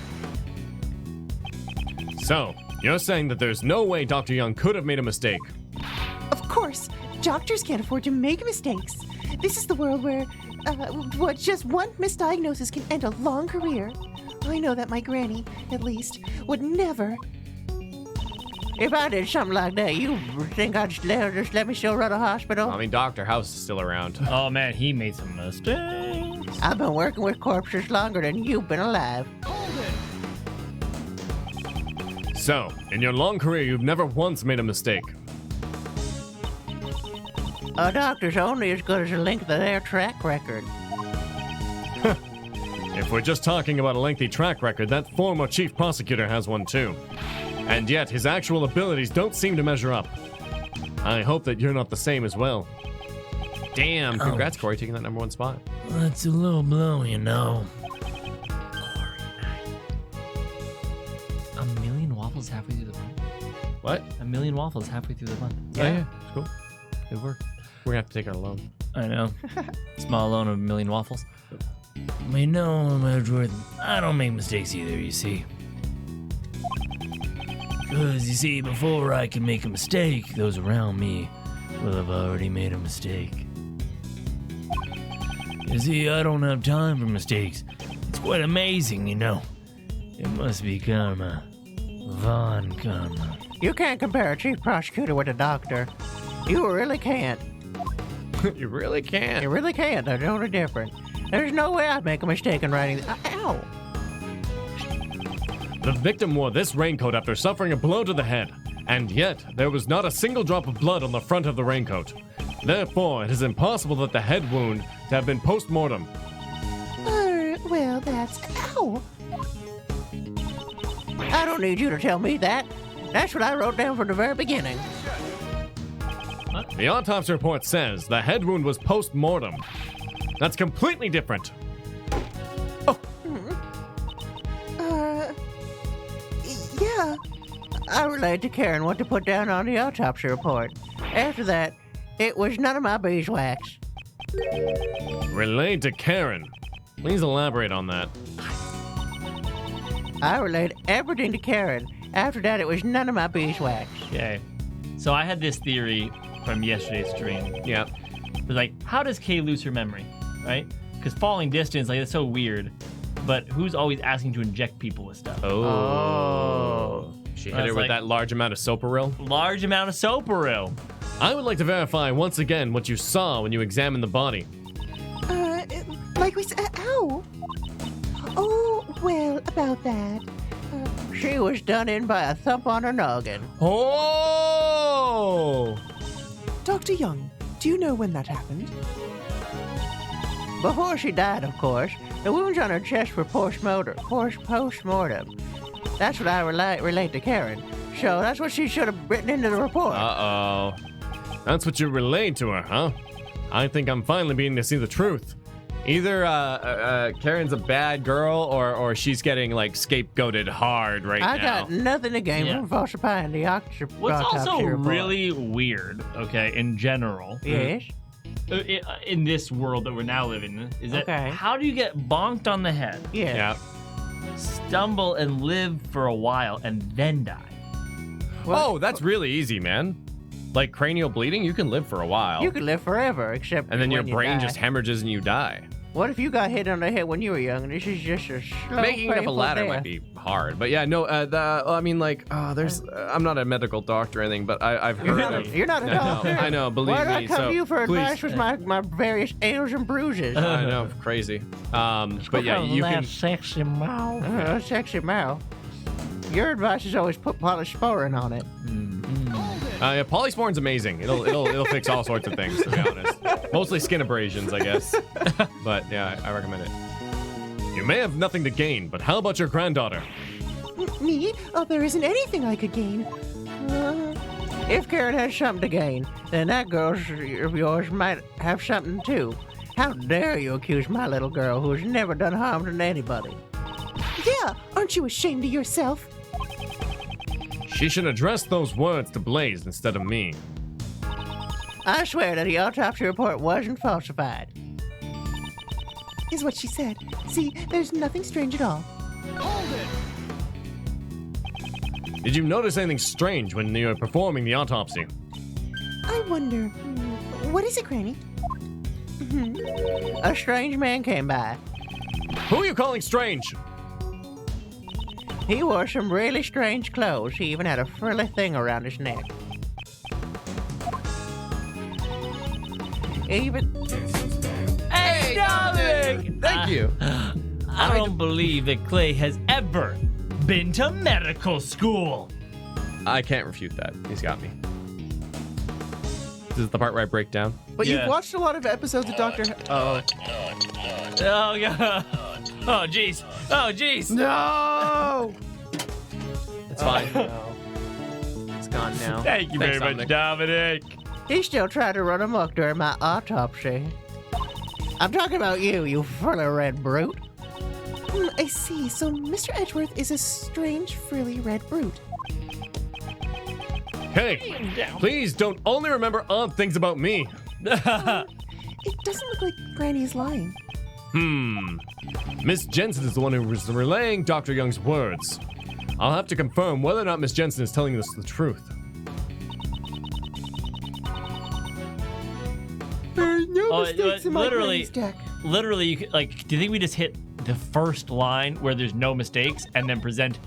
So, you're saying that there's no way Dr. Young could have made a mistake? Of course, doctors can't afford to make mistakes. This is the world where, just one misdiagnosis can end a long career. I know that my Granny, at least, would never. If I did something like that, you think I'd just let me still run a hospital? I mean, Dr. House is still around. Oh man, he made some mistakes. I've been working with corpses longer than you've been alive. So, in your long career, you've never once made a mistake. A doctor's only as good as the length of their track record. If we're just talking about a lengthy track record, that former chief prosecutor has one too. And yet, his actual abilities don't seem to measure up. I hope that you're not the same as well. Damn, congrats, Corey, taking that #1 spot. That's a low blow, you know. A million waffles halfway through the month. What? A million waffles halfway through the month. Yeah, it's cool. Good work. We're gonna have to take our loan. I know. Small loan of a million waffles. I mean, no, Edgeworth, I don't make mistakes either, you see. Because, you see, before I can make a mistake, those around me will have already made a mistake. You see, I don't have time for mistakes. It's quite amazing, you know. It must be karma. Von karma. You can't compare a chief prosecutor with a doctor. You really can't. You really can't. You really can't. They're totally different. There's no way I'd make a mistake in writing. Ow! The victim wore this raincoat after suffering a blow to the head, and yet there was not a single drop of blood on the front of the raincoat. Therefore, it is impossible that the head wound to have been post-mortem. Well, that's... Ow! I don't need you to tell me that. That's what I wrote down from the very beginning. The autopsy report says the head wound was post-mortem. That's completely different. Yeah. I relayed to Karen what to put down on the autopsy report. After that, it was none of my beeswax. Relayed to Karen. Please elaborate on that. I relayed everything to Karen. After that, it was none of my beeswax. Okay. So I had this theory from yesterday's stream. Yeah. It was like, how does Kay lose her memory? Right? Because falling distance, like, it's so weird. But who's always asking to inject people with stuff? Oh. She hit her with like- that large amount of Soparil. Large amount of Soparil. I would like to verify once again what you saw when you examined the body. Like we said... Ow! Oh, well, about that. She was done in by a thump on her noggin. Oh! Dr. Young, do you know when that happened? Before she died, of course. The wounds on her chest were post-mortem. That's what I relate to Karen. So that's what she should have written into the report. Uh-oh. That's what you relayed to her, huh? I think I'm finally beginning to see the truth. Either Karen's a bad girl or she's getting, like, scapegoated hard right I now. got nothing to gain Yeah. from falsifying the autopsy What's also report. really weird, okay, in general, Yes? in this world that we're now living in, is that Okay. how do you get bonked on the head, Yes. Yeah. stumble and live for a while, and then die? Oh, that's really easy, man. Like cranial bleeding, you can live for a while. You could live forever, except and then your when you brain die. just hemorrhages and you die. What if you got hit on the head when you were young and this is just a slow, Making it up a painful ladder death? might be hard. But yeah, no, I mean, like, there's, I'm not a medical doctor or anything, but I've heard of... You're not a doctor. I know, believe Why did I me. come So to you for please. advice with my various ails and bruises? I know, crazy. But yeah, you can... sexy mouth. Sexy mouth. Your advice is always put polysporin on it. Yeah, polysporin's amazing. It'll fix all sorts of things, to be honest. Mostly skin abrasions, I guess. But yeah, I recommend it. You may have nothing to gain, but how about your granddaughter? Me? Oh, there isn't anything I could gain. If Karen has something to gain, then that girl of yours might have something too. How dare you accuse my little girl who's never done harm to anybody? Yeah, aren't you ashamed of yourself? She should address those words to Blaze instead of me. I swear that the autopsy report wasn't falsified. Is what she said. See, there's nothing strange at all. Did you notice anything strange when you were performing the autopsy? I wonder... what is it, Granny? A strange man came by. Who are you calling strange? He wore some really strange clothes. He even had a frilly thing around his neck. Even... Hey, Dominic! Thank you. I don't believe that Clay has ever been to medical school. I can't refute that. He's got me. This is the part where I break down. But Yeah. you've watched a lot of episodes of Doctor. Oh, God. Oh, jeez. Oh, jeez. No. It's fine. It's gone now. Thank you Thanks, very much, Dominic. He still tried to run amok during my autopsy. I'm talking about you frilly red brute. I see. So Mr. Edgeworth is a strange, frilly red brute. Hey, please don't only remember odd things about me. It doesn't look like Granny is lying. Miss Jensen is the one who was relaying Dr. Young's words. I'll have to confirm whether or not Miss Jensen is telling us the truth. There's no mistakes in my literally, Granny's deck. literally, you could, like, do you think we just hit the first line where there's no mistakes and then present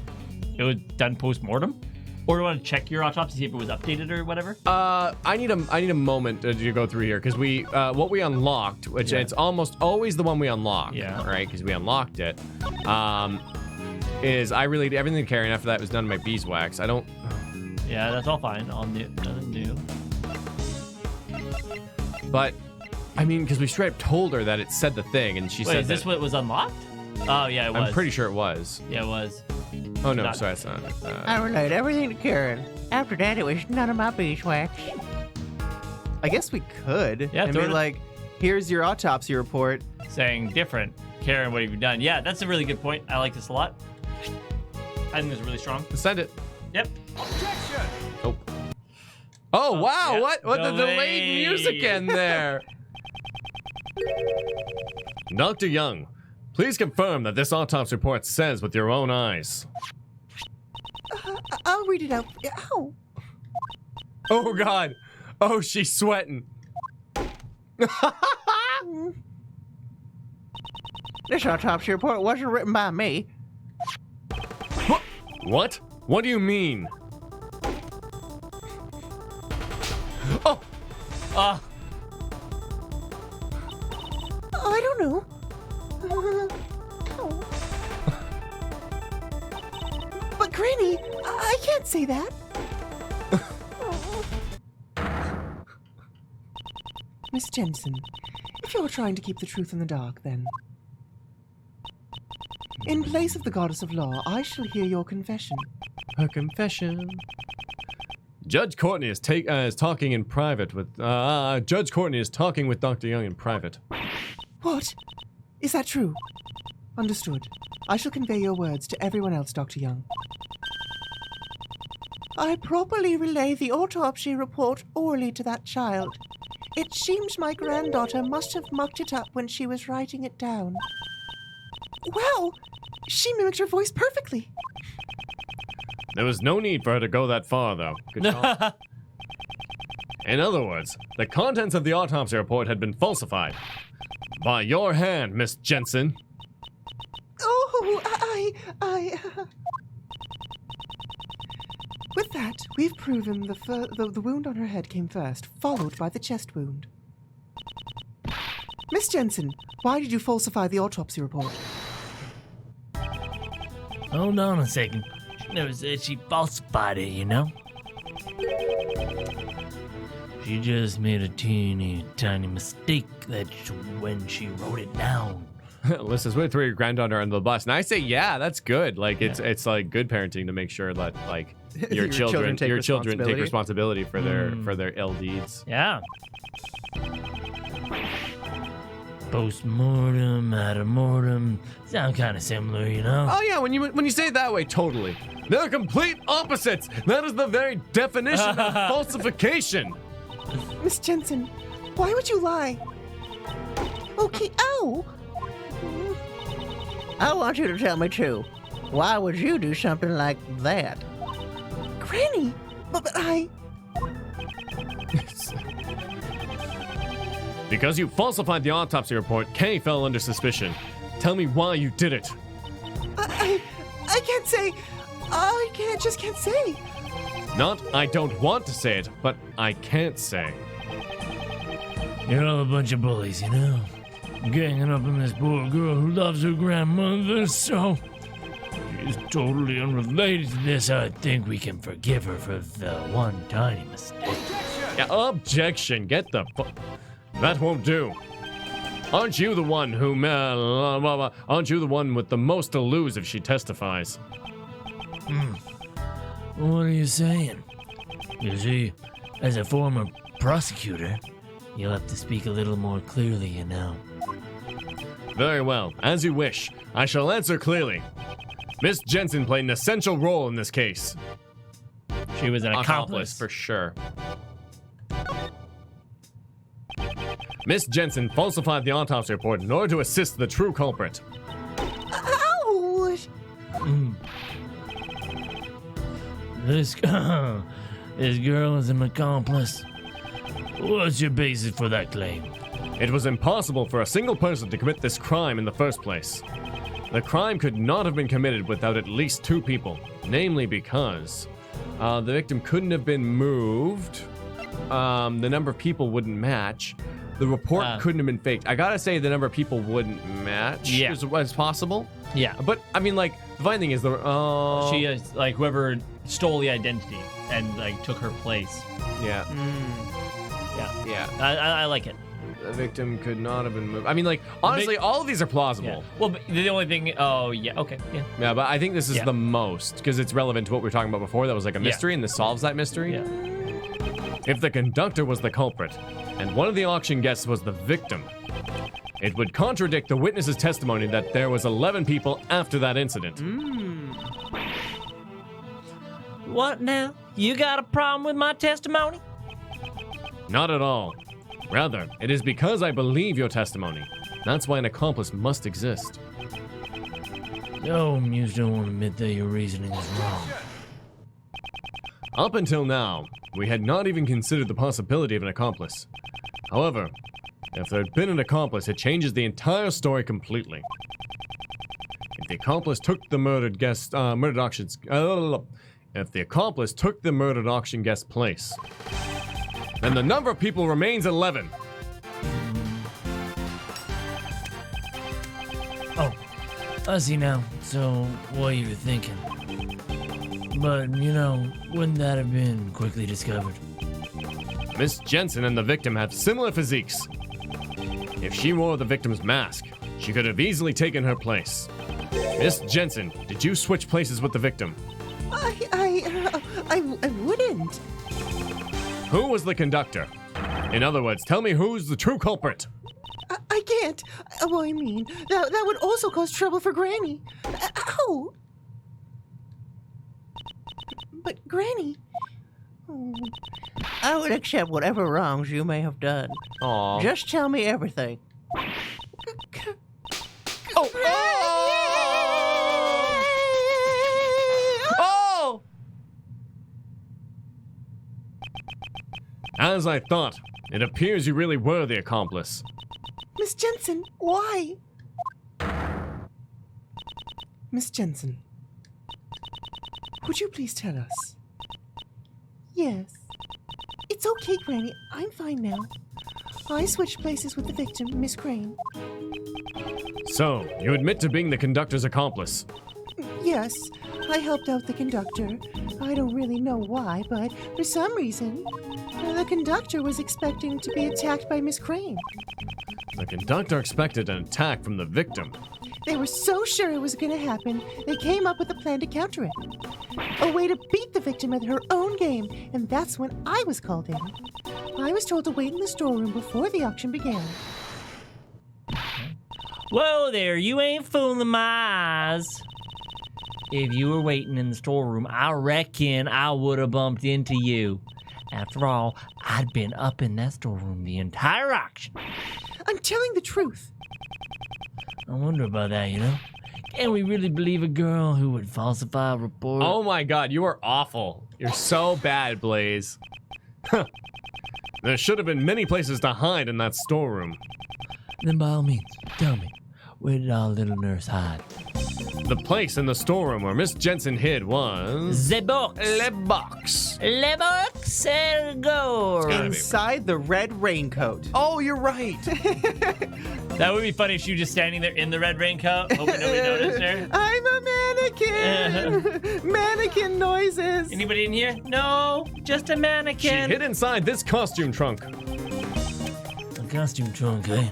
it was done post-mortem? Or do you want to check your autopsy, see if it was updated or whatever? I need a moment to go through here because we what we unlocked, which it's almost always the one we unlock. Yeah. Right, because we unlocked it. Is I relayed everything to Carrie, and after that was done in my beeswax. I don't. Yeah, that's all fine. All new, nothing new. But I mean, because we straight up told her that it said the thing, and she Wait, said is this what was unlocked? Oh, yeah, it was. I'm pretty sure it was. Yeah, it was. Oh no, Not- sorry, it's not. I relayed everything to Karen. After that, it was none of my beeswax. I guess we could. Yeah, and throw be it- like, here's your autopsy report. Saying different. Karen, what have you done? Yeah, that's a really good point. I like this a lot. I think this is really strong. Send it. Yep. Oh. Oh wow! yeah. What the delayed Delayed. music in there? Dr. Young, please confirm that this autopsy report says with your own eyes. I'll read it out. Ow. Oh God! Oh, she's sweating. This autopsy report wasn't written by me. What? What do you mean? Oh! I don't know. But Granny, I can't say that. Miss Jensen, if you're trying to keep the truth in the dark, then. In place of the goddess of law, I shall hear your confession. Her confession. Judge Courtney is talking in private with. Judge Courtney is talking with Dr. Young in private. What? Is that true? Understood. I shall convey your words to everyone else, Dr. Young. I properly relay the autopsy report orally to that child. It seems my granddaughter must have mucked it up when she was writing it down. Wow! She mimicked her voice perfectly. There was no need for her to go that far, though. Good call. In other words, the contents of the autopsy report had been falsified. By your hand, Miss Jensen. Oh, With that, we've proven the wound on her head came first, followed by the chest wound. Miss Jensen, why did you falsify the autopsy report? Hold on a second. She never said she falsified it, you know? She just made a teeny tiny mistake when she wrote it down. Alyssa's way through your granddaughter under the bus, and I say, yeah, that's good. Like it's like good parenting to make sure that like your children take responsibility for their ill deeds. Yeah. Post-mortem, out-of-mortem, sound kind of similar, you know? Oh yeah, when you say it that way, totally. They're complete opposites. That is the very definition of falsification. Miss Jensen, why would you lie? Okay, ow! I want you to tell me too. Why would you do something like that? Granny, but I... Because you falsified the autopsy report, Kay fell under suspicion. Tell me why you did it. I can't say... just can't say. Not I don't want to say it, but I can't say. You're all a bunch of bullies, you know? ganging up on this poor girl who loves her grandmother, so she's totally unrelated to this. I think we can forgive her for the one tiny mistake. Yeah, objection. Get the That won't do. Aren't you the one who... aren't you the one with the most to lose if she testifies? What are you saying? You see, as a former prosecutor, you'll have to speak a little more clearly, you know. Very well. As you wish. I shall answer clearly. Miss Jensen played an essential role in this case. She was an accomplice. for sure. Miss Jensen falsified the autopsy report in order to assist the true culprit. Ouch! This girl is an accomplice. What's your basis for that claim? It was impossible for a single person to commit this crime in the first place. The crime could not have been committed without at least 2 people, namely because the victim couldn't have been moved, the number of people wouldn't match, the report couldn't have been faked. I gotta say the number of people wouldn't match as possible. Yeah. But, I mean, like, the funny thing is, She is, like, whoever stole the identity and, like, took her place. Yeah. Yeah. I like it. The victim could not have been moved. I mean, like, honestly, all of these are plausible. Yeah. Well, but the only thing... Oh, yeah. Okay. Yeah. Yeah, but I think this is the most, because it's relevant to what we were talking about before. That was like a mystery, and this solves that mystery. Yeah. If the conductor was the culprit, and one of the auction guests was the victim, it would contradict the witness's testimony that there was 11 people after that incident. What now? You got a problem with my testimony? Not at all. Rather, it is because I believe your testimony. That's why an accomplice must exist. No, you just don't want to admit that your reasoning is wrong. Up until now, we had not even considered the possibility of an accomplice. However, if there had been an accomplice, it changes the entire story completely. If the accomplice took the murdered guest, if the accomplice took the murdered auction guest's place, then the number of people remains 11. Oh, I see now. So, what you were thinking. But, you know, wouldn't that have been quickly discovered? Miss Jensen and the victim have similar physiques. If she wore the victim's mask, she could have easily taken her place. Miss Jensen, did you switch places with the victim? I wouldn't. Who was the conductor? In other words, tell me who's the true culprit. I can't. Well, I mean, that would also cause trouble for Granny. Ow! But Granny... I would accept whatever wrongs you may have done. Aww. Just tell me everything. Oh! As I thought, it appears you really were the accomplice. Miss Jensen, why? Miss Jensen, would you please tell us? Yes. It's okay, Granny. I'm fine now. I switched places with the victim, Miss Crane. So, you admit to being the conductor's accomplice. Yes, I helped out the conductor. I don't really know why, but for some reason, the conductor was expecting to be attacked by Miss Crane. The conductor expected an attack from the victim. They were so sure it was going to happen, they came up with a plan to counter it. A way to beat the victim at her own game, and that's when I was called in. I was told to wait in the storeroom before the auction began. Whoa there, you ain't fooling my eyes. If you were waiting in the storeroom, I reckon I would have bumped into you. After all, I'd been up in that storeroom the entire auction. I'm telling the truth. I wonder about that, you know? Can we really believe a girl who would falsify a report? Oh my god, you are awful. You're so bad, Blaze. There should have been many places to hide in that storeroom. Then by all means, tell me, where did our little nurse hide? The place in the storeroom where Miss Jensen hid was... The box. Le box. Le box. Sergor. Inside the red raincoat. Oh, you're right. That would be funny if she was just standing there in the red raincoat, hoping nobody noticed her. I'm a mannequin. Mannequin noises. Anybody in here? No, just a She mannequin. hid inside this costume trunk. A costume trunk, eh?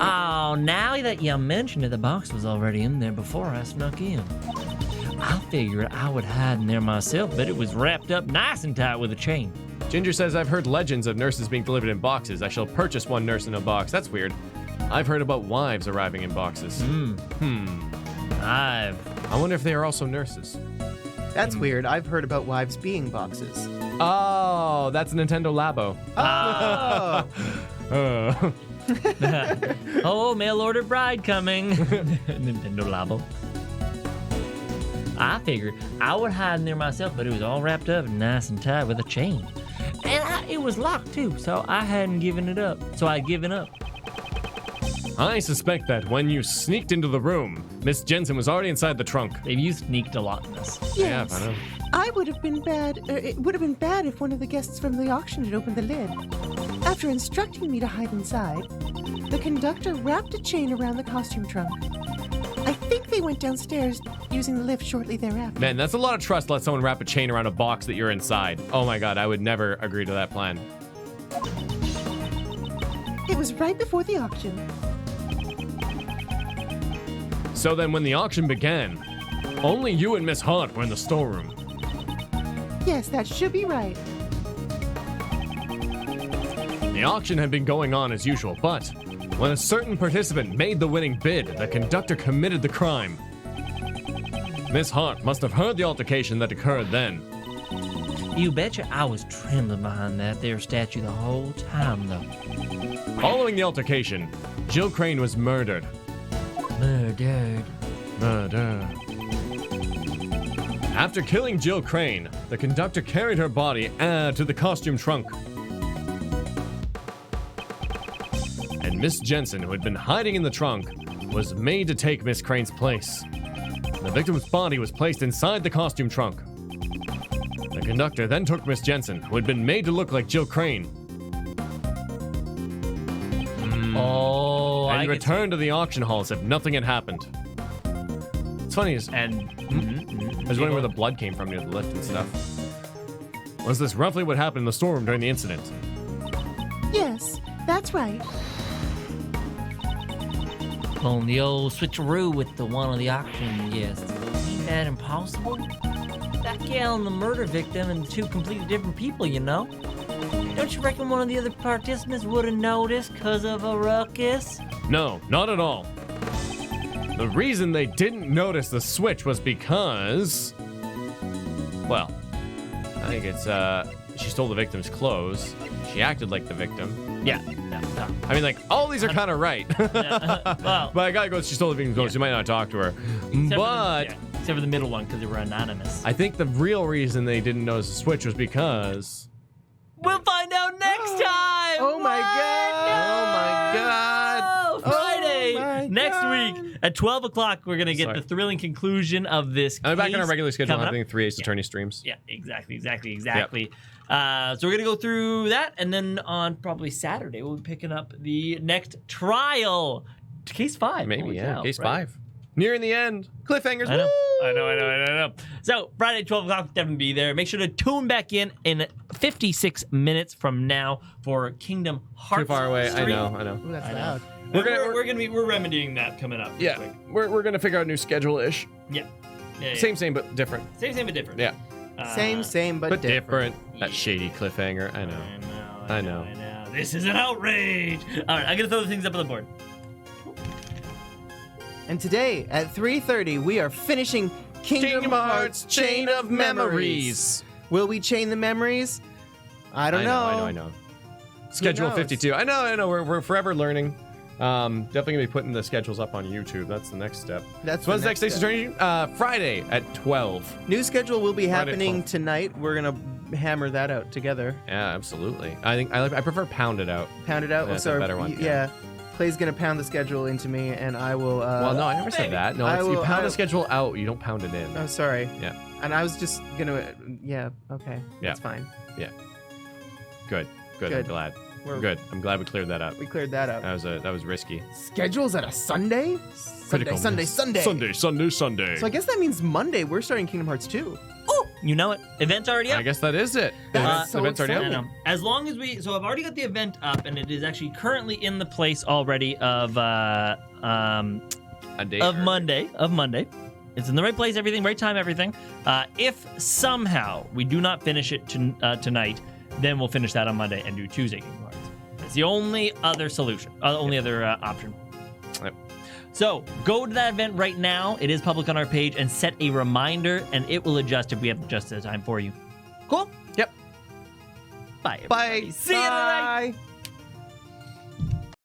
Oh, now that you mentioned it, the box was already in there before I snuck in. I figured I would hide in there myself, but it was wrapped up nice and tight with a chain. Ginger says, I've heard legends of nurses being delivered in boxes. I shall purchase one nurse in a box. That's weird. I've heard about wives arriving in boxes. I wonder if they are also nurses. That's weird. I've heard about wives being boxes. Oh, that's Nintendo Labo. Oh. Oh, mail order bride coming. Nintendo Labo. I figured I would hide in there myself, but it was all wrapped up nice and tight with a chain. And it was locked too, so I hadn't given it up. So I'd given up. I suspect that when you sneaked into the room, Miss Jensen was already inside the trunk. Maybe you sneaked a lot in this. Yes. Yeah, I know. I would have been bad. It would have been bad if one of the guests from the auction had opened the lid. After instructing me to hide inside, the conductor wrapped a chain around the costume trunk. I think they went downstairs using the lift shortly thereafter. Man, that's a lot of trust to let someone wrap a chain around a box that you're inside. Oh my god, I would never agree to that plan. It was right before the auction. So then when the auction began, only you and Miss Hart were in the storeroom. Yes, that should be right. The auction had been going on as usual, but when a certain participant made the winning bid, the conductor committed the crime. Miss Hart must have heard the altercation that occurred then. You betcha I was trembling behind that there statue the whole time, though. Following the altercation, Jill Crane was murdered. Murdered. Murder. After killing Jill Crane, the conductor carried her body to the costume trunk. And Miss Jensen, who had been hiding in the trunk, was made to take Miss Crane's place. The victim's body was placed inside the costume trunk. The conductor then took Miss Jensen, who had been made to look like Jill Crane, Oh, and I get returned to the auction hall as if nothing had happened. It's funny is, and I was wondering where the blood came from near the lift and stuff. Was this roughly what happened in the storeroom during the incident? Yes, that's right. on the old switcheroo with the one of the auction guests. Ain't that impossible? That gal and the murder victim and two completely different people, you know? Don't you reckon one of the other participants would have noticed because of a ruckus? No, not at all. The reason they didn't notice the switch was because... well, I think it's, she stole the victim's clothes. She acted like the victim. Yeah. No. I mean, like, all these are kind of right. Well, But a guy goes, she stole the victim's clothes. You might not talk to her. But except for the middle one because they were anonymous. I think the real reason they didn't notice the switch was because... We'll find out next time. Oh my God! God! Friday Oh my next God. week at 12 o'clock, we're gonna get Sorry. the thrilling conclusion of this. I'm back on our case regular schedule. I'm coming up. having 3 Ace Attorney streams. Yeah, exactly. So we're gonna go through that, and then on probably Saturday we'll be picking up the next trial, case 5. Maybe, Holy yeah. cow, Case right? 5. Nearing the end. Cliffhangers. I know. Woo! I know. So Friday, 12 o'clock, definitely be there. Make sure to tune back in 56 minutes from now for Kingdom Hearts. Too far away. I stream. know. Ooh, that's I know. loud. We're remedying that coming up. Yeah, we're gonna figure out a new schedule-ish. Yeah. Same, but different. Same but different. Yeah, Same, but different. That shady cliffhanger. I know. I know. This is an outrage. All right, I'm gonna throw the things up on the board. And today at 3:30, we are finishing Kingdom Hearts Chain of Memories. Will we chain the memories? I don't know. I know. Schedule knows? 52. I know. We're forever learning. Definitely gonna be putting the schedules up on YouTube. That's the next step. That's So what's the next Ace step. Attorney? Friday at 12. New schedule will be Friday happening 12. tonight. We're gonna hammer that out together. Yeah, absolutely. I prefer Pound It Out. Pound it out. That's Oh, a sorry. better one, Yeah. Clay's gonna pound the schedule into me, and I will. Well, no, I never said that. No, I you will- pound I- the schedule out. You don't pound it in. Oh, sorry. Yeah. And I was just gonna, yeah, okay, Yeah. that's fine. Good. I'm Good. glad. We're- Good. I'm glad we cleared that up. We cleared that up. That was risky. Schedules at a Sunday? Critical Sunday. Sunday. So I guess that means Monday we're starting Kingdom Hearts 2. You know it. Event's already up. I guess that is it. That's so Event's already exciting. up. As long as so I've already got the event up, and it is actually currently in the place already of A day of early. Monday. It's in the right place, everything, right time, everything. If somehow we do not finish it tonight, then we'll finish that on Monday and do Tuesday Kingdom Hearts. It's the only other solution, only other option. Yep. So go to that event right now. It is public on our page, and set a reminder, and it will adjust if we have just the time for you. Cool? Yep. Bye, everybody. Bye. See you tonight. Bye.